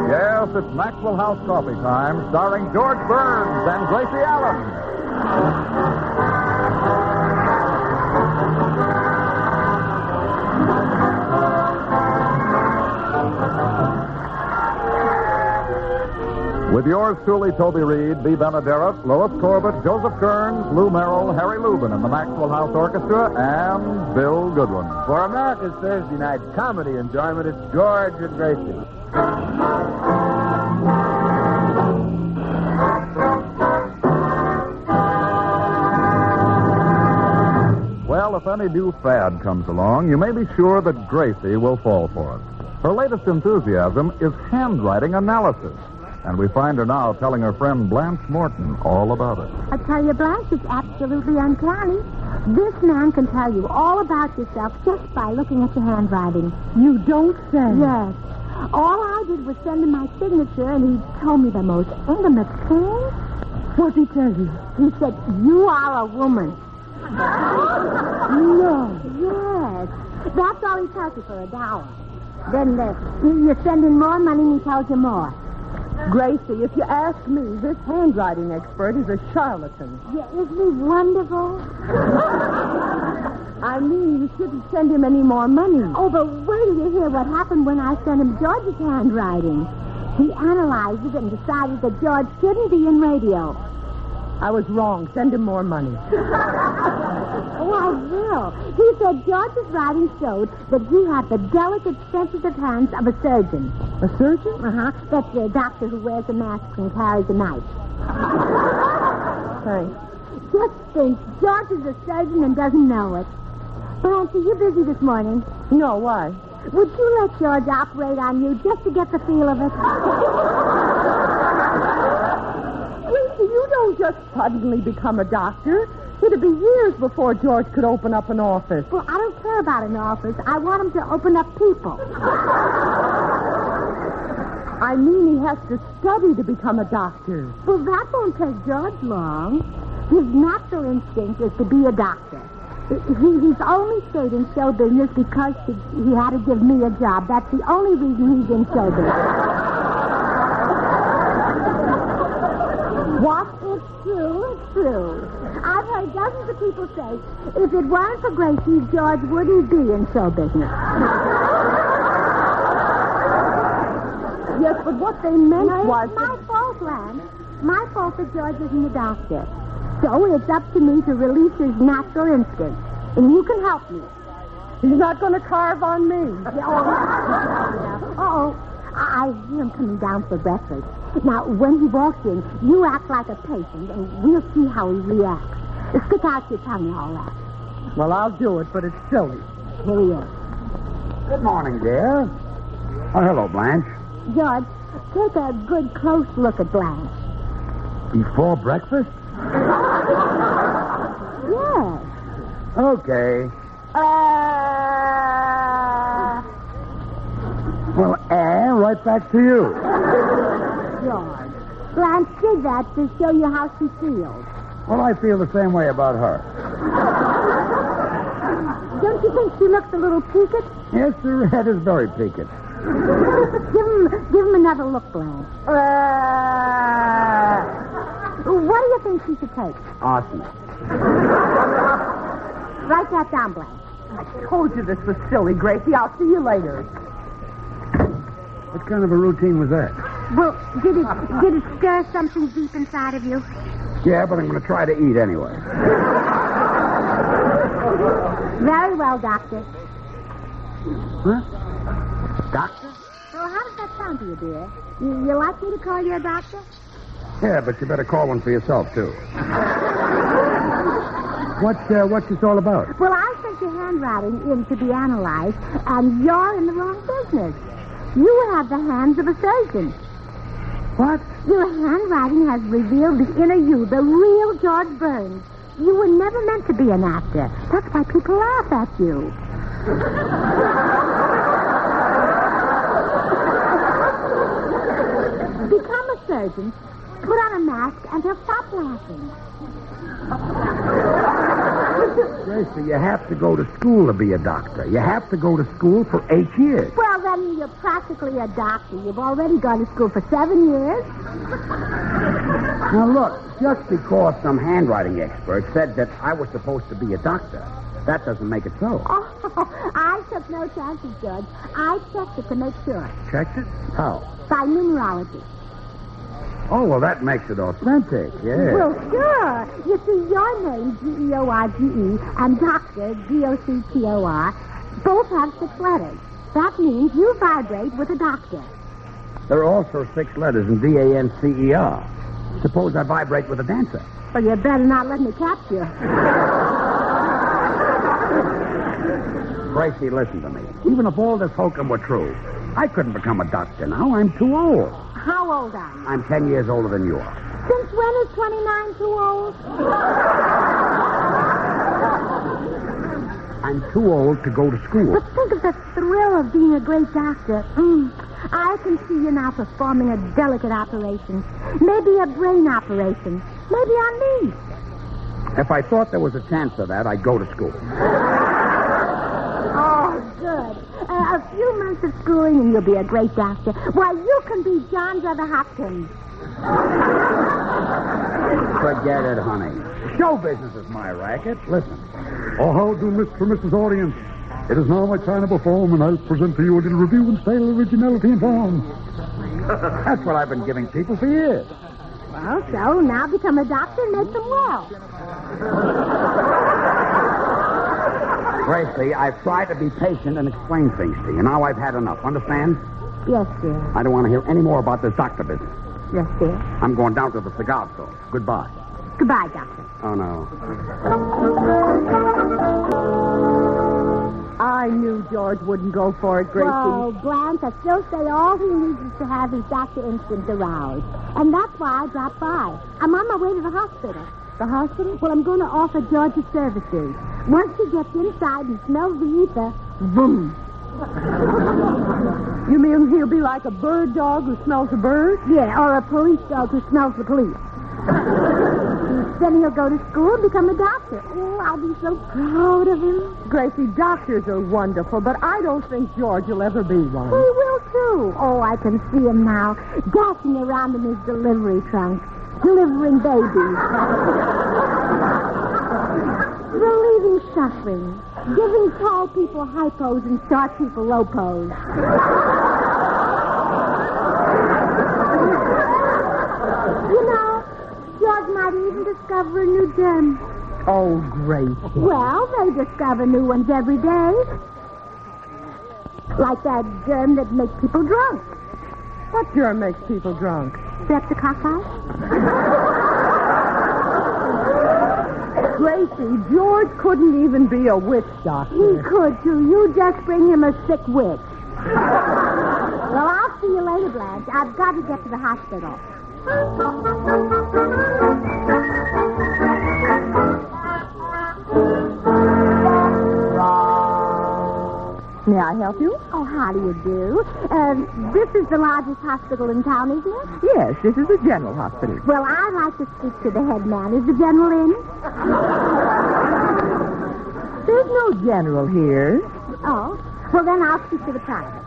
Yes, it's Maxwell House Coffee Time, starring George Burns and Gracie Allen. With yours truly, Toby Reed, Bea Benaderet, Lois Corbett, Joseph Kearns, Lou Merrill, Harry Lubin, and the Maxwell House Orchestra, and Bill Goodwin. For America's Thursday night comedy enjoyment, it's George and Gracie. Well, if any new fad comes along, you may be sure that Gracie will fall for it. Her latest enthusiasm is handwriting analysis. And we find her now telling her friend Blanche Morton all about it. I tell you, Blanche, it's absolutely uncanny. This man can tell you all about yourself just by looking at your handwriting. You don't say. Yes. All I did was send him my signature, and he told me the most intimate thing. What'd he tell you? He said, "You are a woman." No. Yes. That's all he tells you for $1. Then you send him more money, and he tells you more. Gracie, if you ask me, this handwriting expert is a charlatan. Yeah, isn't he wonderful? I mean, you shouldn't send him any more money. Oh, but wait till you hear what happened when I sent him George's handwriting. He analyzed it and decided that George shouldn't be in radio. I was wrong. Send him more money. Oh, I will. He said George's writing showed that he had the delicate, sensitive hands of a surgeon. A surgeon? Uh-huh. That's the doctor who wears a mask and carries a knife. Thanks. Just think, George is a surgeon and doesn't know it. Blanche, are you busy this morning? No, why? Would you let George operate on you just to get the feel of it? You don't just suddenly become a doctor. It'd be years before George could open up an office. Well, I don't care about an office. I want him to open up people. I mean, he has to study to become a doctor. Well, that won't take George long. His natural instinct is to be a doctor. He's only stayed in show business because he had to give me a job. That's the only reason he's in show business. What? It's true, it's true. I've heard dozens of people say, if it weren't for Gracie, George wouldn't be in show business. Yes, but what they meant was... It's my fault, Lance. My fault that George isn't a doctor. So it's up to me to release his natural instinct. And you can help me. He's not going to carve on me. Uh-oh. I hear him coming down for breakfast. Now, when he walks in, you act like a patient, and we'll see how he reacts. Stick out your tongue and all that. Well, I'll do it, but it's silly. Here he is. Good morning, dear. Oh, hello, Blanche. George, take a good close look at Blanche. Before breakfast? Yes. Okay. Well, right back to you. George, Blanche did that to show you how she feels. Well, I feel the same way about her. Don't you think she looks a little peaked? Yes, her head is very peaked. Give him another look, Blanche. What do you think she should take? Arsenic. Write that down, Blanche. I told you this was silly, Gracie. I'll see you later. What kind of a routine was that? Well, did it stir something deep inside of you? Yeah, but I'm going to try to eat anyway. Very well, Doctor. Huh? Doctor? Well, how does that sound to you, dear? You like me to call you a doctor? Yeah, but you better call one for yourself, too. What's this all about? Well, I sent your handwriting in to be analyzed, and you're in the wrong business. You have the hands of a surgeon. What? Your handwriting has revealed the inner you, the real George Burns. You were never meant to be an actor. That's why people laugh at you. Become a surgeon, put on a mask, and they'll stop laughing. Gracie, you have to go to school to be a doctor. You have to go to school for 8 years. Well, then you're practically a doctor. You've already gone to school for 7 years. Now, look, just because some handwriting expert said that I was supposed to be a doctor, that doesn't make it so. Oh, I took no chances, George. I checked it to make sure. Checked it? How? By numerology. Oh, well, that makes it authentic, yeah. Well, sure. You see, your name, George, and Doctor, Doctor, both have 6 letters. That means you vibrate with a doctor. There are also 6 letters in DANCER. Suppose I vibrate with a dancer. Well, you better not let me catch you. Gracie, listen to me. Even if all this hokum were true, I couldn't become a doctor now. I'm too old. How old are you? I'm 10 years older than you are. Since when is 29 too old? I'm too old to go to school. But think of the thrill of being a great doctor. I can see you now performing a delicate operation. Maybe a brain operation. Maybe on me. If I thought there was a chance of that, I'd go to school. Oh, good. A few months of schooling and you'll be a great doctor. Why, you can be John Brother Hopkins. Forget it, honey. Show business is my racket. Listen. Oh, how do Mr. and Mrs. Audience? It is now my time to perform, and I'll present to you a little review in style, originality, and form. That's what I've been giving people for years. Well, so now become a doctor and make them well. Gracie, I've tried to be patient and explain things to you. Now I've had enough. Understand? Yes, dear. I don't want to hear any more about this doctor business. Yes, dear. I'm going down to the cigar store. Goodbye. Goodbye, Doctor. Oh, no. I knew George wouldn't go for it, Gracie. Well, Blanche, I still say all he needs is to have his doctor instinct aroused. And that's why I dropped by. I'm on my way to the hospital. The hospital? Well, I'm going to offer George his services. Once he gets inside and smells the ether, boom. You mean he'll be like a bird dog who smells a bird? Yeah, or a police dog who smells the police. Then he'll go to school and become a doctor. Oh, I'll be so proud of him. Gracie, doctors are wonderful, but I don't think George will ever be one. He will, too. Oh, I can see him now, dashing around in his delivery trunk, delivering babies. Relieving suffering, giving tall people high pose and short people low pose. You know, George might even discover a new germ. Oh, Gracie. Well, they discover new ones every day. Like that germ that makes people drunk. What germ makes people drunk? Streptococcus. Gracie, George couldn't even be a witch doctor. He could, too. You just bring him a sick witch. Well, I'll see you later, Blanche. I've got to get to the hospital. May I help you? Oh, how do you do? This is the largest hospital in town, isn't it? Yes, this is a general hospital. Well, I'd like to speak to the head man. Is the general in? There's no general here. Oh, well, then I'll speak to the private.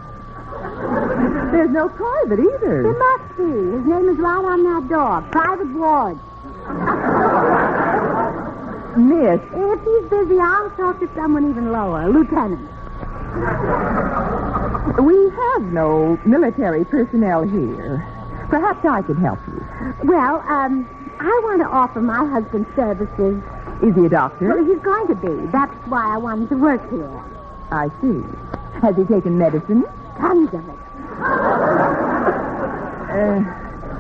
There's no private either. There must be. His name is right on that door. Private Ward. Miss. If he's busy, I'll talk to someone even lower. Lieutenant. We have no military personnel here. Perhaps I could help you. Well, I want to offer my husband services. Is he a doctor? Well, he's going to be. That's why I wanted to work here. I see. Has he taken medicine? Tons of it.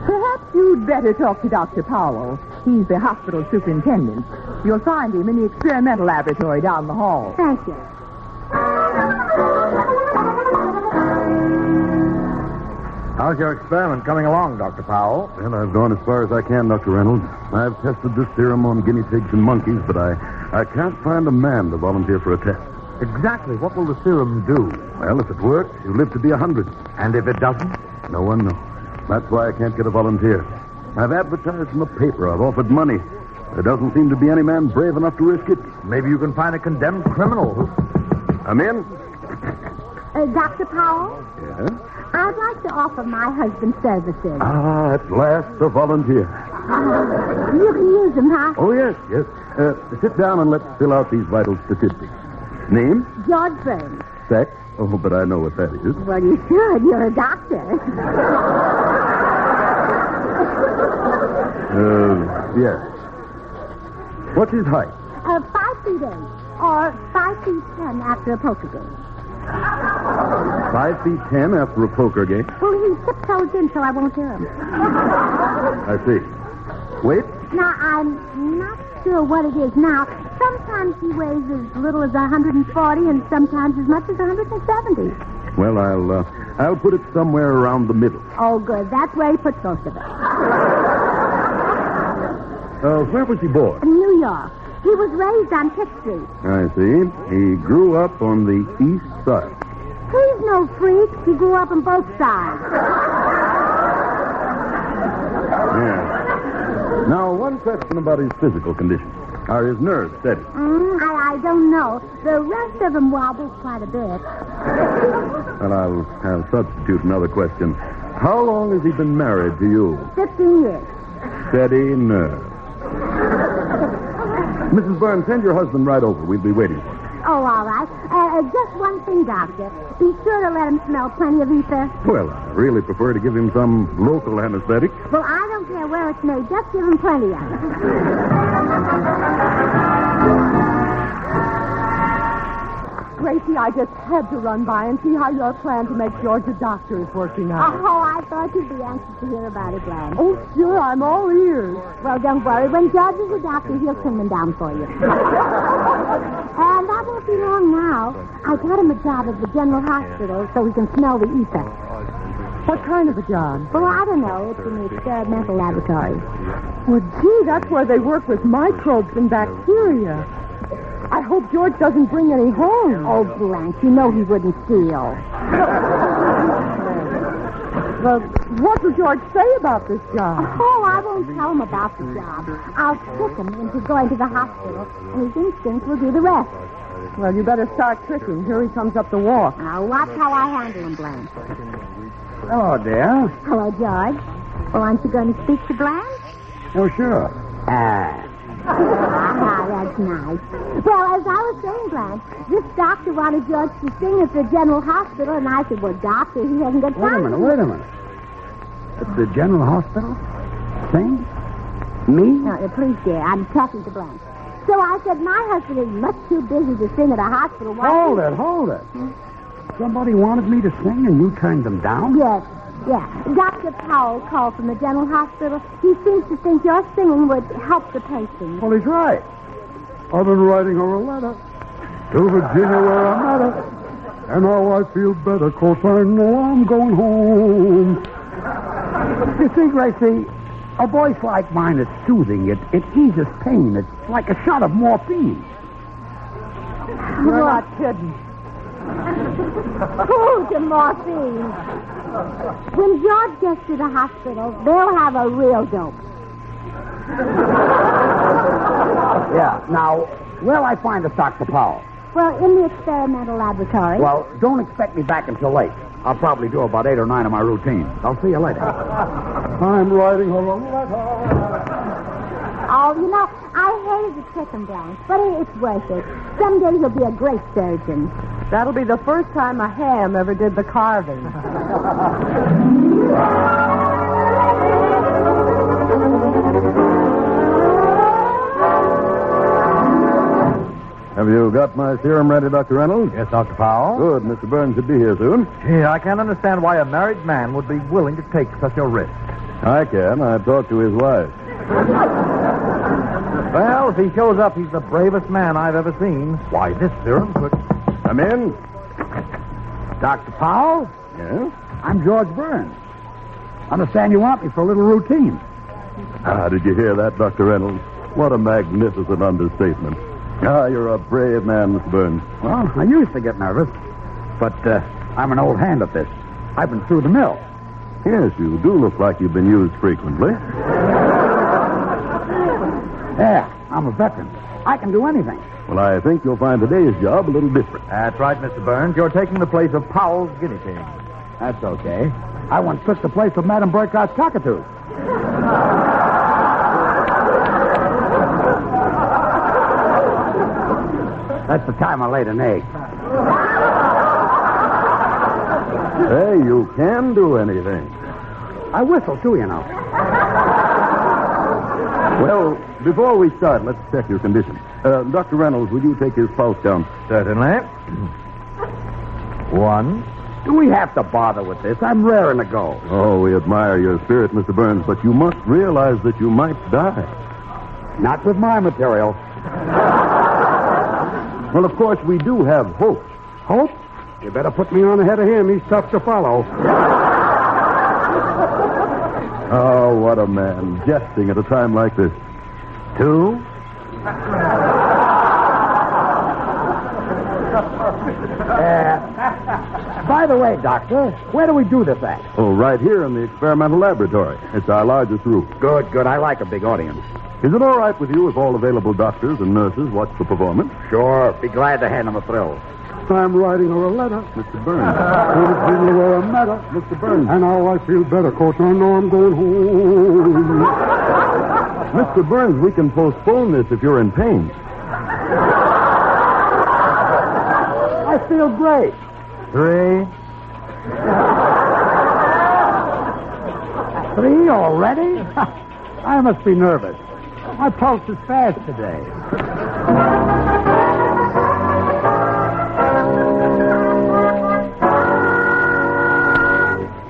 Perhaps you'd better talk to Dr. Powell. He's the hospital superintendent. You'll find him in the experimental laboratory down the hall. Thank you. How's your experiment coming along, Dr. Powell? Well, I've gone as far as I can, Dr. Reynolds. I've tested this serum on guinea pigs and monkeys, but I can't find a man to volunteer for a test. Exactly. What will the serum do? Well, if it works, you live to be 100. And if it doesn't? No one knows. That's why I can't get a volunteer. I've advertised in the paper. I've offered money. There doesn't seem to be any man brave enough to risk it. Maybe you can find a condemned criminal. I'm in. Dr. Powell? Yeah? I'd like to offer my husband services. Ah, at last, a volunteer. You can use them, huh? Oh, yes. Sit down and let's fill out these vital statistics. Name? George Burns. Sex? Oh, but I know what that is. Well, you should. You're a doctor. Yes. What's his height? 5'8", or 5'10" after a poker game. 5'10" after a poker game? Well, he tiptoes in so I won't hear him. I see. Weight? Now, I'm not sure what it is now. Sometimes he weighs as little as 140 and sometimes as much as 170. Well, I'll put it somewhere around the middle. Oh, good. That's where he puts most of it. Where was he born? In New York. He was raised on Pitt Street. I see. He grew up on the east side. He's no freak. He grew up on both sides. Yeah. Now, one question about his physical condition. Are his nerves steady? I don't know. The rest of them wobble quite a bit. Well, I'll substitute another question. How long has he been married to you? 15 years. Steady nerves. Mrs. Burns, send your husband right over. We'll be waiting for him. Oh, all right. Just one thing, Doctor. Be sure to let him smell plenty of ether. Well, I really prefer to give him some local anesthetic. Well, I don't care where it's made. Just give him plenty of it. Gracie, I just had to run by and see how your plan to make George a doctor is working out. Oh, I thought you'd be anxious to hear about it, Glenn. Oh, sure, I'm all ears. Well, don't worry. When George is a doctor, he'll trim them down for you. And that won't be long now. I got him a job at the General Hospital so he can smell the ether. What kind of a job? Well, I don't know. It's in the experimental laboratory. Well, gee, that's where they work with microbes and bacteria. I hope George doesn't bring any home. Oh, Blanche, you know he wouldn't steal. Well, what will George say about this job? Oh, I won't tell him about the job. I'll trick him into going to the hospital, and his instinct will do the rest. Well, you better start tricking. Here he comes up the walk. Now, watch how I handle him, Blanche. Hello, dear. Hello, George. Well, aren't you going to speak to Blanche? Oh, sure. That's nice. Well, as I was saying, Blanche, this doctor wanted George to sing at the General Hospital, and I said, well, doctor, he hasn't got time. Wait a minute. At the General Hospital? Sing? Me? No, please, dear, I'm talking to Blanche. So I said, my husband is much too busy to sing at a hospital. Hold it. Somebody wanted me to sing and you turned them down? Yes. Yeah. Dr. Powell called from the General Hospital. He seems to think your singing would help the patient. Well, he's right. I've been writing her a letter to Virginia where I met her. And now I feel better because I know I'm going home. You see, Gracie, a voice like mine is soothing. It eases pain. It's like a shot of morphine. You're not kidding. Cool to morphine. When George gets to the hospital, they'll have a real dope. Yeah. Now, where'll I find a Dr. Powell? Well, in the experimental laboratory. Well, don't expect me back until late. I'll probably do about 8 or 9 of my routines. I'll see you later. I'm writing her a letter. Oh, you know, I hated to take him down, but it's worth it. Someday he'll be a great surgeon. That'll be the first time a ham ever did the carving. Have you got my serum ready, Dr. Reynolds? Yes, Dr. Powell. Good. Mr. Burns should be here soon. Gee, I can't understand why a married man would be willing to take such a risk. I can. I talked to his wife. Well, if he shows up, he's the bravest man I've ever seen. Why, this serum could... Come in. Dr. Powell? Yes? I'm George Burns. Understand you want me for a little routine. Ah, did you hear that, Dr. Reynolds? What a magnificent understatement. Ah, you're a brave man, Mr. Burns. Well, I used to get nervous, but I'm an old hand at this. I've been through the mill. Yes, you do look like you've been used frequently. Yeah, I'm a veteran. I can do anything. Well, I think you'll find today's job a little different. That's right, Mr. Burns. You're taking the place of Powell's guinea pig. That's okay. I once took the place of Madame Burkott's cockatoos. That's the time I laid an egg. Hey, you can do anything. I whistle, too, you know. Well, before we start, let's check your condition. Dr. Reynolds, will you take his pulse down? Certainly. 1. Do we have to bother with this? I'm raring to go. Oh, we admire your spirit, Mr. Burns, but you must realize that you might die. Not with my material. Well, of course, we do have hope. Hope? You better put me on ahead of him. He's tough to follow. Oh, what a man. Jesting at a time like this. 2. By the way, Doctor, where do we do this at? Oh, right here in the experimental laboratory. It's our largest room. Good. I like a big audience. Is it all right with you if all available doctors and nurses watch the performance? Sure. Be glad to hand them a thrill. I'm writing her a letter. Mr. Burns. To Virginia where I met her. Mr. Burns. And now I feel better, 'cause I know I'm going home. Mr. Burns, we can postpone this if you're in pain. I feel great. 3. 3 already? I must be nervous. My pulse is fast today.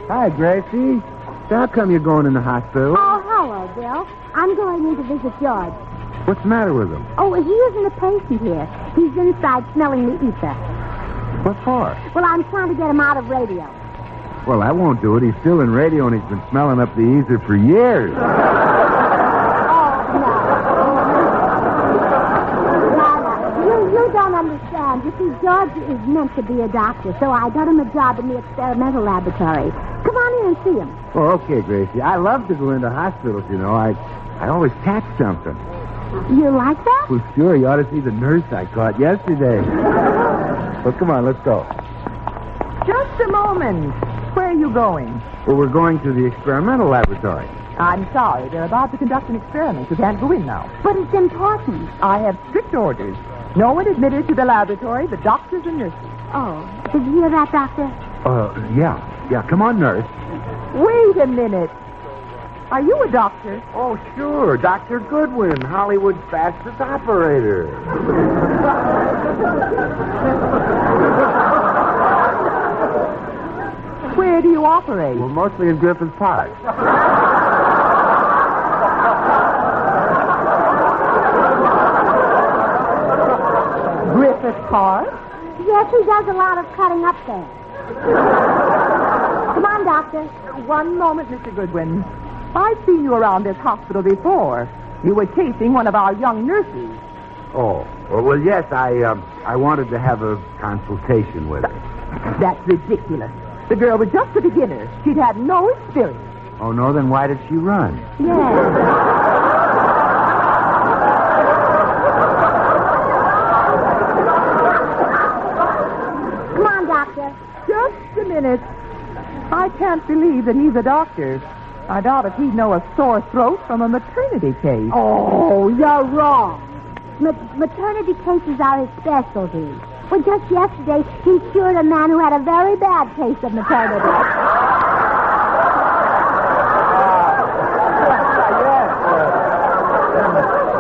Hi, Gracie. How come you're going in the hospital? Oh, hello, Bill. I'm going in to visit George. What's the matter with him? Oh, he isn't a patient here. He's inside smelling the ether. What for? Well, I'm trying to get him out of radio. Well, that won't do it. He's still in radio, and he's been smelling up the ether for years. You don't understand. You see, George is meant to be a doctor, so I got him a job in the experimental laboratory. Come on in and see him. Oh, okay, Gracie. I love to go into hospitals, you know. I always catch something. You like that? Well, sure. You ought to see the nurse I caught yesterday. Well, come on, let's go. Just a moment. Where are you going? Well, we're going to the experimental laboratory. I'm sorry. They're about to conduct an experiment. You can't go in now. But it's important. I have strict orders. No one admitted to the laboratory but doctors and nurses. Oh, did you hear that, Doctor? Yeah. Come on, nurse. Wait a minute. Are you a doctor? Oh, sure. Dr. Goodwin, Hollywood's fastest operator. Where do you operate? Well, mostly in Griffith Park. Griffith Park? Yes, he does a lot of cutting up there. Come on, Doctor. One moment, Mr. Goodwin. I've seen you around this hospital before. You were chasing one of our young nurses. Oh, well, yes, I wanted to have a consultation with her. That's ridiculous. The girl was just a beginner. She'd had no experience. Oh, no, then why did she run? Yes. Come on, Doctor. Just a minute. I can't believe that he's a doctor. I doubt if he'd know a sore throat from a maternity case. Oh, you're wrong. Maternity cases are his specialty. Well, just yesterday, he cured a man who had a very bad case of maternity.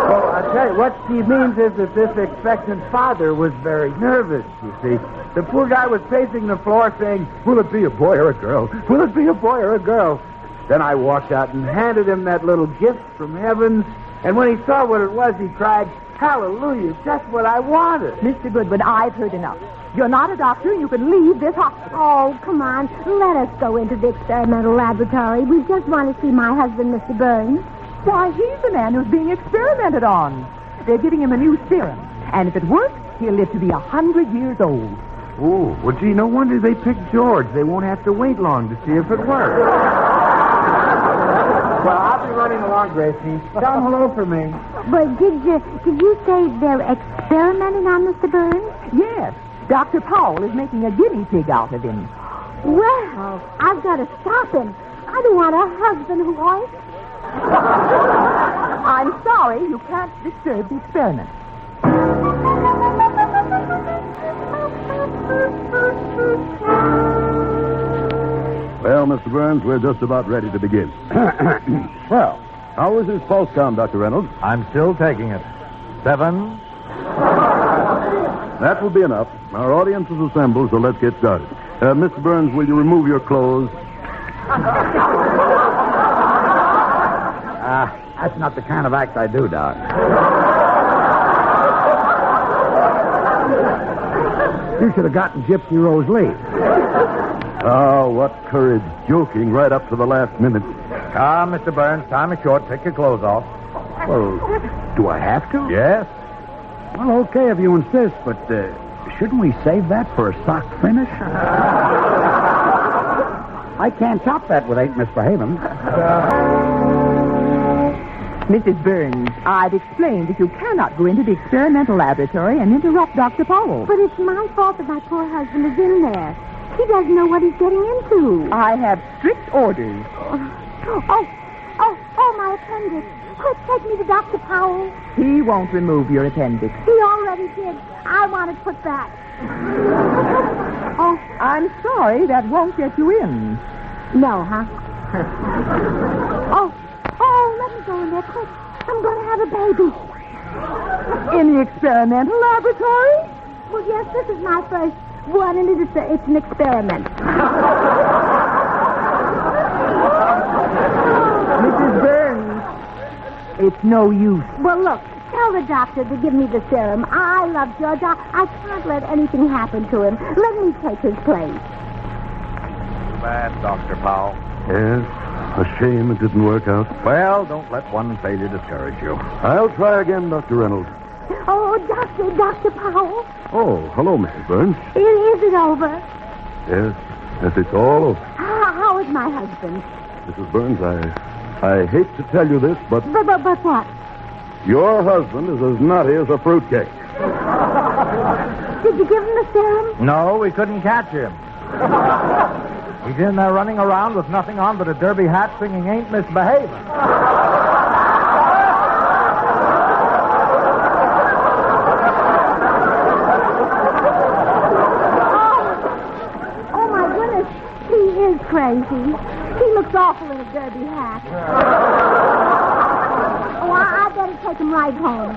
Well, I tell you, what she means is that this expectant father was very nervous, you see. The poor guy was pacing the floor saying, will it be a boy or a girl? Will it be a boy or a girl? Then I walked out and handed him that little gift from heaven, and when he saw what it was, he cried, hallelujah, just what I wanted. Mr. Goodwin, I've heard enough. You're not a doctor. You can leave this hospital. Oh, come on. Let us go into the experimental laboratory. We just want to see my husband, Mr. Burns. Why, he's the man who's being experimented on. They're giving him a new serum, and if it works, he'll live to be 100 years old. Oh, well, gee, no wonder they picked George. They won't have to wait long to see if it works. Well, I'll be running along, Gracie. Tell him hello for me. But did you say they're experimenting on Mr. Burns? Yes. Dr. Powell is making a guinea pig out of him. Well, I've got to stop him. I don't want a husband who oinks. I'm sorry, you can't disturb the experiment. Well, Mr. Burns, we're just about ready to begin. Well, how is his pulse count, Dr. Reynolds? I'm still taking it. 7. That will be enough. Our audience is assembled, so let's get started. Mr. Burns, will you remove your clothes? That's not the kind of act I do, Doc. You should have gotten Gypsy Rose Lee. Oh, what courage. Joking right up to the last minute. Come, Mr. Burns. Time is short. Take your clothes off. Well, do I have to? Yes. Well, okay, if you insist, but shouldn't we save that for a sock finish? I can't top that with ain't misbehaving. Mrs. Burns, I've explained that you cannot go into the experimental laboratory and interrupt Dr. Powell. But it's my fault that my poor husband is in there. He doesn't know what he's getting into. I have strict orders. Oh, my appendix. Quick, take me to Dr. Powell. He won't remove your appendix. He already did. I want it put back. Oh, I'm sorry, that won't get you in. No, huh? Let me go in there quick. I'm going to have a baby. In the experimental laboratory? Well, yes, this is my first one, and it's an experiment. Mrs. Burns, it's no use. Well, look, tell the doctor to give me the serum. I love George. I can't let anything happen to him. Let me take his place. Bad, Dr. Powell. Yes, a shame it didn't work out. Well, don't let one failure discourage you. I'll try again, Dr. Reynolds. Oh, Dr. Powell. Oh, hello, Mrs. Burns. Is it over? Yes, it's all over. How is my husband? Mrs. Burns, I hate to tell you this, but... But what? Your husband is as nutty as a fruitcake. Did you give him the serum? No, we couldn't catch him. He's in there running around with nothing on but a derby hat singing Ain't Misbehaving. Oh, my goodness. He is crazy. He looks awful in a derby hat. Oh, I better take him right home.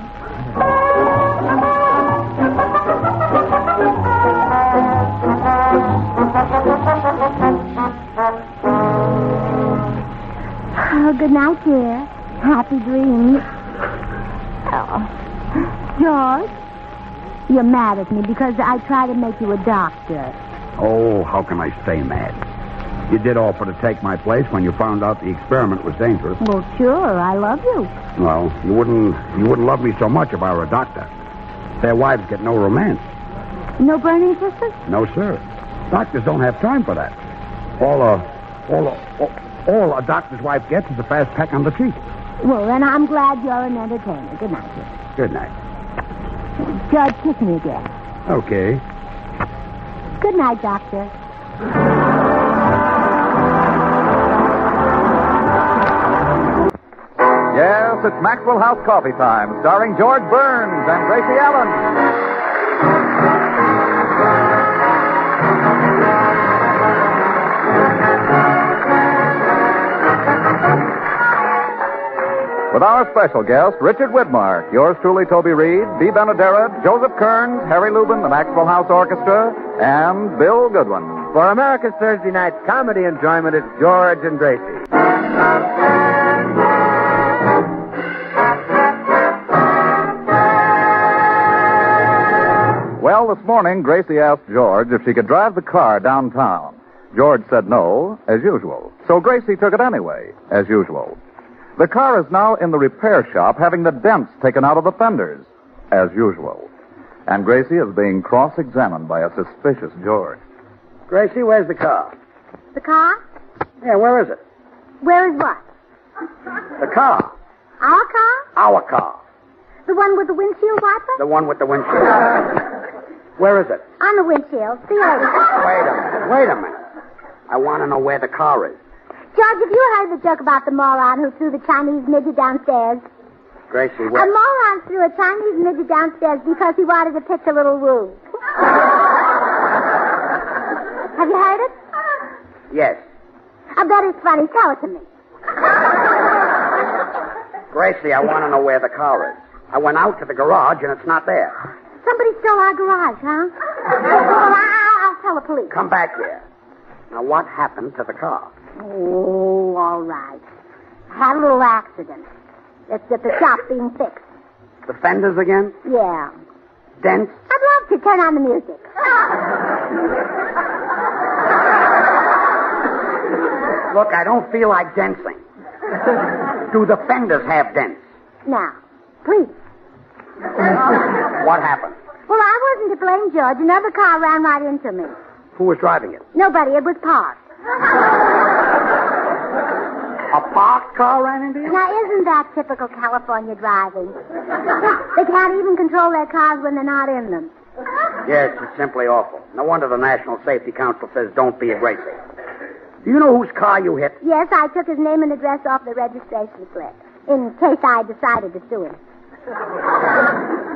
Oh, good night, dear. Happy dreams. Oh. George, you're mad at me because I tried to make you a doctor. Oh, how can I stay mad? You did offer to take my place when you found out the experiment was dangerous. Well, sure, I love you. Well, you wouldn't love me so much if I were a doctor. Their wives get no romance. No burning kisses? No, sir. Doctors don't have time for that. All a doctor's wife gets is a fast peck on the cheek. Well, then I'm glad you're an entertainer. Good night, dear. Good night. George, kiss me again. Okay. Good night, Doctor. it's Maxwell House Coffee Time, starring George Burns and Gracie Allen. With our special guest, Richard Widmark, yours truly, Toby Reed, Bea Benaderet, Joseph Kearns, Harry Lubin, the Maxwell House Orchestra, and Bill Goodwin. For America's Thursday night comedy enjoyment, it's George and Gracie. Well, this morning, Gracie asked George if she could drive the car downtown. George said no, as usual. So Gracie took it anyway, as usual. The car is now in the repair shop having the dents taken out of the fenders, as usual. And Gracie is being cross-examined by a suspicious George. Gracie, where's the car? The car? Yeah, where is it? Where is what? The car. Our car? Our car. The one with the windshield wiper? The one with the windshield. Where is it? On the windshield. See you later. Wait a minute. I want to know where the car is. George, have you heard the joke about the moron who threw the Chinese midget downstairs? Gracie, A moron threw a Chinese midget downstairs because he wanted to pitch a little woo. Have you heard it? Yes. I bet it's funny. Tell it to me. Gracie, I want to know where the car is. I went out to the garage and it's not there. Somebody stole our garage, huh? Well, I'll tell the police. Come back here. Now, what happened to the car? Oh, all right. I had a little accident. It's at the shop being fixed. The fenders again? Yeah. Dents? I'd love to turn on the music. Look, I don't feel like dancing. Do the fenders have dents? Now, please. What happened? Well, I wasn't to blame, George. Another car ran right into me. Who was driving it? Nobody. It was parked. A parked car ran into you? Now, isn't that typical California driving? They can't even control their cars when they're not in them. Yes, it's simply awful. No wonder the National Safety Council says don't be a Gracie. Do you know whose car you hit? Yes, I took his name and address off the registration slip, in case I decided to sue him.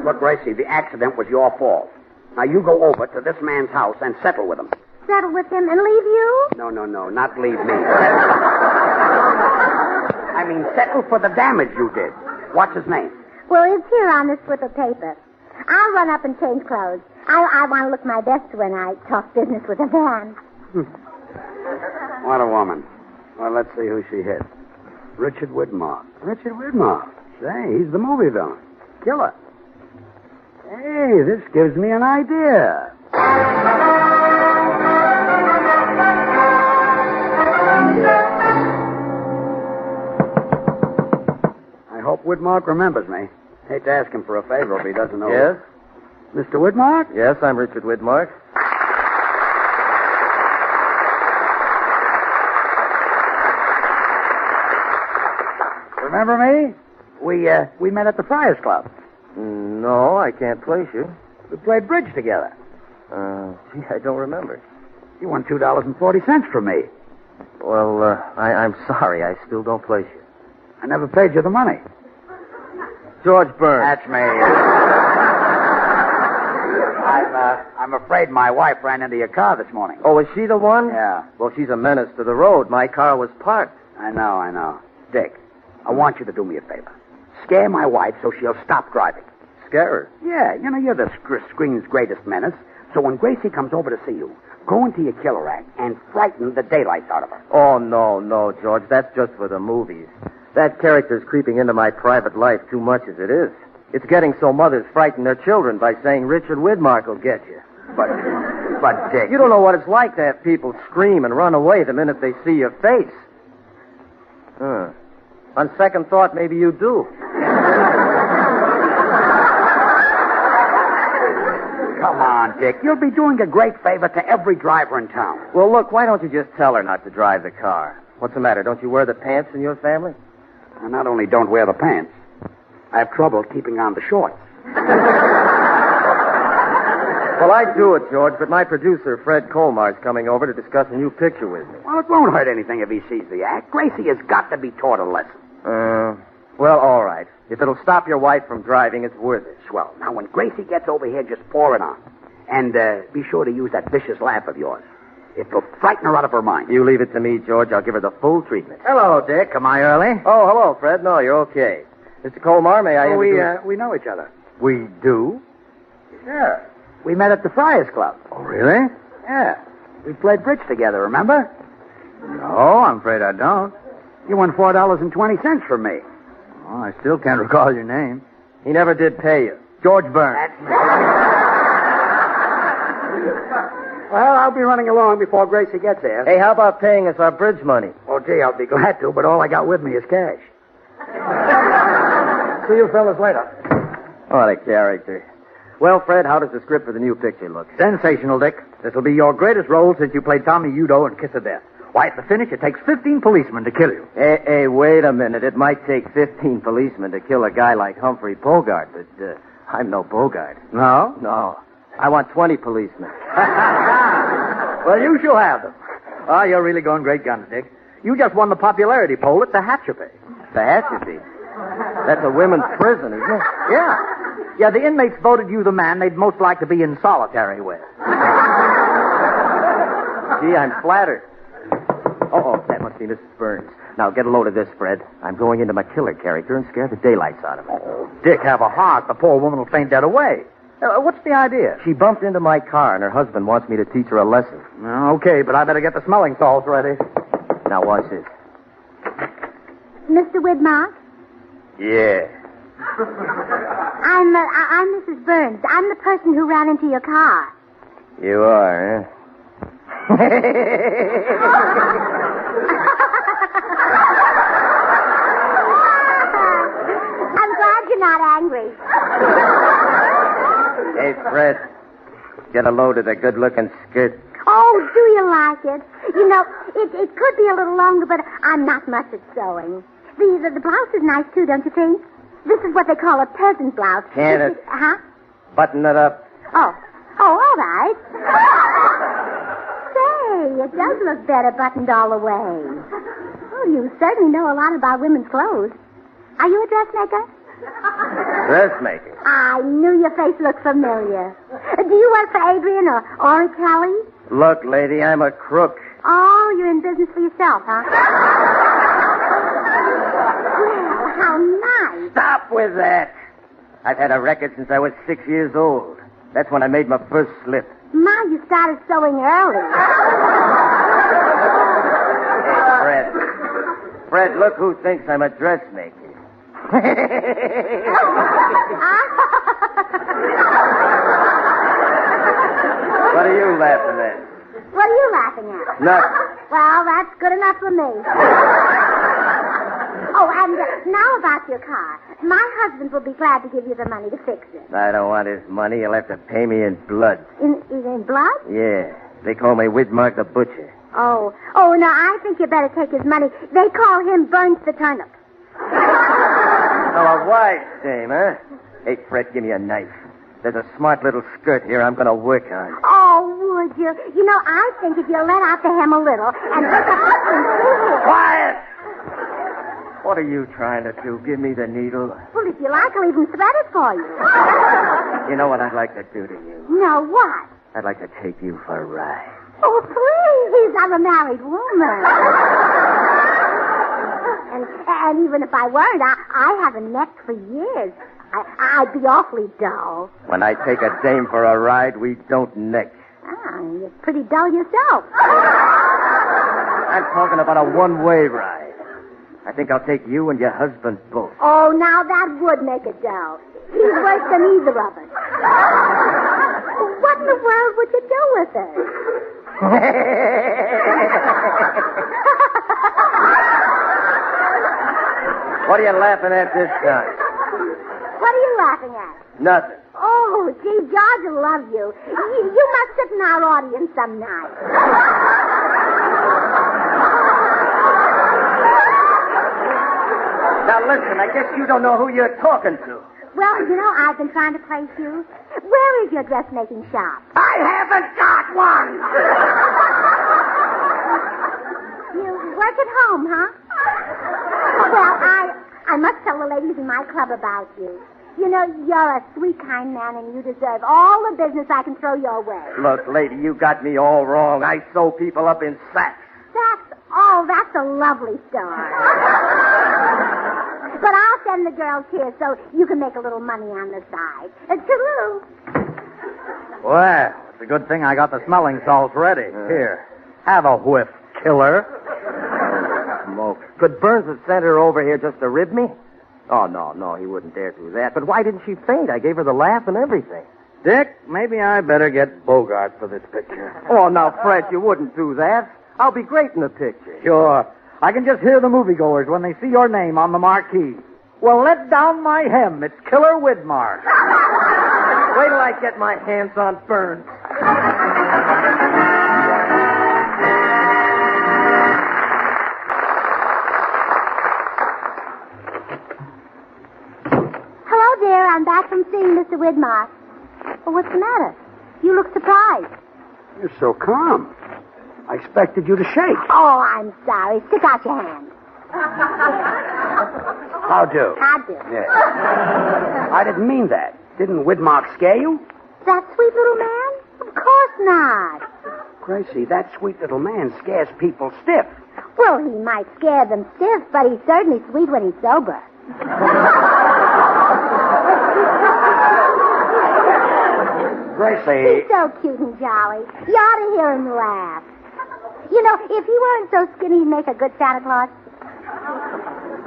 Look, Gracie, the accident was your fault. Now, you go over to this man's house and settle with him. Settle with him and leave you? No, not leave me. I mean, settle for the damage you did. What's his name? Well, it's here on this slip of paper. I'll run up and change clothes. I want to look my best when I talk business with a man. What a woman. Well, let's see who she hit. Richard Widmark. Richard Widmark. Say, he's the movie villain. Killer. Hey, this gives me an idea. I hope Widmark remembers me. Hate to ask him for a favor if he doesn't know. Yes? Mr. Widmark? Yes, I'm Richard Widmark. Remember me? We met at the Friars Club. No, I can't place you. We played bridge together. Gee, I don't remember. You won $2.40 from me. Well, I'm sorry. I still don't place you. I never paid you the money. George Burns. That's me. I'm afraid my wife ran into your car this morning. Oh, is she the one? Yeah. Well, she's a menace to the road. My car was parked. I know. Dick, I want you to do me a favor. Scare my wife so she'll stop driving. Scare her? Yeah, you're the screen's greatest menace. So when Gracie comes over to see you, go into your killer act and frighten the daylights out of her. Oh, no, George. That's just for the movies. That character's creeping into my private life too much as it is. It's getting so mothers frighten their children by saying Richard Widmark will get you. But Dick... You don't know what it's like to have people scream and run away the minute they see your face. On second thought, maybe you do. Come on, Dick. You'll be doing a great favor to every driver in town. Well, look, why don't you just tell her not to drive the car? What's the matter? Don't you wear the pants in your family? I not only don't wear the pants, I have trouble keeping on the shorts. Well, I'd do it, George, but my producer, Fred Colmar's coming over to discuss a new picture with me. Well, it won't hurt anything if he sees the act. Gracie has got to be taught a lesson. Well, all right. If it'll stop your wife from driving, it's worth it. Swell. Now, when Gracie gets over here, just pour it on. And be sure to use that vicious laugh of yours. It'll frighten her out of her mind. You leave it to me, George. I'll give her the full treatment. Hello, Dick. Am I early? Oh, hello, Fred. No, you're okay. Mr. Colmar, may I introduce... we know each other. We do? Yeah. We met at the Friars Club. Oh, really? Yeah. We played bridge together, remember? No, I'm afraid I don't. You won $4.20 from me. Oh, I still can't recall your name. He never did pay you. George Burns. Well, I'll be running along before Gracie gets here. Hey, how about paying us our bridge money? Oh, gee, I'll be glad to, but all I got with me is cash. See you fellas later. What a character. Well, Fred, how does the script for the new picture look? Sensational, Dick. This'll be your greatest role since you played Tommy Udo in Kiss of Death. Why, at the finish, it takes 15 policemen to kill you. Hey, wait a minute. It might take 15 policemen to kill a guy like Humphrey Bogart, but I'm no Bogart. No? No. I want 20 policemen. Well, you shall have them. Oh, you're really going great guns, Dick. You just won the popularity poll at the Hatchapay. The Hatchapay? That's a women's prison, isn't it? Yeah. Yeah, the inmates voted you the man they'd most like to be in solitary with. Gee, I'm flattered. Oh, that must be Mrs. Burns. Now, get a load of this, Fred. I'm going into my killer character and scare the daylights out of her. Oh, Dick, have a heart. The poor woman will faint dead away. What's the idea? She bumped into my car, and her husband wants me to teach her a lesson. Okay, but I better get the smelling salts ready. Now, watch this. Mr. Widmark? Yeah. I'm Mrs. Burns. I'm the person who ran into your car. You are, huh? I'm glad you're not angry. Hey, Fred, get a load of the good-looking skirt. Oh, do you like it? You know, it could be a little longer, but I'm not much at sewing. The blouse is nice, too, don't you think? This is what they call a peasant blouse. Can't it? Huh? Button it up. Oh, all right. Say, it does look better buttoned all the way. Oh, you certainly know a lot about women's clothes. Are you a dressmaker? Dressmaker? I knew your face looked familiar. Do you work for Adrian or Ori Kelly? Look, lady, I'm a crook. Oh, you're in business for yourself, huh? Well, how nice. Stop with that. I've had a record since I was 6 years old. That's when I made my first slip. My, you started sewing early. Hey, Fred, look who thinks I'm a dressmaker. What are you laughing at? What are you laughing at? Nothing. Well, that's good enough for me. Oh, and now about your car. My husband will be glad to give you the money to fix it. I don't want his money. He'll have to pay me in blood. In blood? Yeah. They call me Widmark the Butcher. Oh, no, I think you better take his money. They call him Burns the Turnip. Oh, a wise dame, huh? Hey, Fred, give me a knife. There's a smart little skirt here I'm going to work on. Oh, would you? You know, I think if you let out the hem a little and... Quiet! What are you trying to do? Give me the needle? Well, if you like, I'll even thread it for you. You know what I'd like to do to you? No, what? I'd like to take you for a ride. Oh, please, I'm a married woman. And even if I weren't, I haven't necked for years. I'd be awfully dull. When I take a dame for a ride, we don't neck. Ah, you're pretty dull yourself. I'm talking about a one-way ride. I think I'll take you and your husband both. Oh, now that would make it dull. He's worse than either of us. What in the world would you do with her? What are you laughing at this time? What are you laughing at? Nothing. Oh, gee, George will love you. You must sit in our audience some night. Now listen, I guess you don't know who you're talking to. Well, you know, I've been trying to place you. Where is your dressmaking shop? I haven't got one! You work at home, huh? Well, I I must tell the ladies in my club about you. You know, you're a sweet, kind man, and you deserve all the business I can throw your way. Look, lady, you got me all wrong. I sew people up in sacks. That's a lovely story. But I'll send the girls here so you can make a little money on the side. Toodaloo. Well, it's a good thing I got the smelling salts ready. Here, have a whiff, killer. Smoke. Could Burns have sent her over here just to rib me? Oh, no, he wouldn't dare do that. But why didn't she faint? I gave her the laugh and everything. Dick, maybe I better get Bogart for this picture. Oh, now, Fred, you wouldn't do that. I'll be great in the picture. Sure. I can just hear the moviegoers when they see your name on the marquee. Well, let down my hem. It's Killer Widmark. Wait till I get my hands on Burns. Hello, dear. I'm back from seeing Mr. Widmark. Well, what's the matter? You look surprised. You're so calm. I expected you to shake. Oh, I'm sorry. Stick out your hand. How do? How do? Yes. I didn't mean that. Didn't Widmark scare you? That sweet little man? Of course not. Gracie, that sweet little man scares people stiff. Well, he might scare them stiff, but he's certainly sweet when he's sober. Gracie. He's so cute and jolly. You ought to hear him laugh. You know, if he weren't so skinny, he'd make a good Santa Claus.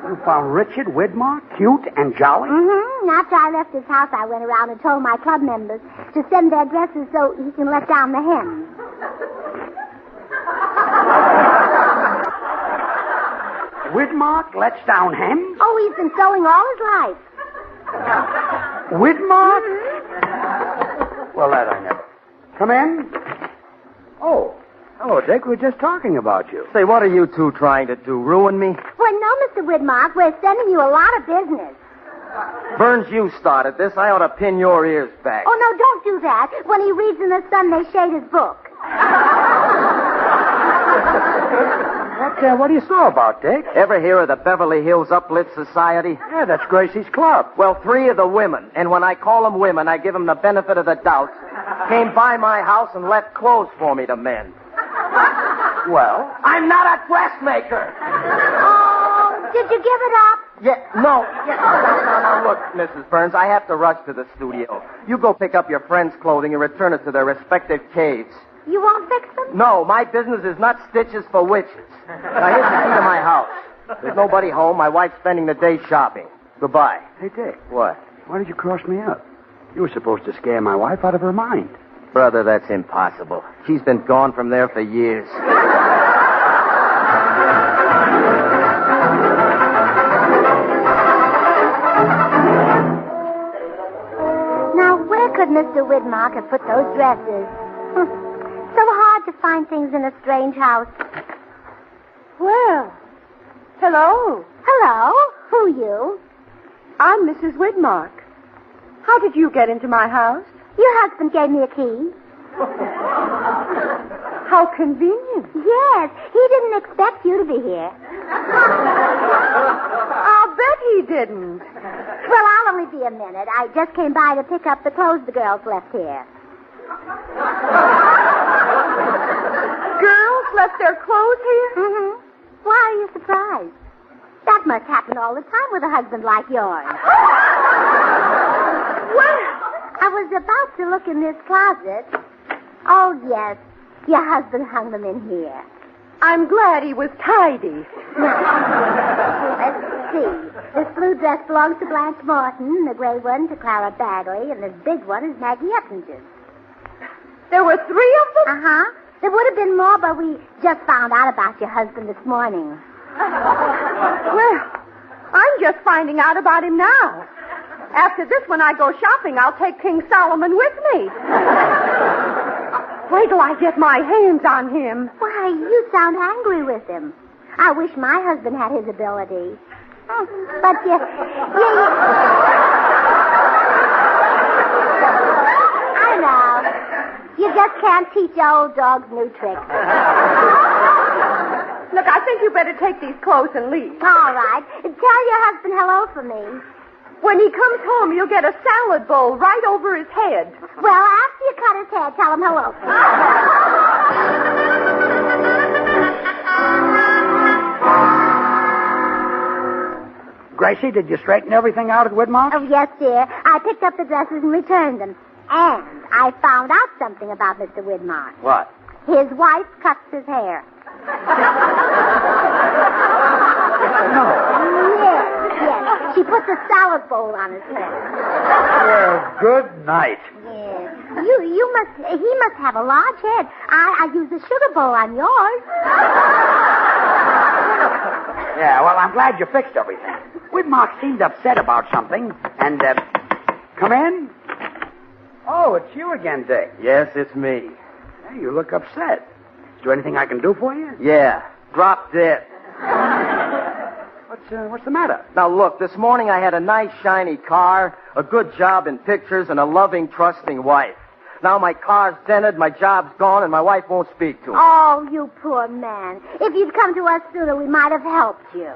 You found Richard Widmark cute and jolly? Mm-hmm. After I left his house, I went around and told my club members to send their dresses so he can let down the hem. Widmark lets down hem? Oh, he's been sewing all his life. Widmark? Mm-hmm. Well, that I never. Come in. Oh. Hello, Dick. We were just talking about you. Say, what are you two trying to do? Ruin me? Well, no, Mr. Widmark. We're sending you a lot of business. Burns, you started this. I ought to pin your ears back. Oh, no, don't do that. When he reads in the sun, they shade his book. What do you saw about, Dick? Ever hear of the Beverly Hills Uplift Society? Yeah, that's Gracie's club. Well, 3 of the women, and when I call them women, I give them the benefit of the doubt, came by my house and left clothes for me to mend. Well? I'm not a dressmaker. Oh, did you give it up? Yeah, no. No, look, Mrs. Burns, I have to rush to the studio. You go pick up your friends' clothing and return it to their respective caves. You won't fix them? No, my business is not stitches for witches. Now, here's the key to my house. There's nobody home. My wife's spending the day shopping. Goodbye. Hey, Dick. What? Why did you cross me up? You were supposed to scare my wife out of her mind. Brother, that's impossible. She's been gone from there for years. Now, where could Mr. Widmark have put those dresses? So hard to find things in a strange house. Well, hello. Hello. Who you? I'm Mrs. Widmark. How did you get into my house? Your husband gave me a key. How convenient. Yes, he didn't expect you to be here. I'll bet he didn't. Well, I'll only be a minute. I just came by to pick up the clothes the girls left here. Girls left their clothes here? Mm-hmm. Why are you surprised? That must happen all the time with a husband like yours. Well, I was about to look in this closet. Oh, yes. Your husband hung them in here. I'm glad he was tidy. Let's see. This blue dress belongs to Blanche Morton, the gray one to Clara Bagley, and this big one is Maggie Eppinger. There were 3 of them? Uh-huh. There would have been more, but we just found out about your husband this morning. Well, I'm just finding out about him now. After this, when I go shopping, I'll take King Solomon with me. Wait till I get my hands on him. Why, you sound angry with him. I wish my husband had his ability. But I know. You just can't teach old dogs new tricks. Look, I think you better take these clothes and leave. All right. Tell your husband hello for me. When he comes home, you'll get a salad bowl right over his head. Well, after you cut his hair, tell him hello for me. Gracie, did you straighten everything out at Widmark? Oh, yes, dear. I picked up the dresses and returned them. And I found out something about Mr. Widmark. What? His wife cuts his hair. Yes. She puts a salad bowl on his head. Well, good night. Yes. He must have a large head. I used a sugar bowl on yours. Yeah, well, I'm glad you fixed everything. Widmark seemed upset about something, and, come in? Oh, it's you again, Dick. Yes, it's me. Hey, you look upset. Is there anything I can do for you? Yeah, drop dead. What's the matter? Now, look, this morning I had a nice, shiny car, a good job in pictures, and a loving, trusting wife. Now my car's dented, my job's gone, and my wife won't speak to me. Oh, you poor man. If you'd come to us sooner, we might have helped you.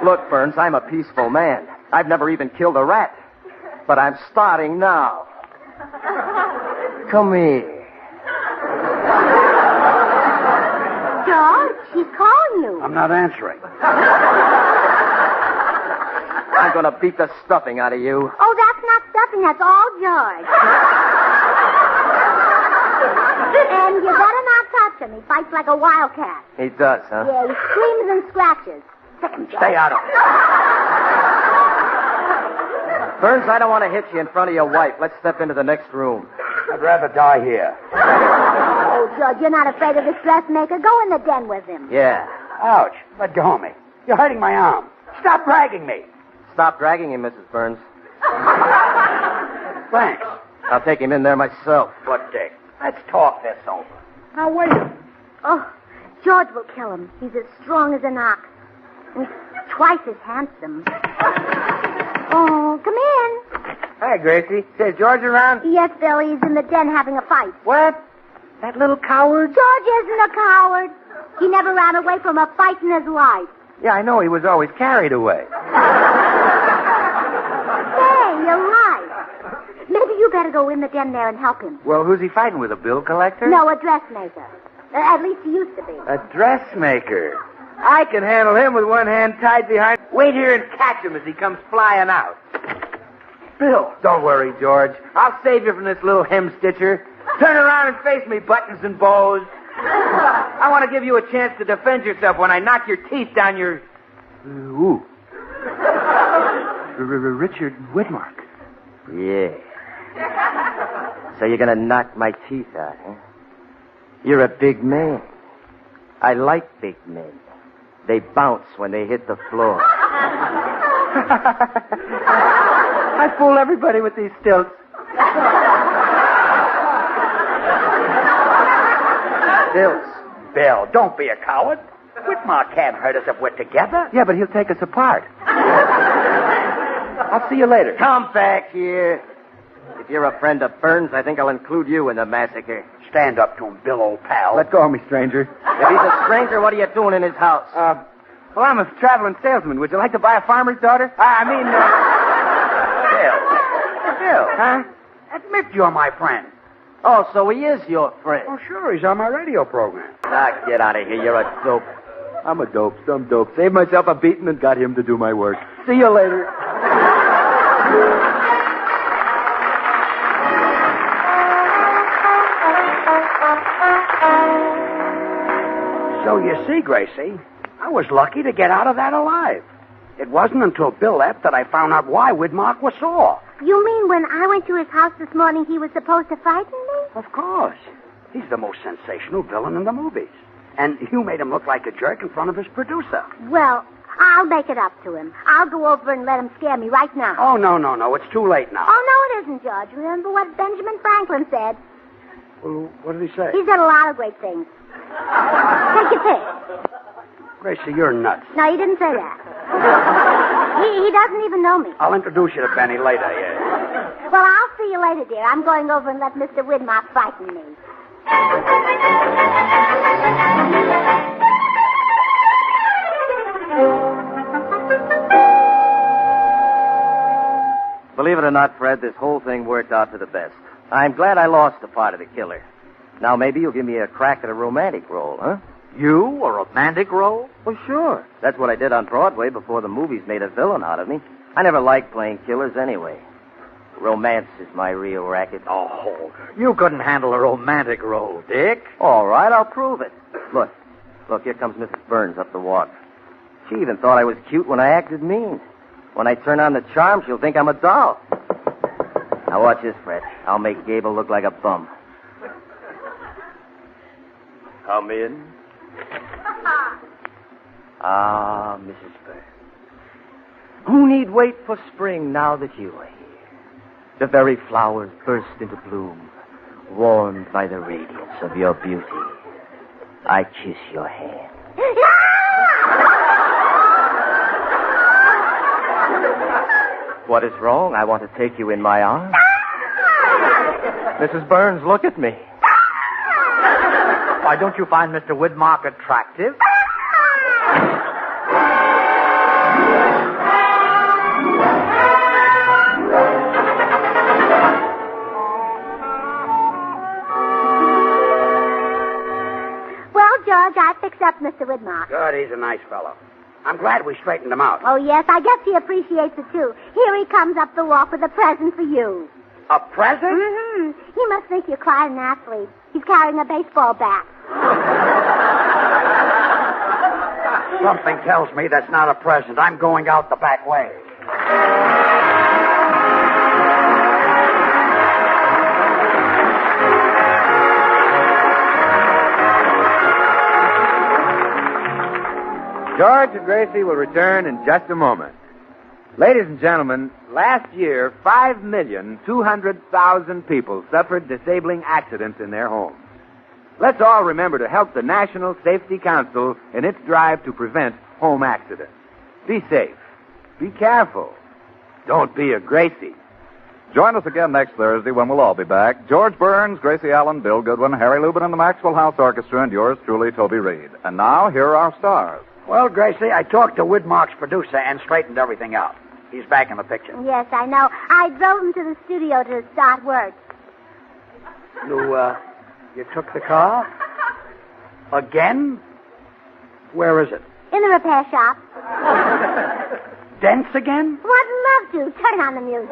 Look, Burns, I'm a peaceful man. I've never even killed a rat. But I'm starting now. Come here. George, he's calling you. I'm not answering. I'm going to beat the stuffing out of you. Oh, that's not stuffing. That's all George. And you better not touch him. He fights like a wildcat. He does, huh? Yeah, he screams and scratches. Stay out of it. Burns, I don't want to hit you in front of your wife. Let's step into the next room. I'd rather die here. Oh, George, you're not afraid of this dressmaker. Go in the den with him. Yeah. Ouch. Let go of me. You're hurting my arm. Stop dragging me. Stop dragging him, Mrs. Burns. Thanks. I'll take him in there myself. Look, Dick, let's talk this over. Now, wait. Oh, George will kill him. He's as strong as an ox. And he's twice as handsome. Oh, come in. Hi, Gracie. Is George around? Yes, Bill. He's in the den having a fight. What? That little coward? George isn't a coward. He never ran away from a fight in his life. Yeah, I know. He was always carried away. Say, you're right. Maybe you better go in the den there and help him. Well, who's he fighting with? A bill collector? No, a dressmaker. At least he used to be. A dressmaker? I can handle him with one hand tied behind. Wait here and catch him as he comes flying out. Bill. Don't worry, George. I'll save you from this little hem-stitcher. Turn around and face me, buttons and bows. I want to give you a chance to defend yourself when I knock your teeth down your... Ooh. Richard Widmark. Yeah. So you're going to knock my teeth out, huh? You're a big man. I like big men. They bounce when they hit the floor. I fool everybody with these stilts. Stilts. Bill, don't be a coward. Widmark can't hurt us if we're together. Yeah, but he'll take us apart. I'll see you later. Come back here. If you're a friend of Burns, I think I'll include you in the massacre. Stand up to him, Bill, old pal. Let go of me, stranger. If he's a stranger, what are you doing in his house? Well, I'm a traveling salesman. Would you like to buy a farmer's daughter? Bill. Huh? Admit you're my friend. Oh, so he is your friend. Oh, sure. He's on my radio program. Ah, get out of here. You're a dope. I'm a dope. Some dope. Saved myself a beating and got him to do my work. See you later. So you see, Gracie, I was lucky to get out of that alive. It wasn't until Bill left that I found out why Widmark was sore. You mean when I went to his house this morning, he was supposed to frighten me? Of course. He's the most sensational villain in the movies. And you made him look like a jerk in front of his producer. Well, I'll make it up to him. I'll go over and let him scare me right now. Oh, no. It's too late now. Oh, no, it isn't, George. Remember what Benjamin Franklin said? Well, what did he say? He said a lot of great things. Take your pick. Gracie, you're nuts. No, he didn't say that. He doesn't even know me. I'll introduce you to Benny later, yeah. Well, I'll see you later, dear. I'm going over and let Mr. Widmark frighten me. Believe it or not, Fred, this whole thing worked out for the best. I'm glad I lost the part of the killer. Now maybe you'll give me a crack at a romantic role, huh? You? A romantic role? Well, sure. That's what I did on Broadway before the movies made a villain out of me. I never liked playing killers anyway. Romance is my real racket. Oh, you couldn't handle a romantic role, Dick. All right, I'll prove it. Look, here comes Mrs. Burns up the walk. She even thought I was cute when I acted mean. When I turn on the charm, she'll think I'm a doll. Now watch this, Fred. I'll make Gable look like a bum. Come in. Ah, Mrs. Burns. Who need wait for spring now that you are here? The very flowers burst into bloom, warmed by the radiance of your beauty. I kiss your hand. What is wrong? I want to take you in my arms. Mrs. Burns, look at me. Why, don't you find Mr. Widmark attractive? Well, George, I fixed up Mr. Widmark. Good, he's a nice fellow. I'm glad we straightened him out. Oh, yes, I guess he appreciates it, too. Here he comes up the walk with a present for you. A present? Mm-hmm. He must think you're quite an athlete. He's carrying a baseball bat. Something tells me that's not a present. I'm going out the back way. George and Gracie will return in just a moment. Ladies and gentlemen, last year, 5,200,000 people suffered disabling accidents in their homes. Let's all remember to help the National Safety Council in its drive to prevent home accidents. Be safe. Be careful. Don't be a Gracie. Join us again next Thursday when we'll all be back. George Burns, Gracie Allen, Bill Goodwin, Harry Lubin, and the Maxwell House Orchestra, and yours truly, Toby Reed. And now, here are our stars. Well, Gracie, I talked to Widmark's producer and straightened everything out. He's back in the picture. Yes, I know. I drove him to the studio to start work. You took the car? Again? Where is it? In the repair shop. Dents again? What love to. Turn on the music.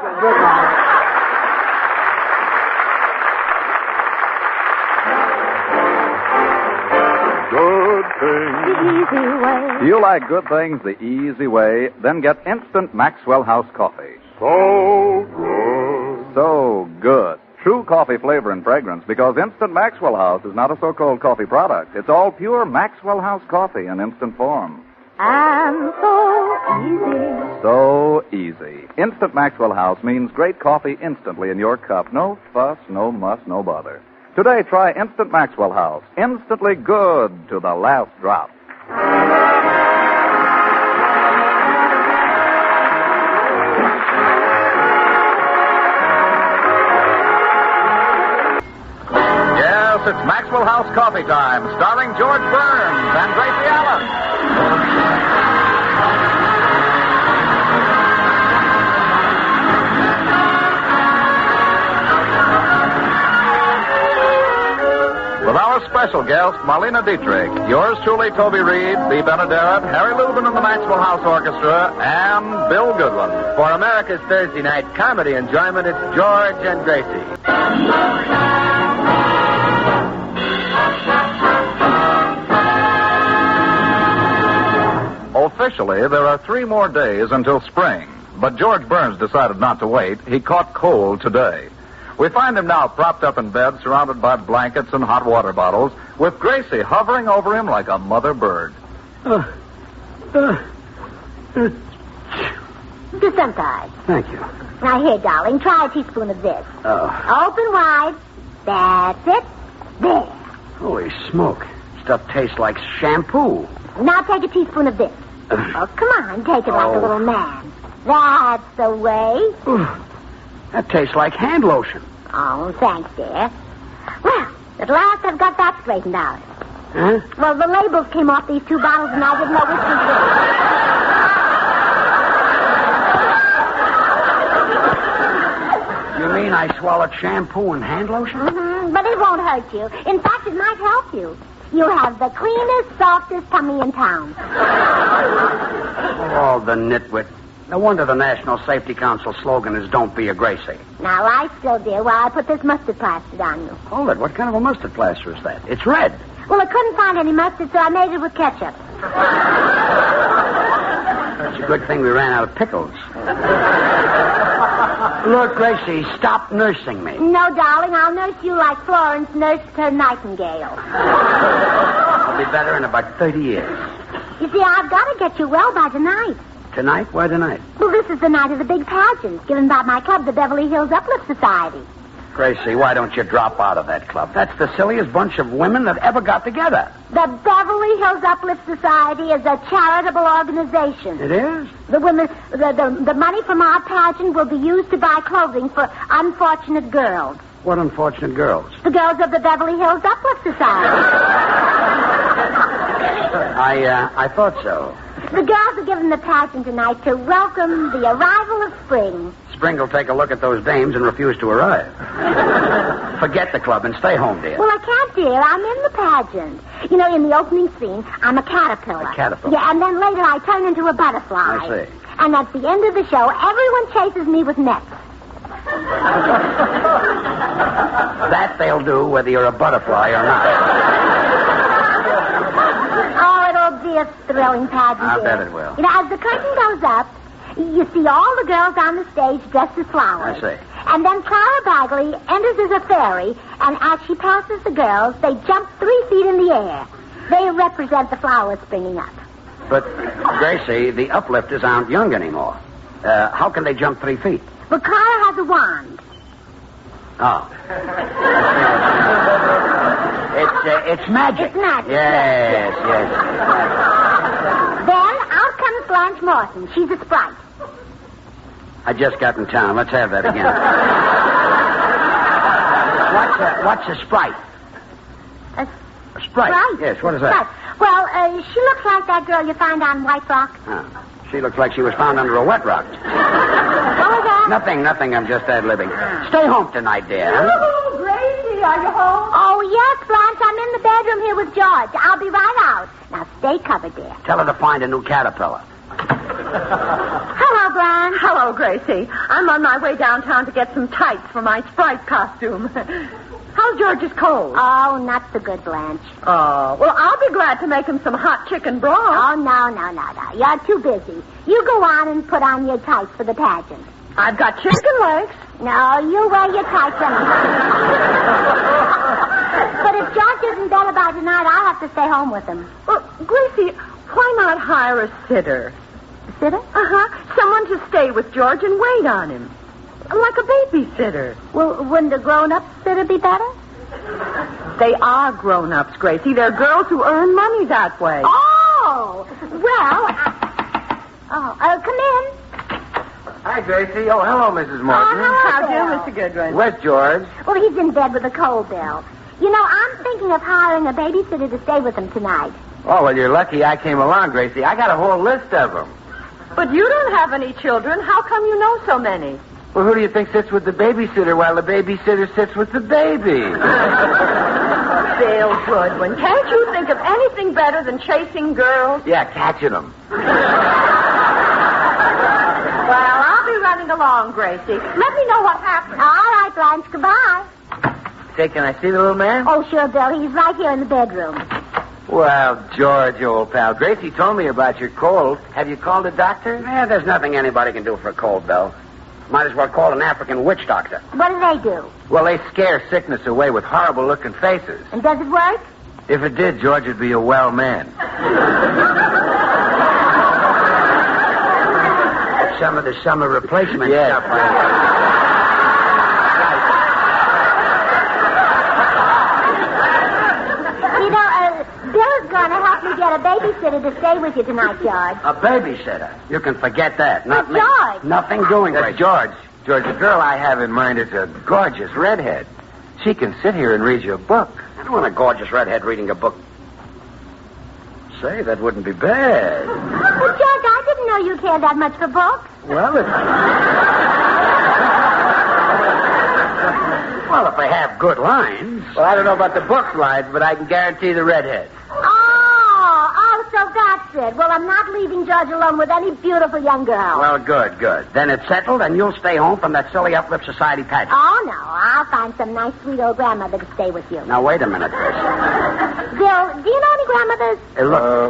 Good things. The easy way. Do you like good things the easy way? Then get instant Maxwell House coffee. So good. So good. True coffee flavor and fragrance, because Instant Maxwell House is not a so-called coffee product. It's all pure Maxwell House coffee in instant form. And so easy. So easy. Instant Maxwell House means great coffee instantly in your cup. No fuss, no muss, no bother. Today, try Instant Maxwell House. Instantly good to the last drop. Yes, it's Maxwell House Coffee Time, starring George Burns and Gracie Allen. With our special guest, Marlena Dietrich, yours truly, Toby Reed, Bea Benaderet, Harry Lubin and the Maxwell House Orchestra, and Bill Goodwin. For America's Thursday night comedy enjoyment, it's George and Gracie. Officially, there are 3 more days until spring, but George Burns decided not to wait. He caught cold today. We find him now propped up in bed, surrounded by blankets and hot water bottles, with Gracie hovering over him like a mother bird. Gesundheit. Thank you. Now, here, darling, try a teaspoon of this. Open wide. That's it. There. Holy smoke. Stuff tastes like shampoo. Now take a teaspoon of this. Oh, come on, take it like a little man. That's the way. That tastes like hand lotion. Oh, thanks, dear. Well, at last I've got that straightened out. Huh? Well, the labels came off these 2 bottles, and I didn't know which was which. You mean I swallowed shampoo and hand lotion? Mm-hmm, but it won't hurt you. In fact, it might help you. You'll have the cleanest, softest tummy in town. Oh, the nitwit. No wonder the National Safety Council slogan is "Don't be a Gracie." Now, I still do while I put this mustard plaster on you. Hold it. What kind of a mustard plaster is that? It's red. Well, I couldn't find any mustard, so I made it with ketchup. It's a good thing we ran out of pickles. Look, Gracie, stop nursing me. No, darling, I'll nurse you like Florence nursed her nightingale. I'll be better in about 30 years. You see, I've got to get you well by tonight. Tonight? Why tonight? Well, this is the night of the big pageant given by my club, the Beverly Hills Uplift Society. Gracie, why don't you drop out of that club? That's the silliest bunch of women that ever got together. The Beverly Hills Uplift Society is a charitable organization. It is? The money from our pageant will be used to buy clothing for unfortunate girls. What unfortunate girls? The girls of the Beverly Hills Uplift Society. I thought so. The girls are given the pageant tonight to welcome the arrival of spring. Spring will take a look at those dames and refuse to arrive. Forget the club and stay home, dear. Well, I can't, dear. I'm in the pageant. You know, in the opening scene, I'm a caterpillar. A caterpillar? Yeah, and then later I turn into a butterfly. I see. And at the end of the show, everyone chases me with nets. That they'll do whether you're a butterfly or not. Oh, it'll be a thrilling pageant. I dear. bet it will. You know, as the curtain goes up, you see all the girls on the stage dressed as flowers. I see. And then Clara Bagley enters as a fairy, and as she passes the girls, they jump 3 feet in the air. They represent the flowers springing up. But, Gracie, the uplifters aren't young anymore. How can they jump 3 feet? But Clara has a wand. Oh. It's magic. It's magic. Yes. Then out comes Blanche Morton. She's a sprite. I just got in town. Let's have that again. What's a sprite? A sprite? Yes, what is that? Sprite. Well, she looks like that girl you find on White Rock. Huh. She looks like she was found under a wet rock. What was that? Nothing. I'm just ad-libbing. Stay home tonight, dear. Oh, Gracie, are you home? Oh, yes, Blanche. I'm in the bedroom here with George. I'll be right out. Now, stay covered, dear. Tell her to find a new caterpillar. Hello, Blanche. Hello, Gracie. I'm on my way downtown to get some tights for my Sprite costume. How's George's cold? Oh, not so good, Blanche. Oh, well, I'll be glad to make him some hot chicken broth. Oh, no. You're too busy. You go on and put on your tights for the pageant. I've got chicken legs. No, you wear your tights anyhow. But if George isn't better by tonight, I'll have to stay home with him. Well, Gracie, why not hire a sitter? A sitter? Uh-huh. Someone to stay with George and wait on him. Like a babysitter. Well, wouldn't a grown-up sitter be better? They are grown-ups, Gracie. They're girls who earn money that way. Oh! Well, come in. Hi, Gracie. Oh, hello, Mrs. Morton. How do, Bill. Mr. Goodwin? Where's George? Well, he's in bed with a cold, Bill. You know, I'm thinking of hiring a babysitter to stay with him tonight. Oh, well, you're lucky I came along, Gracie. I got a whole list of them. But you don't have any children. How come you know so many? Well, who do you think sits with the babysitter while the babysitter sits with the baby? Bill Goodwin, can't you think of anything better than chasing girls? Yeah, catching them. Well, I'll be running along, Gracie. Let me know what happens. All right, Blanche, goodbye. Say, can I see the little man? Oh, sure, Bill. He's right here in the bedroom. Well, George, old pal, Gracie told me about your cold. Have you called a doctor? There's nothing anybody can do for a cold, Bill. Might as well call an African witch doctor. What do they do? Well, they scare sickness away with horrible-looking faces. And does it work? If it did, George would be a well man. Some of the summer replacement Yeah. stuff. You know, Bill's going to help me get a babysitter to stay with you tonight, George. A babysitter. You can forget that. Not me. George. Nothing doing, That's Gracie. George, the girl I have in mind is a gorgeous redhead. She can sit here and read you a book. I don't want a gorgeous redhead reading a book. Say, that wouldn't be bad. Well, George, I didn't know you cared that much for books. Well, if they have good lines. Well, I don't know about the book lines, but I can guarantee the redhead. Oh, so that's it. Well, I'm not leaving George alone with any beautiful young girl. Well, good. Then it's settled, and you'll stay home from that silly Uplift Society pageant. Oh, no. I'll find some nice, sweet old grandmother to stay with you. Now, wait a minute, Gracie. Bill, do you know any grandmothers?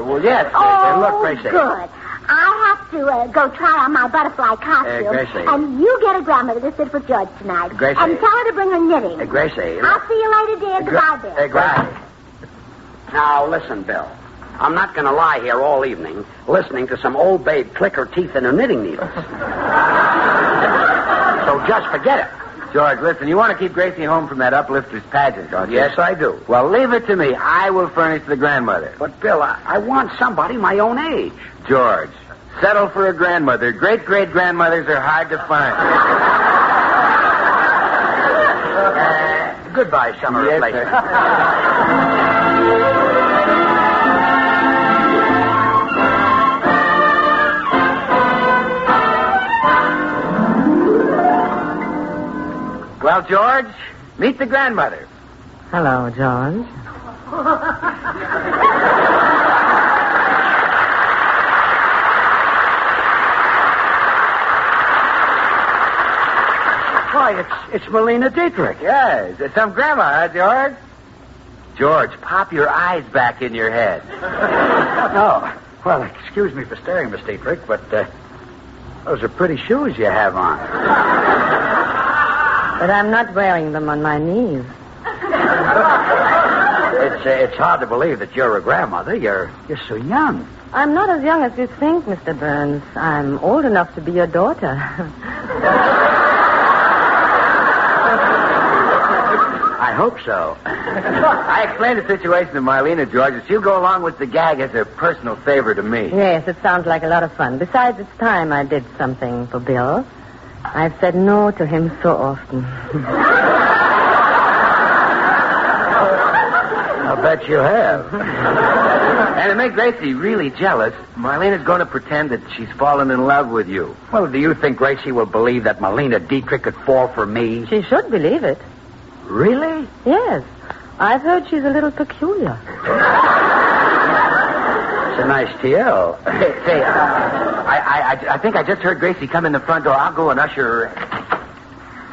Well, yes. Oh, look, Gracie. Good. I have to go try on my butterfly costume. Gracie. And you get a grandmother to sit with George tonight. Gracie. And tell her to bring her knitting. Gracie. I'll see you later, dear. Goodbye, Bill. Gracie. Now, listen, Bill. I'm not going to lie here all evening listening to some old babe click her teeth in her knitting needles. So just forget it. George, listen, you want to keep Gracie home from that uplifters pageant, don't you? Yes, I do. Well, leave it to me. I will furnish the grandmother. But, Bill, I want somebody my own age. George, settle for a grandmother. Great-great-grandmothers are hard to find. Goodbye, summer replacement. Well, George, meet the grandmother. Hello, George. Why, it's Melina Dietrich. Yes, it's some grandma, huh, George? George, pop your eyes back in your head. Oh, well, excuse me for staring, Miss Dietrich, but those are pretty shoes you have on. But I'm not wearing them on my knees. It's hard to believe that you're a grandmother. You're so young. I'm not as young as you think, Mr. Burns. I'm old enough to be your daughter. I hope so. I explained the situation to Marlena, George, and she'll go along with the gag as a personal favor to me. Yes, it sounds like a lot of fun. Besides, it's time I did something for Bill. I've said no to him so often. I'll bet you have. And to make Gracie really jealous, Marlena's going to pretend that she's fallen in love with you. Well, do you think Gracie will believe that Melina Dietrich could fall for me? She should believe it. Really? Yes. I've heard she's a little peculiar. It's a nice TL. Say, I think I just heard Gracie come in the front door. I'll go and usher her.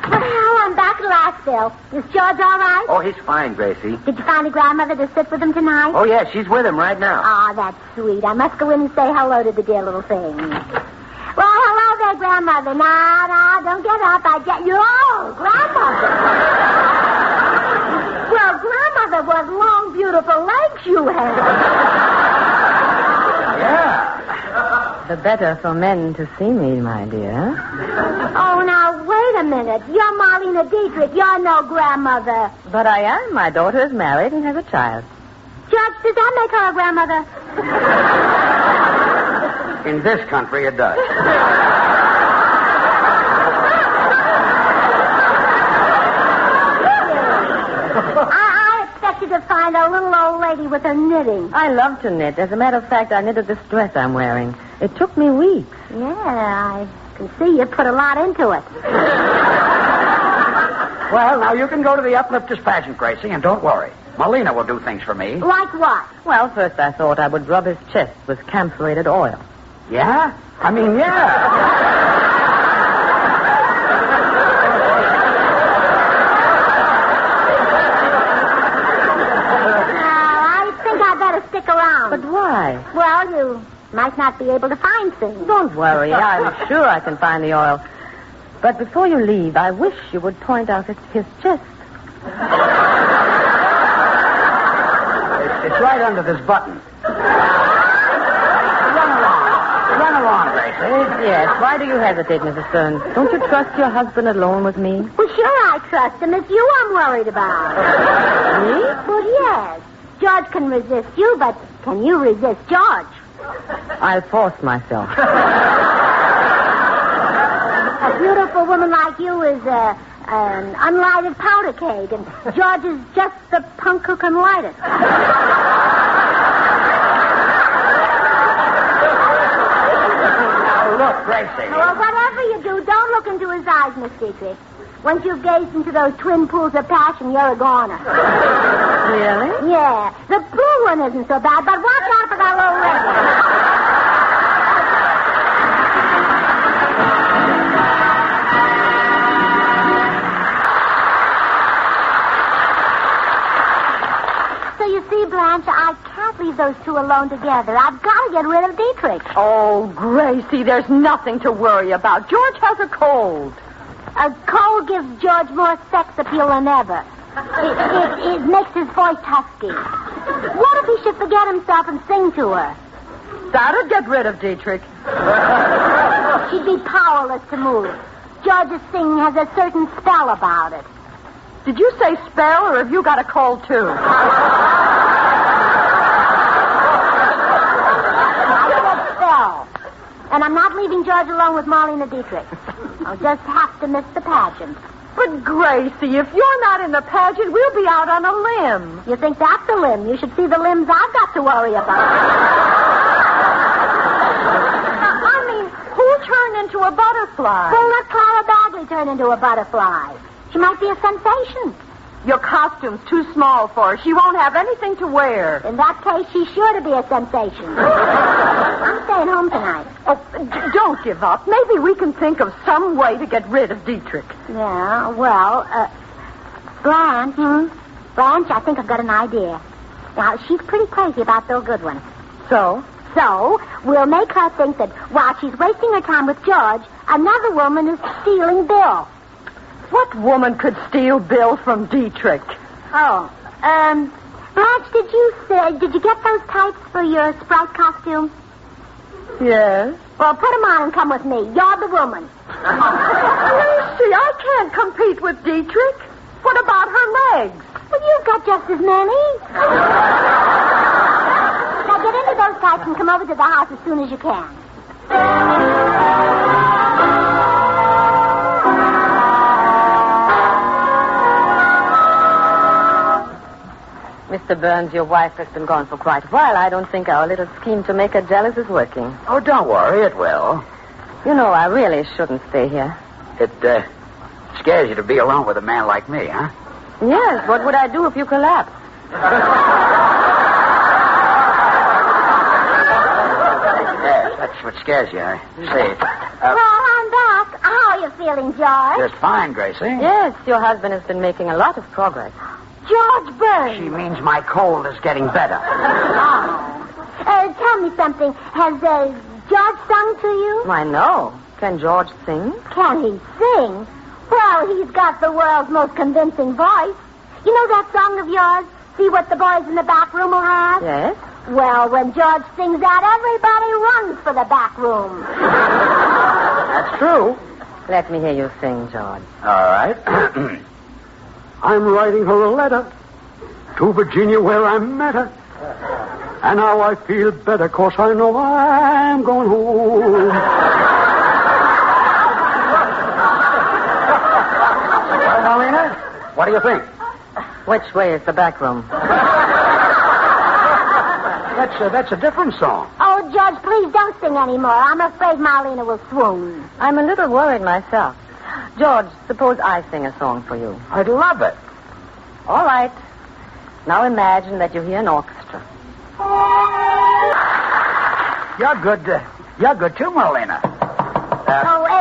Well, I'm back at last, Bill. Is George all right? Oh, he's fine, Gracie. Did you find a grandmother to sit with him tonight? Oh, yeah, she's with him right now. Oh, that's sweet. I must go in and say hello to the dear little thing. Well, hello there, grandmother. Now, don't get up. Grandmother. Well, grandmother, what long, beautiful legs you have. Yeah. The better for men to see me, my dear. Oh, now, wait a minute. You're Marlena Dietrich. You're no grandmother. But I am. My daughter is married and has a child. Judge, does that make her a grandmother? In this country, it does. I expected to find a little old lady with her knitting. I love to knit. As a matter of fact, I knitted this dress I'm wearing. It took me weeks. Yeah, I can see you put a lot into it. Well, now you can go to the Uplifters pageant, Gracie, and don't worry. Melina will do things for me. Like what? Well, first I thought I would rub his chest with camphorated oil. Yeah? I mean, yeah. Stick around. But why? Well, you might not be able to find things. Don't worry. I'm sure I can find the oil. But before you leave, I wish you would point out his chest. It's right under this button. Run along, Gracie. Yes. Why do you hesitate, Mrs. Burns? Don't you trust your husband alone with me? Well, sure I trust him. It's you I'm worried about. Me? Well, yes. George can resist you, but can you resist George? I'll force myself. A beautiful woman like you is an unlighted powder keg, and George is just the punk who can light it. Look, Gracie. Well, whatever you do, don't look into his eyes, Miss Dietrich. Once you've gazed into those twin pools of passion, you're a goner. Really? Yeah. The blue one isn't so bad, but watch out for that little red one. So you see, Blanche, I can't leave those two alone together. I've got to get rid of Dietrich. Oh, Gracie, there's nothing to worry about. George has a cold. A cold gives George more sex appeal than ever. It makes his voice husky. What if he should forget himself and sing to her? That'd get rid of Dietrich. She'd be powerless to move. George's singing has a certain spell about it. Did you say spell, or have you got a cold, too? I said spell. And I'm not leaving George alone with Marlena Dietrich. I'll just have to miss the pageant. But, Gracie, if you're not in the pageant, we'll be out on a limb. You think that's a limb? You should see the limbs I've got to worry about. I mean, who turned into a butterfly? Well, let Clara Bagley turn into a butterfly. She might be a sensation. Your costume's too small for her. She won't have anything to wear. In that case, she's sure to be a sensation. I'm staying home tonight. Oh, don't give up. Maybe we can think of some way to get rid of Dietrich. Yeah, well, Blanche. Blanche, I think I've got an idea. Now, she's pretty crazy about Bill Goodwin. So? So, we'll make her think that while she's wasting her time with George, another woman is stealing Bill. What woman could steal Bill from Dietrich? Oh, Blanche, did you get those tights for your Sprite costume? Yes. Well, put them on and come with me. You're the woman. Lucy, I can't compete with Dietrich. What about her legs? Well, you've got just as many. Now get into those tights and come over to the house as soon as you can. Mr. Burns, your wife has been gone for quite a while. I don't think our little scheme to make her jealous is working. Oh, don't worry, it will. You know, I really shouldn't stay here. It scares you to be alone with a man like me, huh? Yes, what would I do if you collapsed? Yes, that's what scares you, huh? See. Well, I'm back. How are you feeling, George? Just fine, Gracie. Yes, your husband has been making a lot of progress. George Burns. She means my cold is getting better. Oh. Tell me something. Has George sung to you? Why, no. Can George sing? Can he sing? Well, he's got the world's most convincing voice. You know that song of yours, See What the Boys in the Back Room Will Have? Yes. Well, when George sings that, everybody runs for the back room. That's true. Let me hear you sing, George. All right. I'm writing her a letter to Virginia where I met her. And now I feel better 'cause I know I'm going home. Well, Marlena, what do you think? Which way is the back room? That's a different song. Oh, George, please don't sing anymore. I'm afraid Marlena will swoon. I'm a little worried myself. George, suppose I sing a song for you. I'd love it. All right. Now imagine that you hear an orchestra. You're good too, Marlena.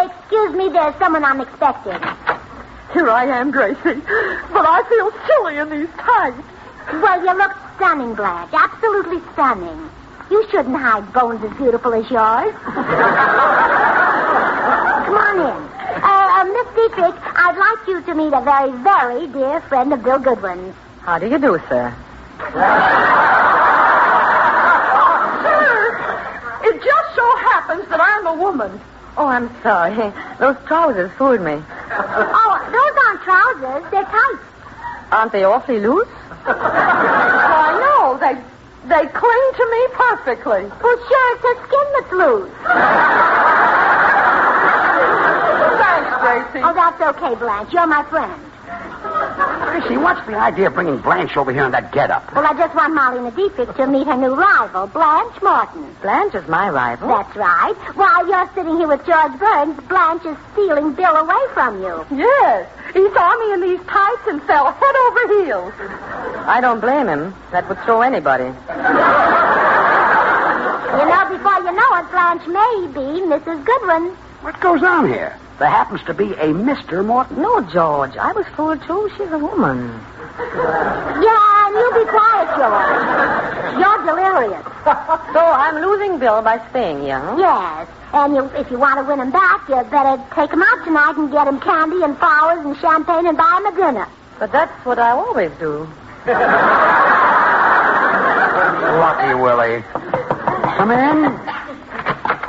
Excuse me, there's someone I'm expecting. Here I am, Gracie. But I feel silly in these tights. Well, you look stunning, Blanche. Absolutely stunning. You shouldn't hide bones as beautiful as yours. Come on in. Miss Dietrich, I'd like you to meet a very, very dear friend of Bill Goodwin's. How do you do, sir? Sir, it just so happens that I'm a woman. Oh, I'm sorry. Those trousers fooled me. Oh, those aren't trousers. They're tights. Aren't they awfully loose? Why, no. They cling to me perfectly. Well, sure, it's her skin that's loose. Thanks, Gracie. Oh, that's okay, Blanche. You're my friend. Gracie, what's the idea of bringing Blanche over here in that getup? Well, I just want Marlena Dietrich to meet her new rival, Blanche Morton. Blanche is my rival. That's right. While you're sitting here with George Burns, Blanche is stealing Bill away from you. Yes. He saw me in these tights and fell head over heels. I don't blame him. That would throw anybody. You know, before you know it, Blanche may be Mrs. Goodwin. What goes on here? There happens to be a Mr. Morton. No, George. I was fooled, too. She's a woman. Yeah, and you be quiet, George. You're delirious. So I'm losing Bill by staying here, huh? Yes. And if you want to win him back, you better take him out tonight and get him candy and flowers and champagne and buy him a dinner. But that's what I always do. Lucky Willie. Come in.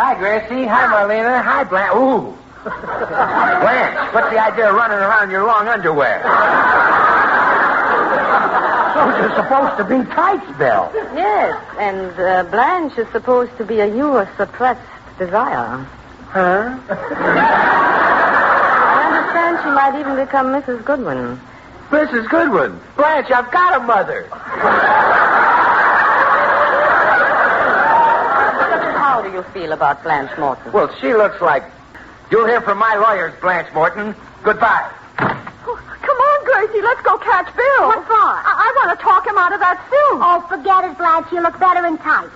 Hi, Gracie. Hi, Marlena. Hi, Blanche. Ooh. Blanche, what's the idea of running around in your long underwear? Those are supposed to be tights, Bill. Yes, and Blanche is supposed to be a your suppressed desire. Huh? I understand she might even become Mrs. Goodwin. Mrs. Goodwin. Blanche, I've got a mother. How do you feel about Blanche Morton? Well, she looks like... You'll hear from my lawyers, Blanche Morton. Goodbye. Oh, come on, Gracie. Let's go catch Bill. What for? I want to talk him out of that suit. Oh, forget it, Blanche. You look better in tights.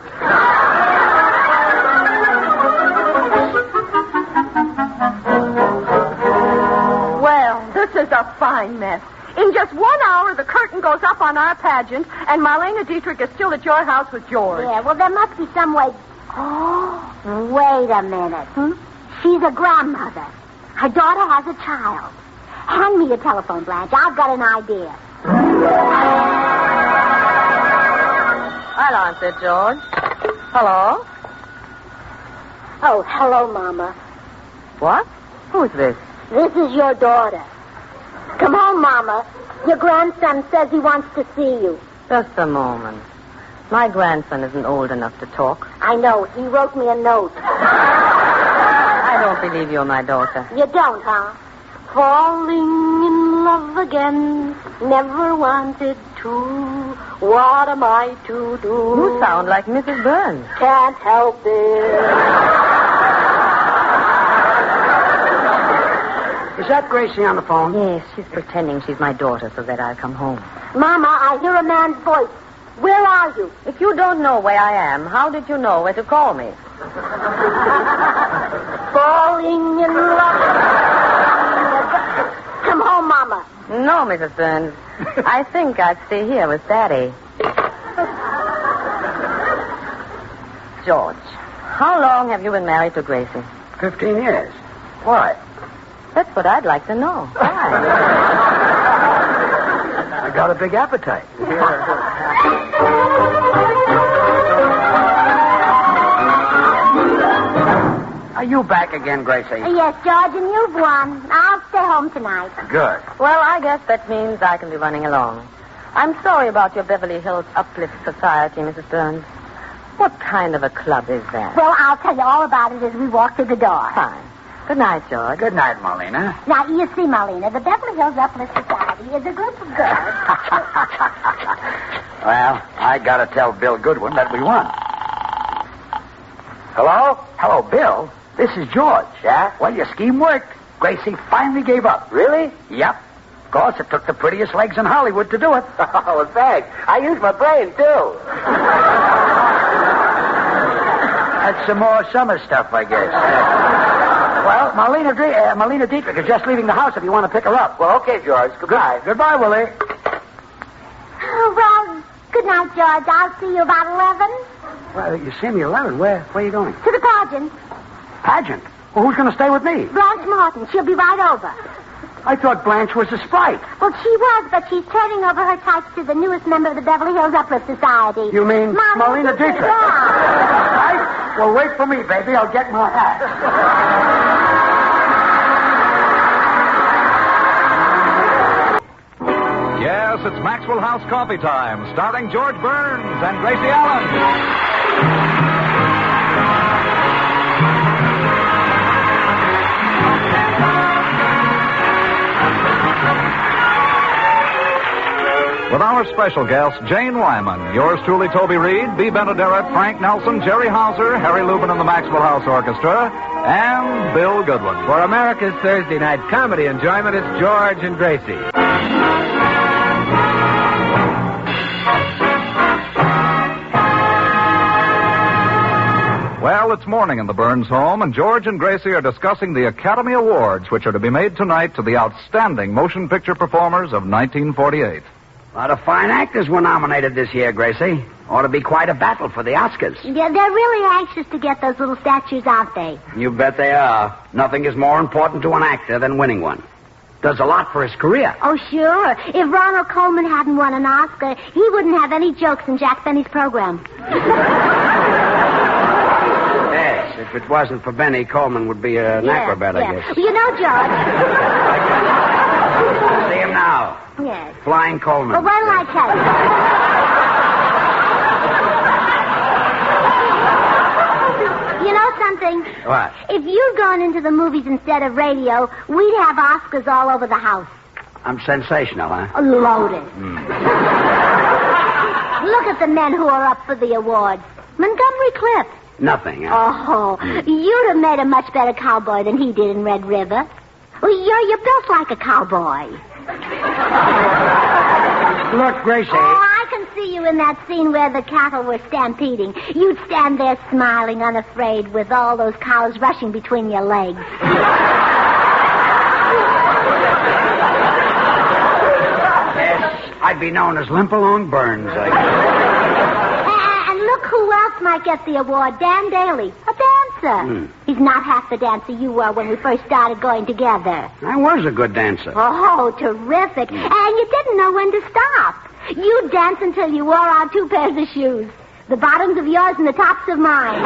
Well, this is a fine mess. In just 1 hour, the curtain goes up on our pageant, and Marlena Dietrich is still at your house with George. Yeah, well, there must be some way... Oh, wait a minute. She's a grandmother. Her daughter has a child. Hand me your telephone, Blanche. I've got an idea. I'll answer, George. Hello? Oh, hello, Mama. What? Who's this? This is your daughter. Come home, Mama. Your grandson says he wants to see you. Just a moment. My grandson isn't old enough to talk. I know. He wrote me a note. I don't believe you're my daughter. You don't, huh? Falling in love again. Never wanted to. What am I to do? You sound like Mrs. Burns. Can't help it. Is that Gracie on the phone? Yes, she's pretending she's my daughter so that I'll come home. Mama, I hear a man's voice. Where are you? If you don't know where I am, how did you know where to call me? Falling in love. Come home, Mama. No, Mrs. Burns. I think I'd stay here with Daddy. George, how long have you been married to Gracie? 15 years. Why? That's what I'd like to know. Why? I got a big appetite. Are you back again, Gracie? Yes, George, and you've won. I'll stay home tonight. Good. Well, I guess that means I can be running along. I'm sorry about your Beverly Hills Uplift Society, Mrs. Burns. What kind of a club is that? Well, I'll tell you all about it as we walk through the door. Fine. Good night, George. Good night, Marlena. Now, you see, Marlena, the Beverly Hills Uplift Society is a group of girls. Well, I gotta tell Bill Goodwin that we won. Hello? Hello, Bill. This is George. Yeah? Well, your scheme worked. Gracie finally gave up. Really? Yep. Of course, it took the prettiest legs in Hollywood to do it. Oh, thanks. I used my brain, too. That's some more summer stuff, I guess. Well, Marlena Dietrich is just leaving the house if you want to pick her up. Well, okay, George. Goodbye. Goodbye, Willie. Oh, well, good night, George. I'll see you about 11. Well, you see me 11. Where are you going? To the pageant. Pageant? Well, who's going to stay with me? Blanche Morton. She'll be right over. I thought Blanche was a sprite. Well, she was, but she's turning over her tights to the newest member of the Beverly Hills Uplift Society. You mean Marlena Dietrich? Yeah. Right? Well, wait for me, baby. I'll get my hat. Yes, it's Maxwell House Coffee Time, starring George Burns and Gracie Allen. With our special guests, Jane Wyman, yours truly, Toby Reed, Bea Benaderet, Frank Nelson, Jerry Hauser, Harry Lubin and the Maxwell House Orchestra, and Bill Goodwin. For America's Thursday night comedy enjoyment, it's George and Gracie. Well, it's morning in the Burns home, and George and Gracie are discussing the Academy Awards, which are to be made tonight to the outstanding motion picture performers of 1948. A lot of fine actors were nominated this year, Gracie. Ought to be quite a battle for the Oscars. Yeah, they're really anxious to get those little statues, aren't they? You bet they are. Nothing is more important to an actor than winning one. Does a lot for his career. Oh, sure. If Ronald Coleman hadn't won an Oscar, he wouldn't have any jokes in Jack Benny's program. Yes, if it wasn't for Benny, Coleman would be an acrobat, I guess. You know, George. See him now. Yes. Flying Coleman. Well, what did I tell you? You know something? What? If you'd gone into the movies instead of radio, we'd have Oscars all over the house. I'm sensational, huh? Loaded. Look at the men who are up for the awards. Montgomery Clift. Nothing, huh? Oh, you'd have made a much better cowboy than he did in Red River. Well, you're built like a cowboy. Look, Gracie. Oh, I can see you in that scene where the cattle were stampeding. You'd stand there smiling, unafraid, with all those cows rushing between your legs. Yes, I'd be known as Limp-Along Burns, I guess. And look who else might get the award. Dan Daly, a dancer. He's not half the dancer you were when we first started going together. I was a good dancer. Oh, terrific. And you didn't know when to stop. You'd dance until you wore out 2 pairs of shoes. The bottoms of yours and the tops of mine.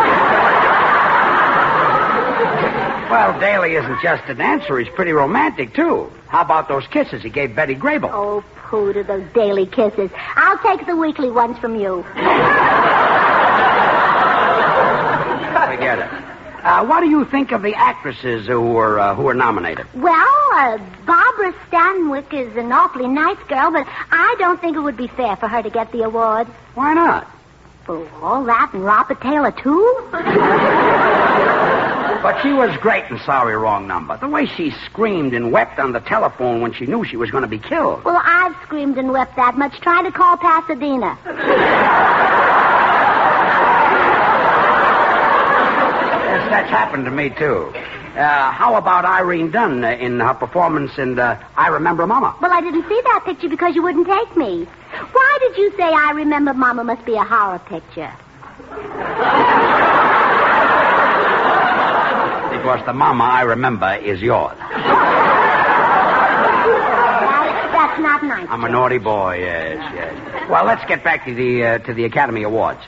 Well, Daly isn't just a dancer. He's pretty romantic, too. How about those kisses he gave Betty Grable? Oh, pooh to those Daly kisses. I'll take the weekly ones from you. Forget it. What do you think of the actresses who were nominated? Well, Barbara Stanwyck is an awfully nice girl, but I don't think it would be fair for her to get the award. Why not? For all that and Robert Taylor, too? But she was great in Sorry Wrong Number. The way she screamed and wept on the telephone when she knew she was going to be killed. Well, I've screamed and wept that much. Try to call Pasadena. Yes, that's happened to me, too. How about Irene Dunn in her performance in I Remember Mama? Well, I didn't see that picture because you wouldn't take me. Why did you say I Remember Mama must be a horror picture? Because the mama I remember is yours. That's not nice. I'm a naughty boy, yes. Well, let's get back to the Academy Awards.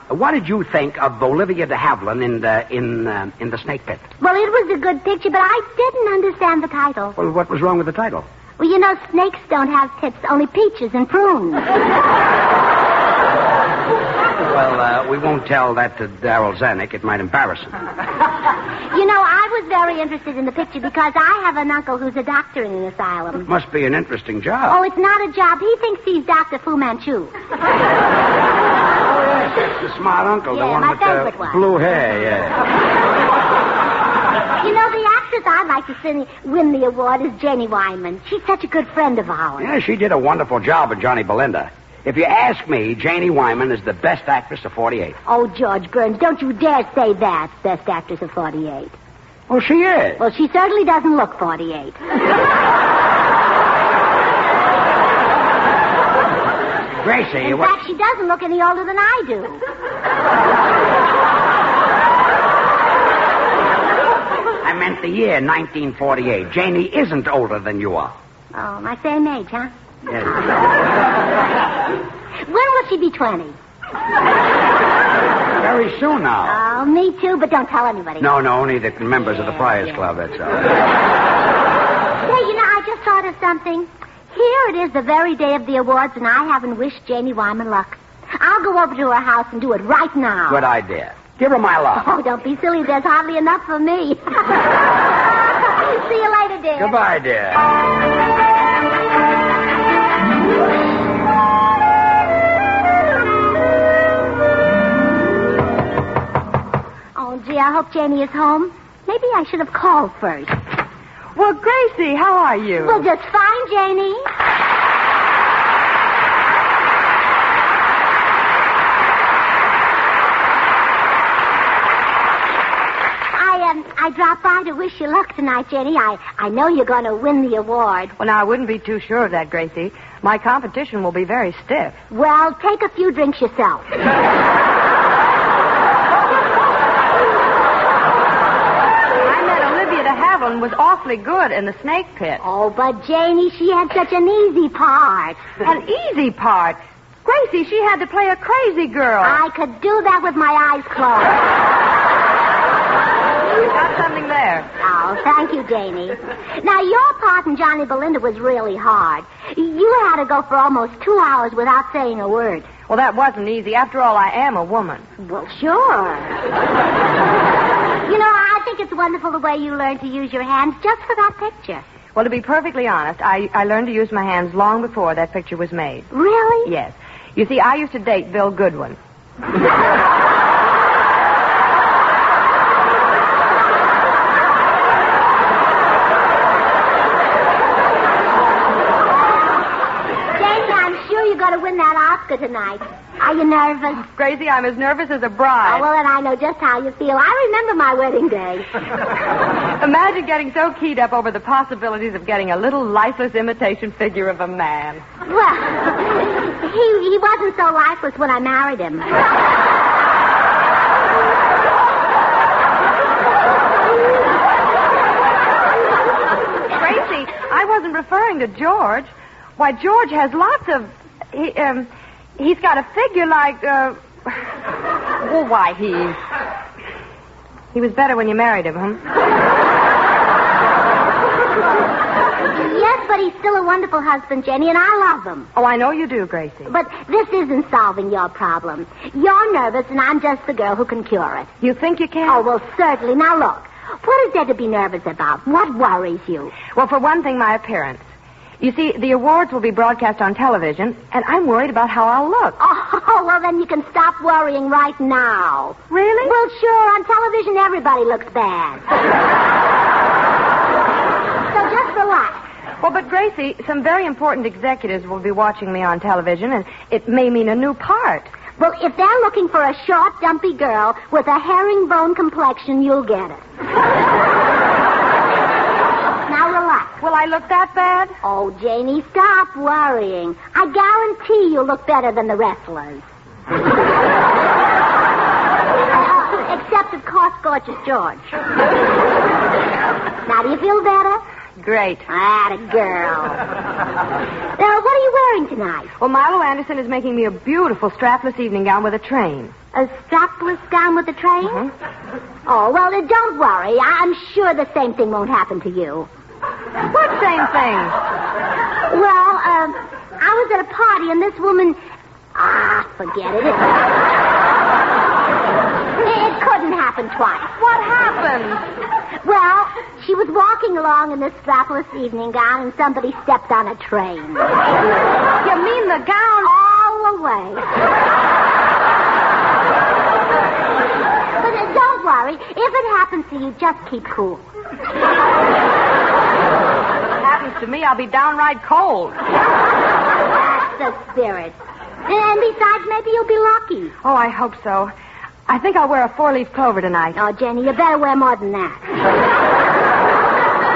What did you think of Olivia de Havilland in the Snake Pit? Well, it was a good picture, but I didn't understand the title. Well, what was wrong with the title? Well, you know, snakes don't have tips, only peaches and prunes. Well, we won't tell that to Darryl Zanuck. It might embarrass him. You know, I was very interested in the picture because I have an uncle who's a doctor in an asylum. It must be an interesting job. Oh, it's not a job. He thinks he's Dr. Fu Manchu. That's the smart uncle, the one my with favorite the one. blue hair, yeah. You know, the actress I'd like to win the award is Janie Wyman. She's such a good friend of ours. Yeah, she did a wonderful job in Johnny Belinda. If you ask me, Janie Wyman is the best actress of 48. Oh, George Burns, don't you dare say that, best actress of 48. Oh, she is. Well, she certainly doesn't look 48. Gracie, In fact, she doesn't look any older than I do. I meant the year 1948. Janie isn't older than you are. Oh, my same age, huh? Yes. When will she be 20? Very soon now. Oh, me too, but don't tell anybody. No, only the members of the Friars Club, that's all. Hey, you know, I just thought of something. Here it is the very day of the awards, and I haven't wished Janie Wyman luck. I'll go over to her house and do it right now. Good idea. Give her my love. Oh, don't be silly. There's hardly enough for me. See you later, dear. Goodbye, dear. I hope Janie is home. Maybe I should have called first. Well, Gracie, how are you? Well, just fine, Janie. I dropped by to wish you luck tonight, Jenny. I know you're going to win the award. Well, now, I wouldn't be too sure of that, Gracie. My competition will be very stiff. Well, take a few drinks yourself. I met Olivia de Havilland was awfully good in the snake pit. Oh, but Janie, she had such an easy part. An easy part? Gracie, she had to play a crazy girl. I could do that with my eyes closed. You got something there. Oh, thank you, Janie. Now, your part in Johnny Belinda was really hard. You had to go for almost 2 hours without saying a word. Well, that wasn't easy. After all, I am a woman. Well, sure. You know, I think it's wonderful the way you learned to use your hands just for that picture. Well, to be perfectly honest, I learned to use my hands long before that picture was made. Really? Yes. You see, I used to date Bill Goodwin. To win that Oscar tonight. Are you nervous? Gracie, I'm as nervous as a bride. Oh, well, then I know just how you feel. I remember my wedding day. Imagine getting so keyed up over the possibilities of getting a little lifeless imitation figure of a man. Well, he wasn't so lifeless when I married him. Gracie, I wasn't referring to George. Why, George has lots of... He's got a figure like, well, why, he was better when you married him, huh? Yes, but he's still a wonderful husband, Jenny, and I love him. Oh, I know you do, Gracie. But this isn't solving your problem. You're nervous, and I'm just the girl who can cure it. You think you can? Oh, well, certainly. Now, look, what is there to be nervous about? What worries you? Well, for one thing, my appearance. You see, the awards will be broadcast on television, and I'm worried about how I'll look. Oh, well, then you can stop worrying right now. Really? Well, sure. On television, everybody looks bad. So just relax. Well, but, Gracie, some very important executives will be watching me on television, and it may mean a new part. Well, if they're looking for a short, dumpy girl with a herringbone complexion, you'll get it. Now relax. Will I look that bad? Oh, Janie, stop worrying. I guarantee you'll look better than the wrestlers. Except, of course, Gorgeous George. Now, do you feel better? Great. Atta girl. Now, what are you wearing tonight? Well, Milo Anderson is making me a beautiful strapless evening gown with a train. A strapless gown with a train? Mm-hmm. Oh, well, don't worry. I'm sure the same thing won't happen to you. What same thing? Well, I was at a party and this woman... forget it. It couldn't happen twice. What happened? Well, she was walking along in this strapless evening gown and somebody stepped on a train. You mean the gown? All the way. But don't worry. If it happens to you, just keep cool. If it happens to me, I'll be downright cold. That's the spirit. And besides, maybe you'll be lucky. Oh, I hope so. I think I'll wear a 4-leaf clover tonight. Oh, Jenny, you better wear more than that.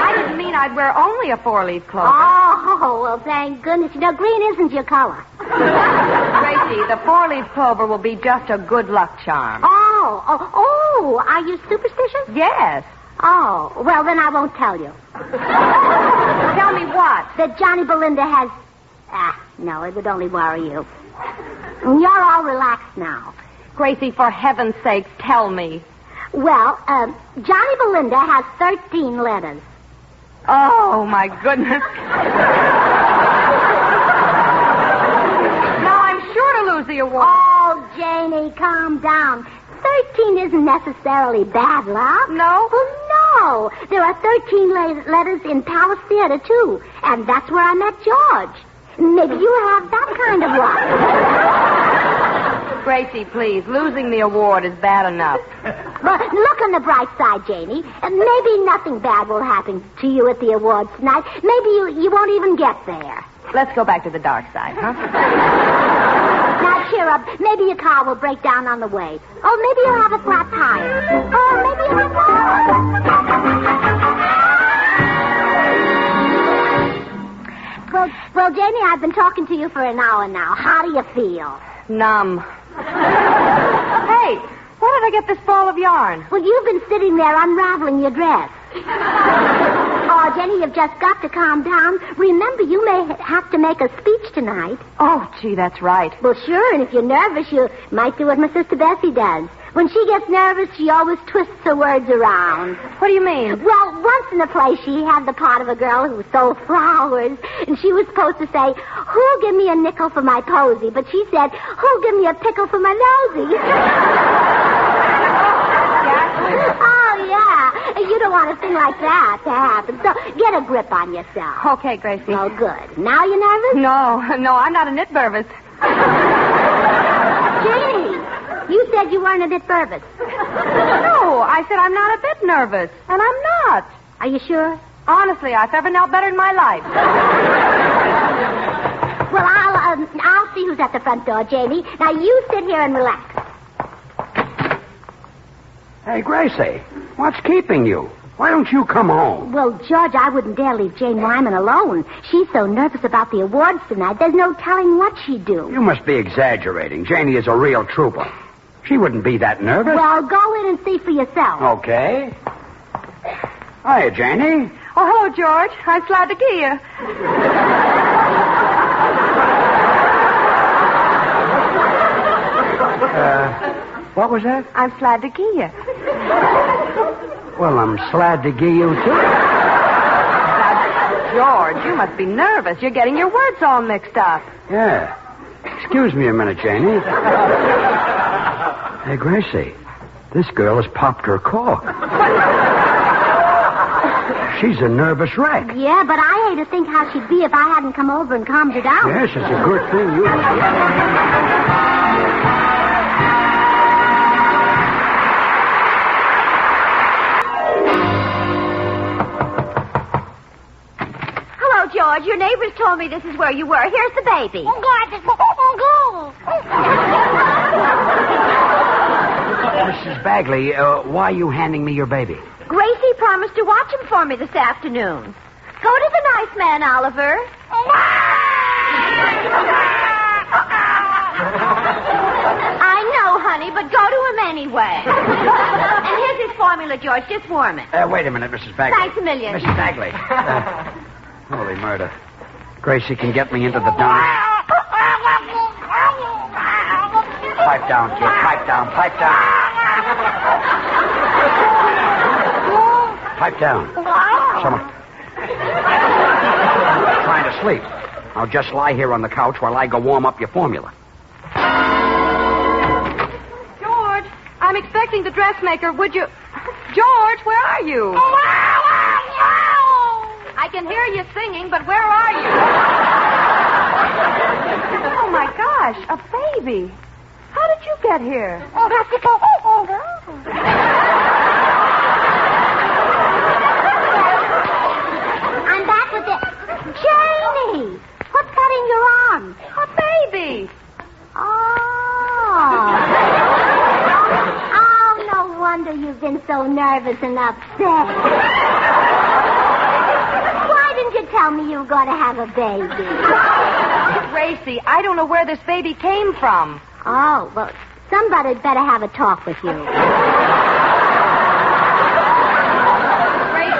I didn't mean I'd wear only a 4-leaf clover. Oh, well, thank goodness. You know, green isn't your color. Gracie, the 4-leaf clover will be just a good luck charm. Oh, are you superstitious? Yes. Oh, well, then I won't tell you. Tell me what? That Johnny Belinda has... no, it would only worry you. You're all relaxed now. Gracie, for heaven's sake, tell me. Well, Johnny Belinda has 13 letters. Oh, my goodness. Now I'm sure to lose the award. Oh, Janie, calm down. 13 isn't necessarily bad luck. No? Well, no. There are 13 letters in Palace Theater, too. And that's where I met George. Maybe you have that kind of luck. Gracie, please. Losing the award is bad enough. Well, look on the bright side, Janie. Maybe nothing bad will happen to you at the awards tonight. Maybe you won't even get there. Let's go back to the dark side, huh? Now, cheer up. Maybe your car will break down on the way. Or maybe you'll have a flat tire. Or maybe you'll have... Well, Jamie, I've been talking to you for an hour now. How do you feel? Numb. Hey, where did I get this ball of yarn? Well, you've been sitting there unraveling your dress. Oh, Jenny, you've just got to calm down. Remember, you may have to make a speech tonight. Oh, gee, that's right. Well, sure, and if you're nervous, you might do what my sister Bessie does. When she gets nervous, she always twists her words around. What do you mean? Well, once in a play, she had the part of a girl who sold flowers, and she was supposed to say, "Who'll give me a nickel for my posy?" But she said, "Who'll give me a pickle for my nosy?" Oh, yeah. You don't want a thing like that to happen, so get a grip on yourself. Okay, Gracie. Oh, good. Now you're nervous? No, I'm not a bit nervous. Jeannie, you said you weren't a bit nervous. No, I said I'm not a bit nervous, and I'm not. Are you sure? Honestly, I've never knelt better in my life. Well, I'll see who's at the front door, Jamie. Now, you sit here and relax. Hey, Gracie, what's keeping you? Why don't you come home? Well, George, I wouldn't dare leave Jane Wyman alone. She's so nervous about the awards tonight, there's no telling what she'd do. You must be exaggerating. Janie is a real trooper. She wouldn't be that nervous. Well, go in and see for yourself. Okay. Hiya, Janie. Oh, hello, George. I'm glad to get you. What was that? I'm glad to get you. Well, I'm glad to give you, too. Now, George, you must be nervous. You're getting your words all mixed up. Yeah. Excuse me a minute, Janie. Hey, Gracie, this girl has popped her cork. She's a nervous wreck. Yeah, but I hate to think how she'd be if I hadn't come over and calmed her down. Yes, it's a good thing you... George, your neighbors told me this is where you were. Here's the baby. Mrs. Bagley, why are you handing me your baby? Gracie promised to watch him for me this afternoon. Go to the nice man, Oliver. I know, honey, but go to him anyway. And here's his formula, George. Just warm it. Wait a minute, Mrs. Bagley. Thanks a million. Mrs. Bagley. Holy murder. Gracie can get me into the dark. Pipe down, kid. Pipe down. Pipe down. Pipe down. Someone. Trying to sleep. Now just lie here on the couch while I go warm up your formula. George, I'm expecting the dressmaker. Would you... George, where are you? I can hear you singing, but where are you? Oh, my gosh, a baby. How did you get here? I'm back with it. Janie! What's that in your arm? A baby. Oh, no wonder you've been so nervous and upset. You tell me you were going to have a baby. Gracie, I don't know where this baby came from. Oh, well, somebody'd better have a talk with you. Gracie,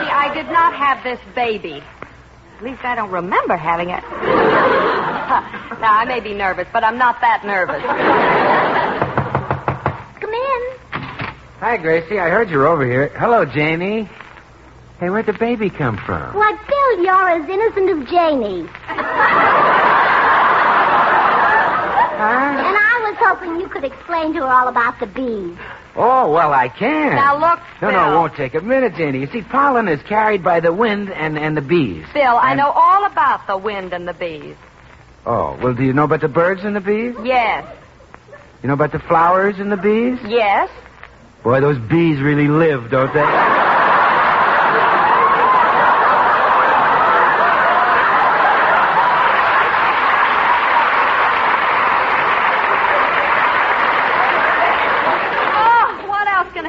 I did not have this baby. At least I don't remember having it. Now, I may be nervous, but I'm not that nervous. Come in. Hi, Gracie. I heard you were over here. Hello, Janie. Hey, where'd the baby come from? Why, Bill, you're as innocent as Janie. And I was hoping you could explain to her all about the bees. Oh, well, I can. Now, look, No, Bill. it won't take a minute, Janie. You see, pollen is carried by the wind and the bees. Bill, I know all about the wind and the bees. Oh, well, do you know about the birds and the bees? Yes. You know about the flowers and the bees? Yes. Boy, those bees really live, don't they?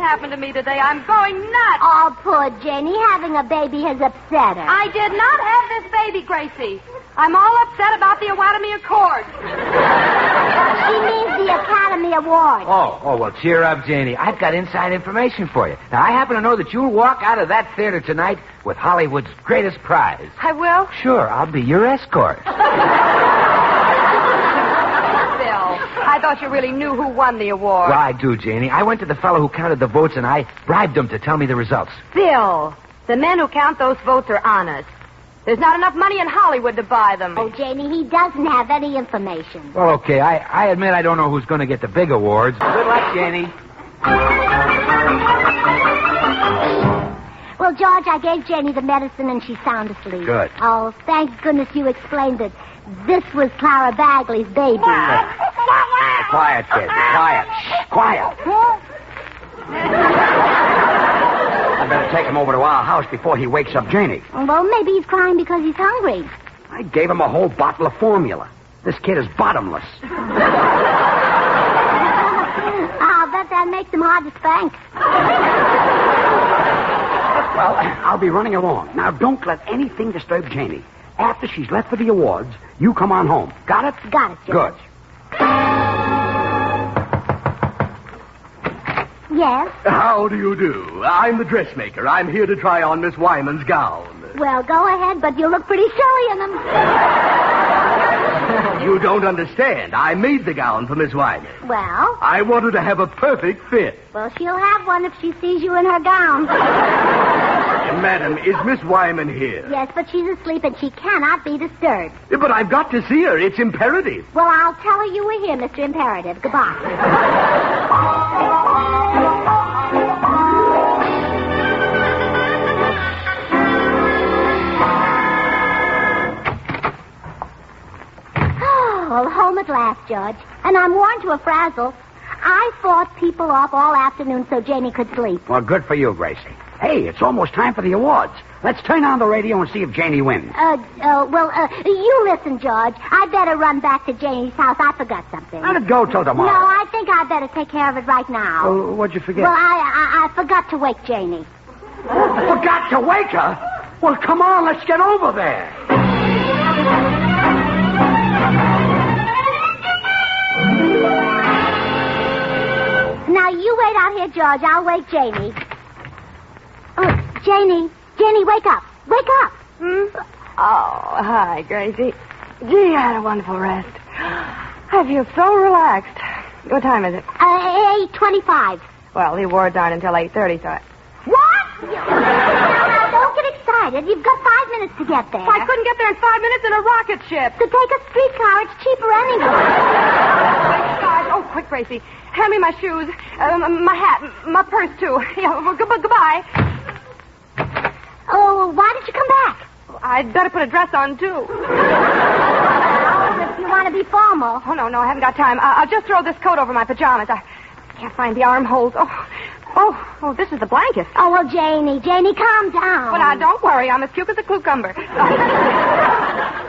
Happened to me today. I'm going nuts. Oh, poor Janie. Having a baby has upset her. I did not have this baby, Gracie. I'm all upset about the Academy Accord. She means the Academy Award. Oh, well, cheer up, Janie. I've got inside information for you. Now, I happen to know that you'll walk out of that theater tonight with Hollywood's greatest prize. I will? Sure, I'll be your escort. I thought you really knew who won the award. Well, I do, Janie. I went to the fellow who counted the votes, and I bribed him to tell me the results. Bill, the men who count those votes are honest. There's not enough money in Hollywood to buy them. Oh, Janie, he doesn't have any information. Well, okay, I admit I don't know who's going to get the big awards. Good luck, Janie. Well, George, I gave Janie the medicine, and she's sound asleep. Good. Oh, thank goodness you explained that this was Clara Bagley's baby. Quiet, kid. Quiet. Shh, quiet. I better take him over to our house before he wakes up Janie. Well, maybe he's crying because he's hungry. I gave him a whole bottle of formula. This kid is bottomless. I'll bet that makes him hard to spank. Well, I'll be running along. Now, don't let anything disturb Janie. After she's left for the awards, you come on home. Got it? Got it, George. Good. Yes? How do you do? I'm the dressmaker. I'm here to try on Miss Wyman's gown. Well, go ahead, but you look pretty silly in them. You don't understand. I made the gown for Miss Wyman. Well? I wanted to have a perfect fit. Well, she'll have one if she sees you in her gown. Madam, is Miss Wyman here? Yes, but she's asleep and she cannot be disturbed. But I've got to see her. It's imperative. Well, I'll tell her you were here, Mr. Imperative. Goodbye. Well, home at last, George. And I'm worn to a frazzle. I fought people off all afternoon so Janie could sleep. Well, good for you, Gracie. Hey, it's almost time for the awards. Let's turn on the radio and see if Janie wins. You listen, George. I better run back to Janie's house. I forgot something. Let it go till tomorrow. No, I think I better take care of it right now. Oh, what'd you forget? Well, I forgot to wake Janie. Forgot to wake her? Well, come on, let's get over there. Now, you wait out here, George. I'll wake Janie. Oh, Janie, wake up. Wake up. Oh, hi, Gracie. Gee, I had a wonderful rest. I feel so relaxed. What time is it? 8:25. Well, the awards aren't until 8:30, so What? Now, don't get excited. You've got 5 minutes to get there. I couldn't get there in 5 minutes in a rocket ship. So take a streetcar. It's cheaper anyway. Oh, quick, Gracie. Hand me my shoes, my hat, my purse, too. Yeah, well, goodbye. Oh, why did you come back? I'd better put a dress on, too. If you want to be formal. Oh, no, I haven't got time. I'll just throw this coat over my pajamas. I can't find the armholes. Oh, this is the blanket. Oh, well, Janie, calm down. Well, now, don't worry. I'm as cute as a cucumber.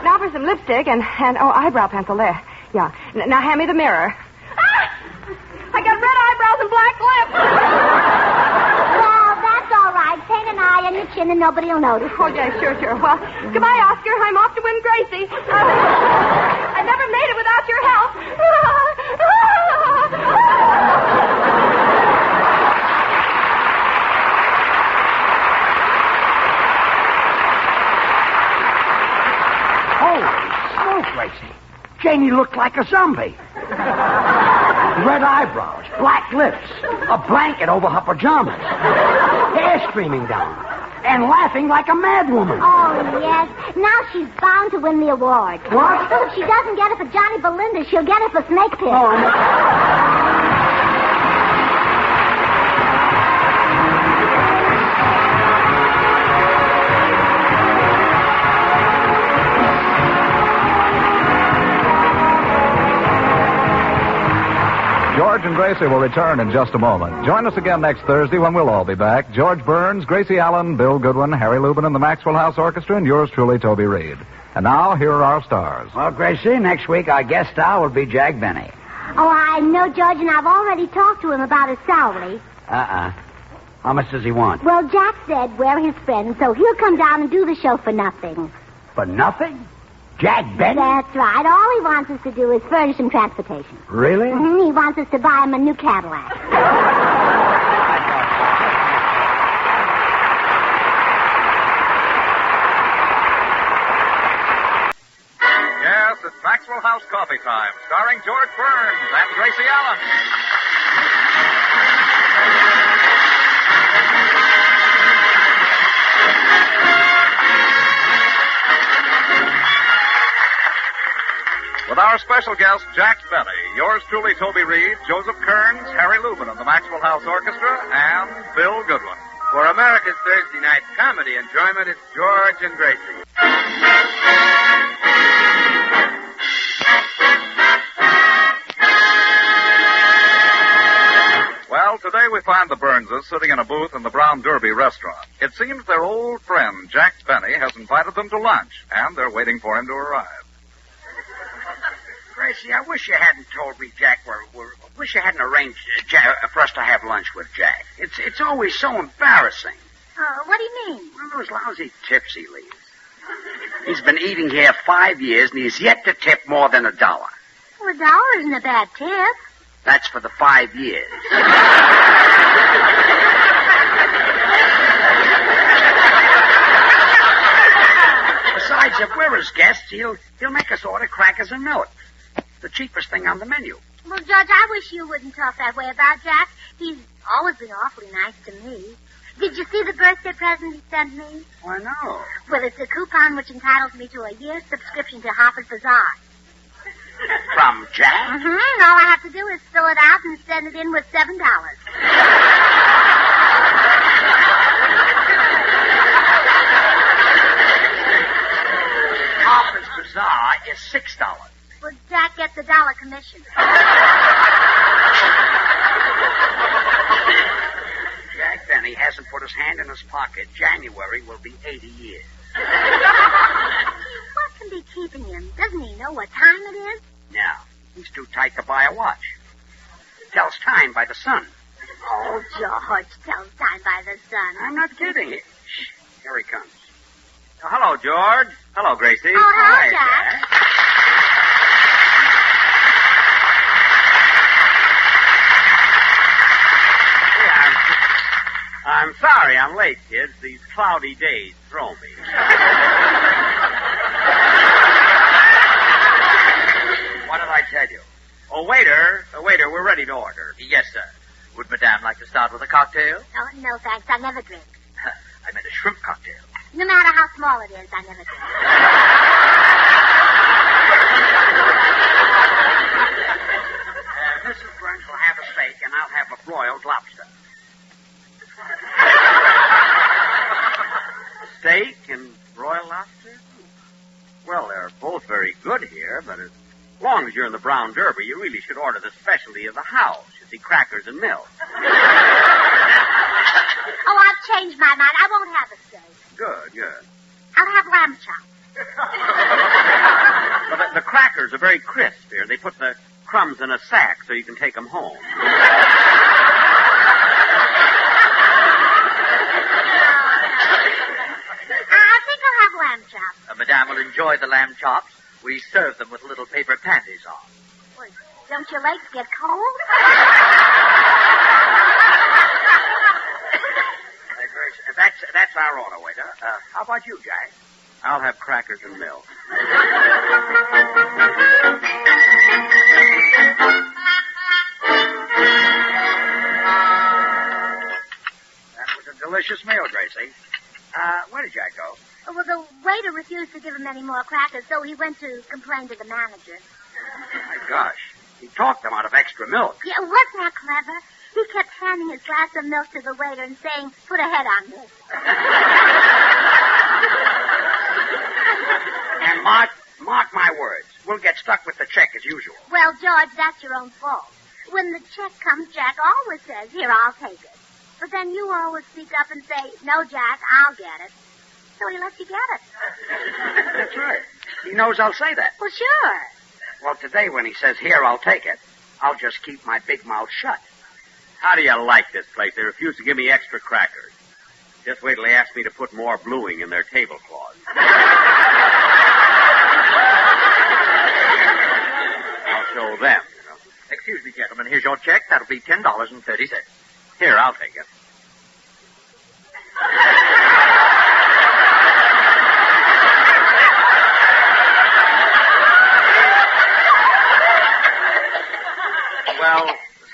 Now for some lipstick and eyebrow pencil there. Yeah. Now hand me the mirror. I got red eyebrows and black lips. Well, that's all right. Paint an eye on your chin and nobody will notice. Oh, yeah, sure. Well, goodbye, Oscar. I'm off to win Gracie. I never made it without your help. Holy smoke, Gracie. Janie looked like a zombie. Red eyebrows, black lips, a blanket over her pajamas, hair streaming down, and laughing like a madwoman. Oh, yes. Now she's bound to win the award. What? So if she doesn't get it for Johnny Belinda, she'll get it for Snake Pit. George and Gracie will return in just a moment. Join us again next Thursday when we'll all be back. George Burns, Gracie Allen, Bill Goodwin, Harry Lubin, and the Maxwell House Orchestra, and yours truly, Toby Reed. And now, here are our stars. Well, Gracie, next week our guest star will be Jack Benny. Oh, I know, George, and I've already talked to him about his salary. How much does he want? Well, Jack said we're his friends, so he'll come down and do the show for nothing. For nothing? Jack Benny? That's right. All he wants us to do is furnish him transportation. Really? Mm-hmm. He wants us to buy him a new Cadillac. Yes, it's Maxwell House Coffee Time, starring George Burns and Gracie Allen. With our special guest, Jack Benny, yours truly, Toby Reed, Joseph Kearns, Harry Lubin of the Maxwell House Orchestra, and Bill Goodwin. For America's Thursday night comedy enjoyment, it's George and Gracie. Well, today we find the Burnses sitting in a booth in the Brown Derby restaurant. It seems their old friend, Jack Benny, has invited them to lunch, and they're waiting for him to arrive. Gracie, I wish you hadn't told me, Jack. Wish you hadn't arranged for us to have lunch with Jack. It's always so embarrassing. What do you mean? Well, those lousy tips he leaves. He's been eating here 5 years, and he's yet to tip more than $1. Well, $1 isn't a bad tip. That's for the 5 years. Besides, if we're his guests, he'll make us order crackers and milk. The cheapest thing on the menu. Well, Judge, I wish you wouldn't talk that way about Jack. He's always been awfully nice to me. Did you see the birthday present he sent me? Why, no. Well, it's a coupon which entitles me to a year's subscription to Harper's Bazaar. From Jack? Mm-hmm. All I have to do is fill it out and send it in with $7. Harper's Bazaar is $6. Well, Jack gets $1 commission. Jack Benny hasn't put his hand in his pocket. January will be 80 years. What can be keeping him? Doesn't he know what time it is? No, he's too tight to buy a watch. Tells time by the sun. Oh, George, tells time by the sun. I'm not kidding. Shh, here he comes. Oh, hello, George. Hello, Gracie. Oh, hello, Jack. I'm sorry I'm late, kids. These cloudy days throw me. What did I tell you? Oh, waiter, we're ready to order. Yes, sir. Would Madame like to start with a cocktail? Oh, no, thanks. I never drink. I meant a shrimp cocktail. No matter how small it is, I never drink. Mrs. Burns will have a steak, and I'll have a broiled lobster. Steak and broiled lobster? Well, they're both very good here, but as long as you're in the Brown Derby, you really should order the specialty of the house. You see, crackers and milk. Oh, I've changed my mind. I won't have a steak. Good. I'll have lamb chops. Well, the crackers are very crisp here. They put the crumbs in a sack so you can take them home. I think I'll have lamb chops. Madame will enjoy the lamb chops. We serve them with little paper panties on. Well, don't your legs get cold? That's our order, waiter. How about you, Jack? I'll have crackers and milk. That was a delicious meal, Gracie. Where did Jack go? Oh, well, the waiter refused to give him any more crackers, so he went to complain to the manager. My gosh. He talked them out of extra milk. Yeah, wasn't that clever? He kept handing his glass of milk to the waiter and saying, "Put a head on this." And mark my words. We'll get stuck with the check as usual. Well, George, that's your own fault. When the check comes, Jack always says, here, I'll take it. But then you always speak up and say, no, Jack, I'll get it. So he lets you get it. That's right. He knows I'll say that. Well, sure. Well, today when he says, here, I'll take it, I'll just keep my big mouth shut. How do you like this place? They refuse to give me extra crackers. Just wait till they ask me to put more bluing in their tablecloths. I'll show them, you know. Excuse me, gentlemen. Here's your check. That'll be $10.30. Here, I'll take it. Well,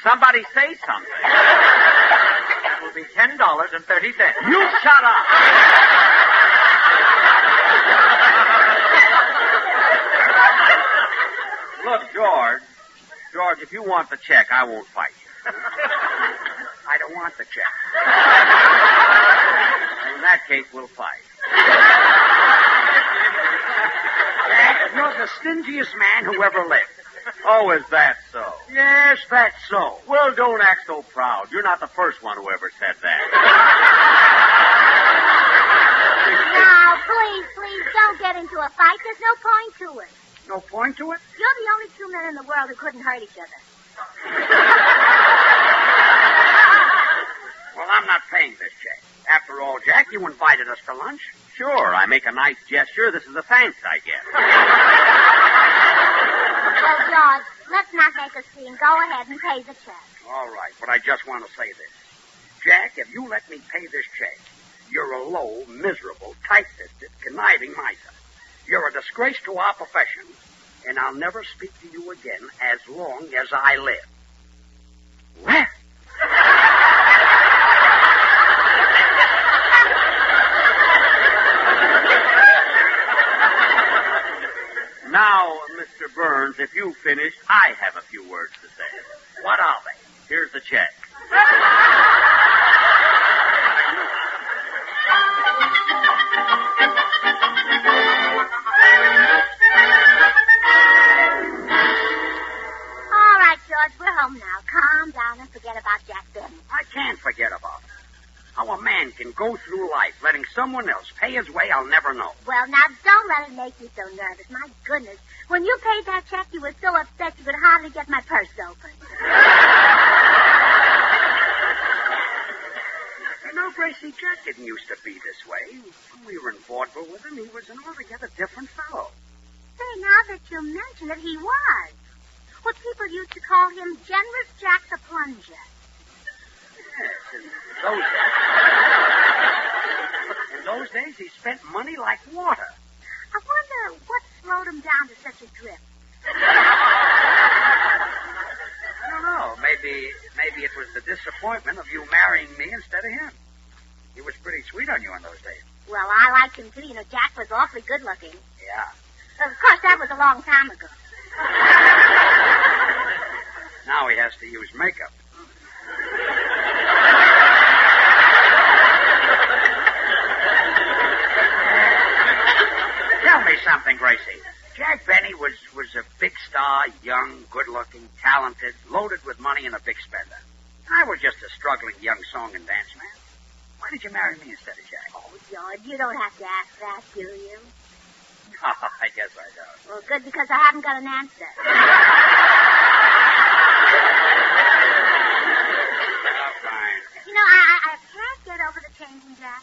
somebody say something. That will be $10.30. You shut up! Look, George, if you want the check, I won't fight you. I don't want the check. In that case, we'll fight. Jack, you're the stingiest man who ever lived. Oh, is that so? Yes, that's so. Well, don't act so proud. You're not the first one who ever said that. Now, please, don't get into a fight. There's no point to it. No point to it? You're the only two men in the world who couldn't hurt each other. Well, I'm not paying this check. After all, Jack, you invited us to lunch. Sure, I make a nice gesture. This is a thanks, I guess. Oh, George, let's not make a scene. Go ahead and pay the check. All right, but I just want to say this. Jack, if you let me pay this check, you're a low, miserable, tight-fisted, conniving miser. You're a disgrace to our profession, and I'll never speak to you again as long as I live. Well. Now, Mr. Burns, if you've finished, I have a few words to say. What are they? Here's the check. All right, George, we're home now. Calm down and forget about Jack Benny. I can't forget about it. How a man can go through life letting someone else pay his way, I'll never know. Well, now, don't let it make you so nervous. My goodness. When you paid that check, you were so upset you could hardly get my purse open. You know, Gracie, Jack didn't used to be this way. When we were in vaudeville with him, he was an altogether different fellow. Say, now that you mention it, he was. Well, people used to call him Generous Jack the Plunger. Yes, in those days, he spent money like water. I wonder what slowed him down to such a drift. I don't know. Maybe it was the disappointment of you marrying me instead of him. He was pretty sweet on you in those days. Well, I liked him, too. You know, Jack was awfully good looking. Yeah. Of course, that was a long time ago. Now he has to use makeup. Tell me something, Gracie. Jack Benny was a big star, young, good-looking, talented, loaded with money, and a big spender. I was just a struggling young song and dance man. Why did you marry me instead of Jack? Oh, George, you don't have to ask that, do you? Oh, I guess I don't. Well, good, because I haven't got an answer. Oh, fine. You know, I can't get over the changing Jack.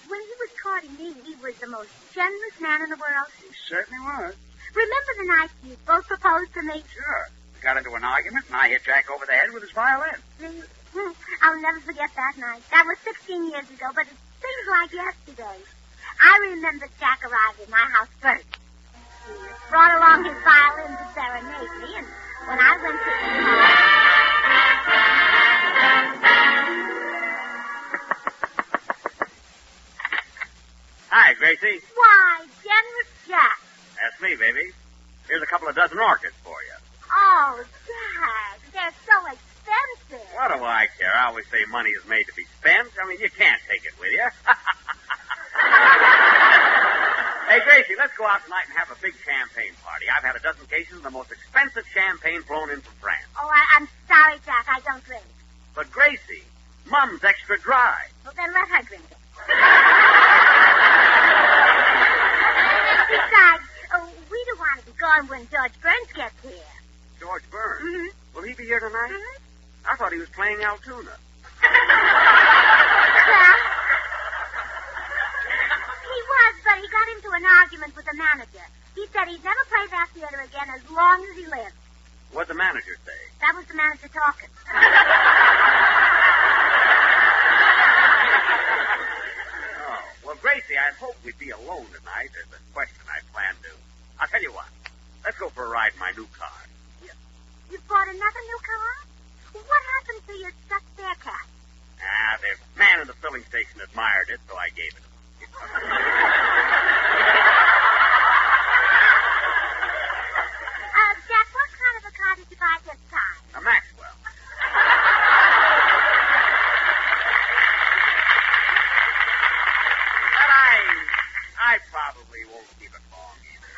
When he was courting me, he was the most generous man in the world. He certainly was. Remember the night you both proposed to me? Sure. We got into an argument, and I hit Jack over the head with his violin. I'll never forget that night. That was 16 years ago, but it seems like yesterday. I remember Jack arrived at my house first. He brought along his violin to serenade me, and when I went to Hi, Gracie. Why, Generous Jack. That's me, baby. Here's a couple of dozen orchids for you. Oh, Jack, they're so expensive. What do I care? I always say money is made to be spent. I mean, you can't take it with you. Hey, Gracie, let's go out tonight and have a big champagne party. I've had a dozen cases of the most expensive champagne flown in from France. Oh, I'm sorry, Jack. I don't drink. But, Gracie, Mum's extra dry. Well, then let her drink it. Besides, we don't want to be gone when George Burns gets here. George Burns? Mm-hmm. Will he be here tonight? Mm-hmm. I thought he was playing Altoona. Well, he was, but he got into an argument with the manager. He said he'd never play that theater again as long as he lived. What'd the manager say? That was the manager talking. Oh, well, Gracie, I'd hoped we'd be alone tonight. There's a question I planned to. I'll tell you what. Let's go for a ride in my new car. You bought another new car? What happened to your stuffed bear cat? The man in the filling station admired it, so I gave it to him. Jack, what kind of a car did you buy this time? A Maxwell. But I probably won't keep it long either.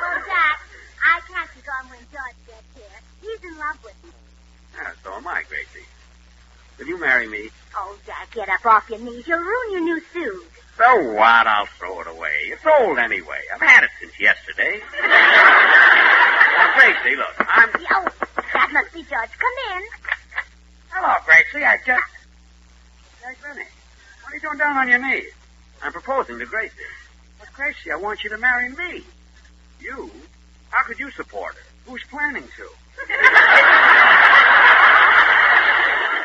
Well, Jack, I can't be gone when George gets here. He's in love with me. Yeah, so am I, Gracie. Will you marry me? Oh, Jack, get up off your knees. You'll ruin your new suit. So what? I'll throw it away. It's old anyway. I've had it since yesterday. Now, Gracie, look, Oh, that must be George. Come in. Hello, Gracie. Hey, Benny, what are you doing down on your knees? I'm proposing to Gracie. But, Gracie, I want you to marry me. You? How could you support her? Who's planning to?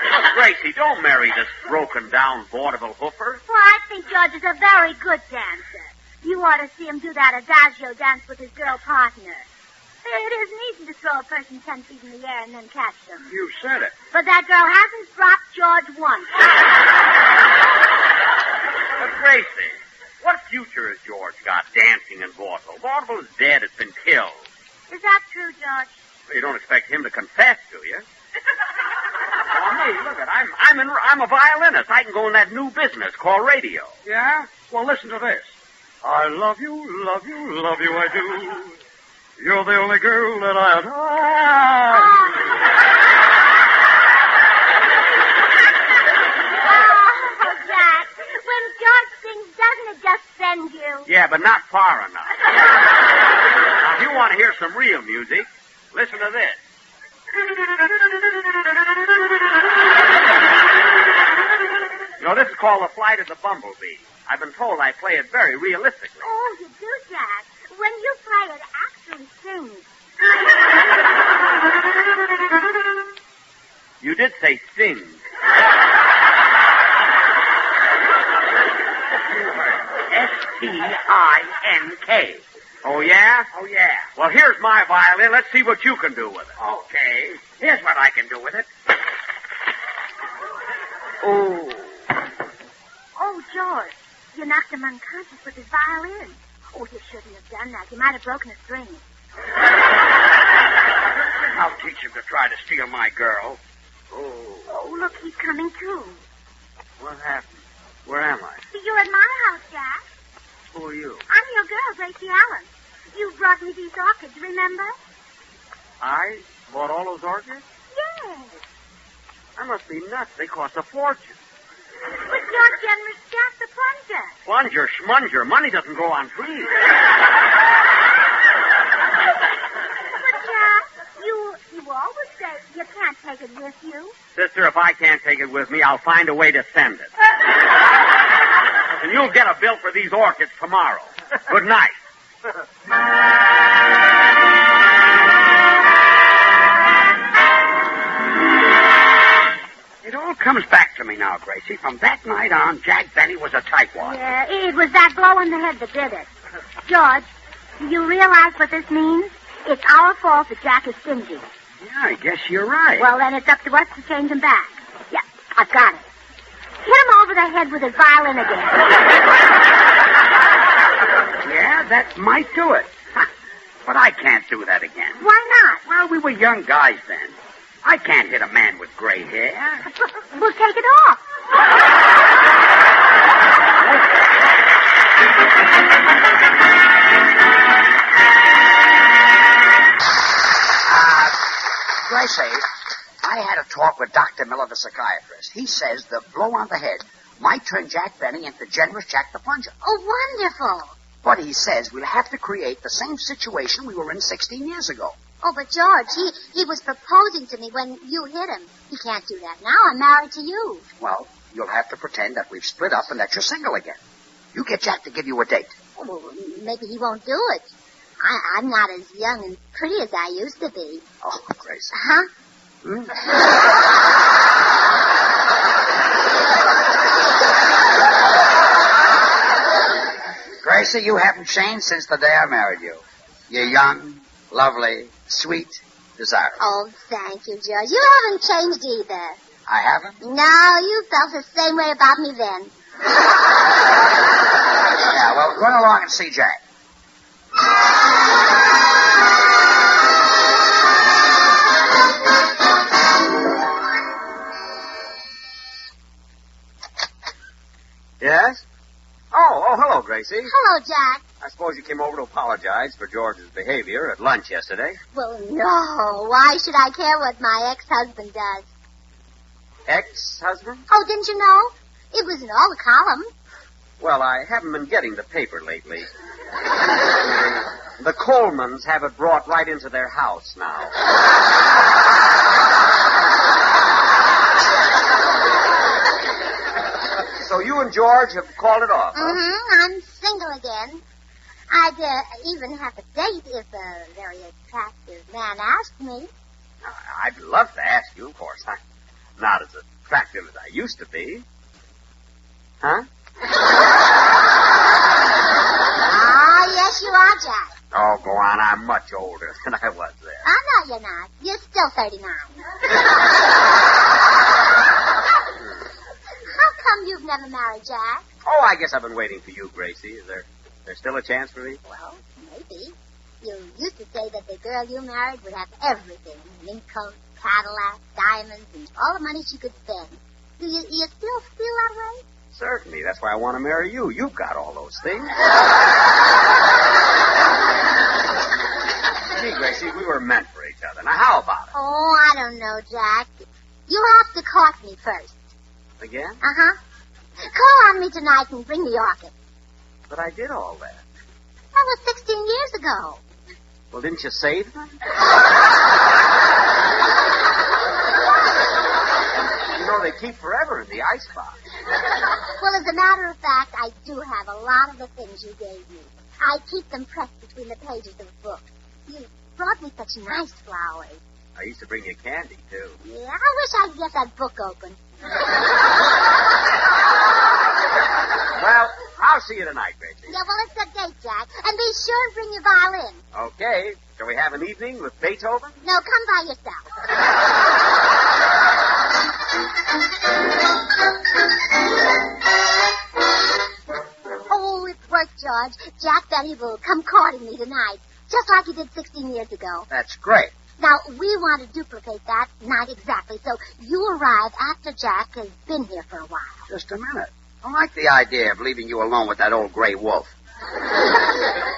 Look, Gracie, don't marry this broken-down, vaudeville hoofer. Well, I think George is a very good dancer. You ought to see him do that adagio dance with his girl partner. It isn't easy to throw a person 10 feet in the air and then catch them. You said it. But that girl hasn't dropped George once. But, Gracie, what future has George got dancing in vaudeville? Vaudeville is dead. It's been killed. Is that true, George? Well, you don't expect him to confess, do you? Well, me, look at I'm a violinist. I can go in that new business called radio. Yeah? Well, listen to this. I love you, I do. You're the only girl that I adore. Oh, Jack, when George sings, doesn't it just send you? Yeah, but not far enough. Now, if you want to hear some real music, listen to this. You know, this is called The Flight of the Bumblebee. I've been told I play it very realistically. Oh, you do, Jack. When you play, it actually sings. You did say sing. S-T-I-N-K. Oh, yeah? Oh, yeah. Well, here's my violin. Let's see what you can do with it. Okay. Here's what I can do with it. Oh. Oh, George, you knocked him unconscious with his violin. Oh, you shouldn't have done that. You might have broken a string. I'll teach him to try to steal my girl. Oh, look, he's coming too. What happened? Where am I? You're at my house, Jack. Who are you? I'm your girl, Gracie Allen. You brought me these orchids, remember? I bought all those orchids? Yes. I must be nuts. They cost a fortune. But your generous Jack the plunger. Plunger, schmunger. Money doesn't grow on trees. But, Jack, you always say you can't take it with you. Sister, if I can't take it with me, I'll find a way to send it. And you'll get a bill for these orchids tomorrow. Good night. It all comes back to me now, Gracie. From that night on, Jack Benny was a tightwad. Yeah, it was that blow in the head that did it. George, do you realize what this means? It's our fault that Jack is stingy. Yeah, I guess you're right. Well, then it's up to us to change him back. Yeah, I've got it. Hit him over the head with his violin again. Yeah, that might do it. But I can't do that again. Why not? Well, we were young guys then. I can't hit a man with gray hair. We'll take it off. Gracie, I had a talk with Dr. Miller, the psychiatrist. He says the blow on the head might turn Jack Benny into Generous Jack the Plunger. Oh, wonderful. But he says we'll have to create the same situation we were in 16 years ago. Oh, but George, he was proposing to me when you hit him. He can't do that now. I'm married to you. Well, you'll have to pretend that we've split up and that you're single again. You get Jack to give you a date. Oh, well, maybe he won't do it. I'm not as young and pretty as I used to be. Oh, Grace. Huh? Gracie, you haven't changed since the day I married you. You're young, lovely, sweet, desirable. Oh, thank you, George. You haven't changed either. I haven't? No, you felt the same way about me then. Yeah, well, run along and see Jack. Yes? Oh, hello, Gracie. Hello, Jack. I suppose you came over to apologize for George's behavior at lunch yesterday. Well, no. Why should I care what my ex-husband does? Ex-husband? Oh, didn't you know? It was in all the columns. Well, I haven't been getting the paper lately. The Colemans have it brought right into their house now. So you and George have called it off, huh? Mm-hmm. I'm single again. I'd even have a date if a very attractive man asked me. I'd love to ask you, of course. I'm not as attractive as I used to be. Huh? Ah, yes, you are, Jack. Oh, go on. I'm much older than I was then. Oh, no, you're not. You're still 39. How come you've never married, Jack? Oh, I guess I've been waiting for you, Gracie. Is there still a chance for me? Well, maybe. You used to say that the girl you married would have everything. Mink coat, Cadillac, diamonds, and all the money she could spend. Do you still feel that way? Certainly. That's why I want to marry you. You've got all those things. Gee, Gracie, we were meant for each other. Now, how about it? Oh, I don't know, Jack. You have to court me first. Again? Uh-huh. Call on me tonight and bring the orchid. But I did all that. That was 16 years ago. Well, didn't you save them? You know, they keep forever in the icebox. Well, as a matter of fact, I do have a lot of the things you gave me. I keep them pressed between the pages of the book. You brought me such nice flowers. I used to bring you candy, too. Yeah, I wish I could get that book open. Well, I'll see you tonight, Gracie. Yeah, well, it's a date, Jack. And be sure to bring your violin. Okay. Shall we have an evening with Beethoven? No, come by yourself. Oh, it worked, George. Jack Benny will come courting me tonight, just like he did 16 years ago. That's great. Now, we want to duplicate that, not exactly, so you arrive after Jack has been here for a while. Just a minute. I like the idea of leaving you alone with that old gray wolf.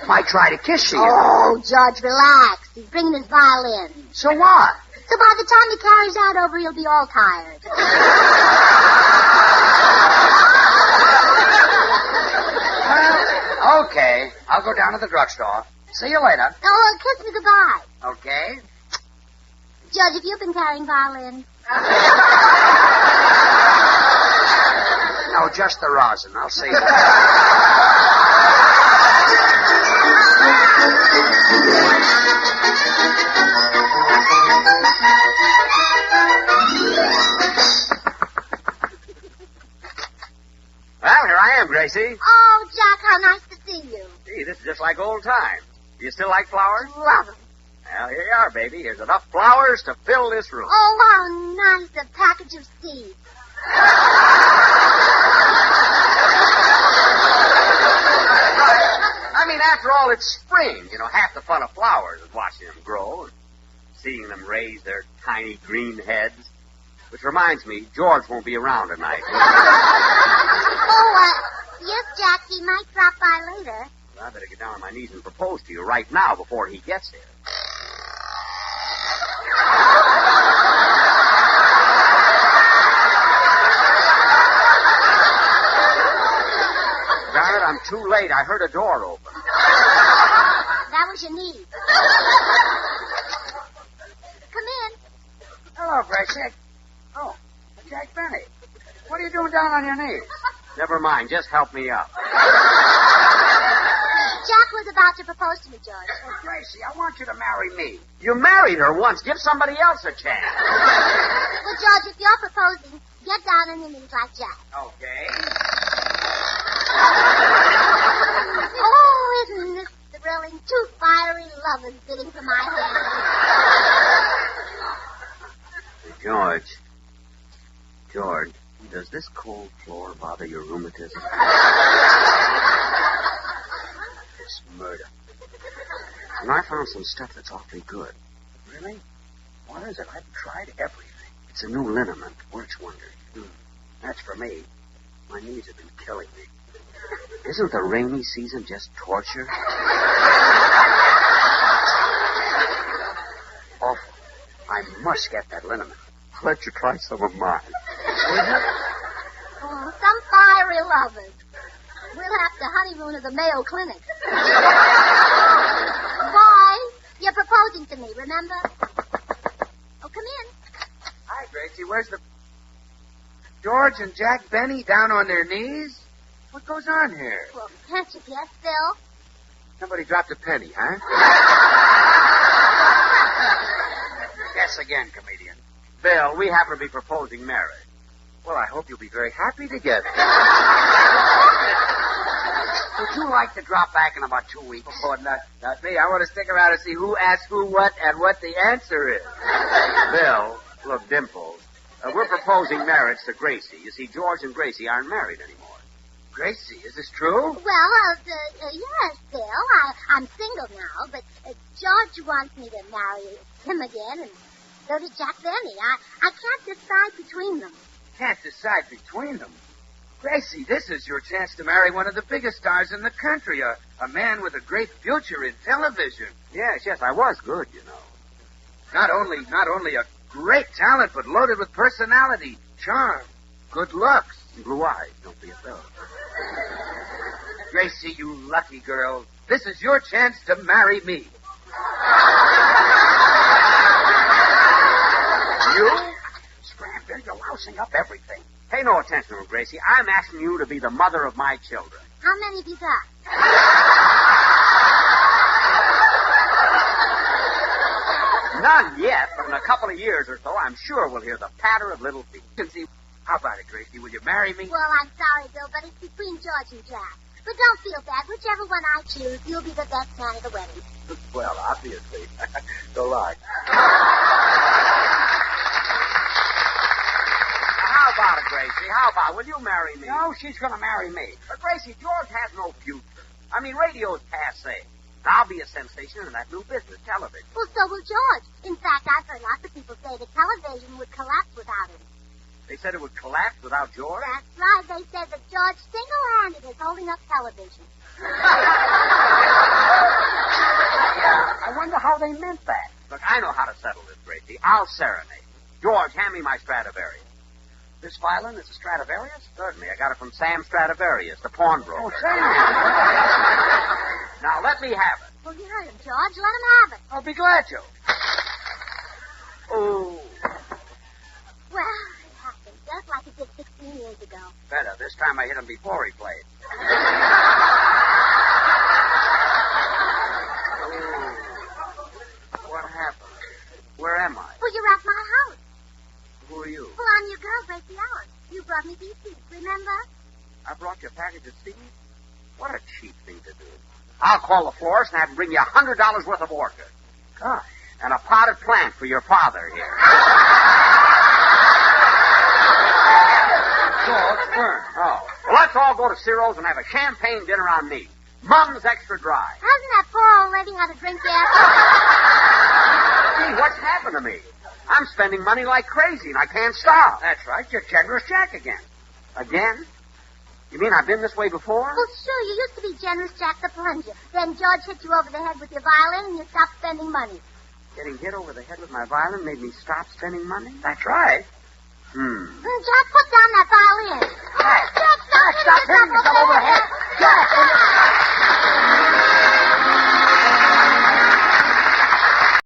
Might try to kiss you. Oh, George, relax. He's bringing his violin. So what? So by the time he carries that over, he'll be all tired. Well, okay. I'll go down to the drugstore. See you later. Oh, kiss me goodbye. Okay. George, have you been carrying violins? No, just the rosin. I'll see you. Well, here I am, Gracie. Oh, Jack, how nice to see you. Gee, this is just like old times. Do you still like flowers? Love them. Well, here you are, baby. Here's enough flowers to fill this room. Oh, how nice, a package of seeds. I mean, after all, it's spring. You know, half the fun of flowers is watching them grow and seeing them raise their tiny green heads. Which reminds me, George won't be around tonight. Oh, yes, Jack, he might drop by later. Well, I better get down on my knees and propose to you right now before he gets here. too late. I heard a door open. That was your knee. Come in. Hello, Gracie. Oh, Jack Benny. What are you doing down on your knees? Never mind. Just help me up. Jack was about to propose to me, George. Well, Gracie, I want you to marry me. You married her once. Give somebody else a chance. Well, George, if you're proposing, get down on your knees like Jack. Okay. Oh, isn't this thrilling? Two fiery lovers bidding for my hand. George, does this cold floor bother your rheumatism? It's murder. And I found some stuff that's awfully good. Really? What is it? I've tried everything. It's a new liniment. Works wonders. That's for me. My knees have been killing me. Isn't the rainy season just torture? Awful. I must get that liniment. I'll let you try some of mine. Oh, some fiery lovers. We'll have to honeymoon at the Mayo Clinic. Boy, you're proposing to me, remember? Oh, come in. Hi, Gracie. Where's the... George and Jack Benny down on their knees? What goes on here? Well, can't you guess, Phil? Somebody dropped a penny, huh? Guess again, comedian. Bill, we happen to be proposing marriage. Well, I hope you'll be very happy together. Would you like to drop back in about 2 weeks? Oh, not me. I want to stick around and see who asked who what and what the answer is. Bill, look, Dimples, we're proposing marriage to Gracie. You see, George and Gracie aren't married anymore. Gracie, is this true? Well, yes, Phil. I'm single now, but George wants me to marry him again, and so does Jack Benny. I can't decide between them. Can't decide between them? Gracie, this is your chance to marry one of the biggest stars in the country, a man with a great future in television. Yes, I was good, you know. Not only a great talent, but loaded with personality, charm, good looks. Blue eyes, don't be a fellow. Gracie, you lucky girl. This is your chance to marry me. You? Scram, you're lousing up everything. Pay no attention to him, Gracie. I'm asking you to be the mother of my children. How many have you got? None yet, but in a couple of years or so, I'm sure we'll hear the patter of little feet. How about it, Gracie? Will you marry me? Well, I'm sorry, Bill, but it's between George and Jack. But don't feel bad. Whichever one I choose, you'll be the best man at the wedding. Well, obviously. So long. How about it, Gracie? How about it? Will you marry me? No, she's going to marry me. But, Gracie, George has no future. I mean, radio's passé. I'll be a sensation in that new business, television. Well, so will George. In fact, I've heard lots of people say that television would collapse without him. They said it would collapse without George? That's right. They said that George single-handed is holding up television. I wonder how they meant that. Look, I know how to settle this, Gracie. I'll serenade. George, hand me my Stradivarius. This violin is a Stradivarius? Certainly. I got it from Sam Stradivarius, the pawnbroker. Oh, Sam. Now, let me have it. Well, you heard him, George. Let him have it. I'll be glad to. Oh. Well, it happened just like it did 16 years ago. Better. This time I hit him before he played. What happened? Where am I? Well, you're at my house. Who are you? Well, I'm your girl, Gracie Allen. You brought me these seeds, remember? I brought you a package of seeds? What a cheap thing to do. I'll call the florist and have him bring you $100 worth of orchids. Gosh. And a potted plant for your father here. George Byrne. Oh. Well, let's all go to Ciro's and have a champagne dinner on me. Mum's extra dry. Hasn't that poor old lady had a drink yet? Gee, what's happened to me? I'm spending money like crazy, and I can't stop. That's right. You're Generous Jack again. Again? You mean I've been this way before? Well, sure. You used to be Generous Jack the Plunger. Then George hit you over the head with your violin, and you stopped spending money. Getting hit over the head with my violin made me stop spending money? That's right. Hmm. Jack, put down that violin. Jack, Jack, stop hitting yourself over the head. Jack!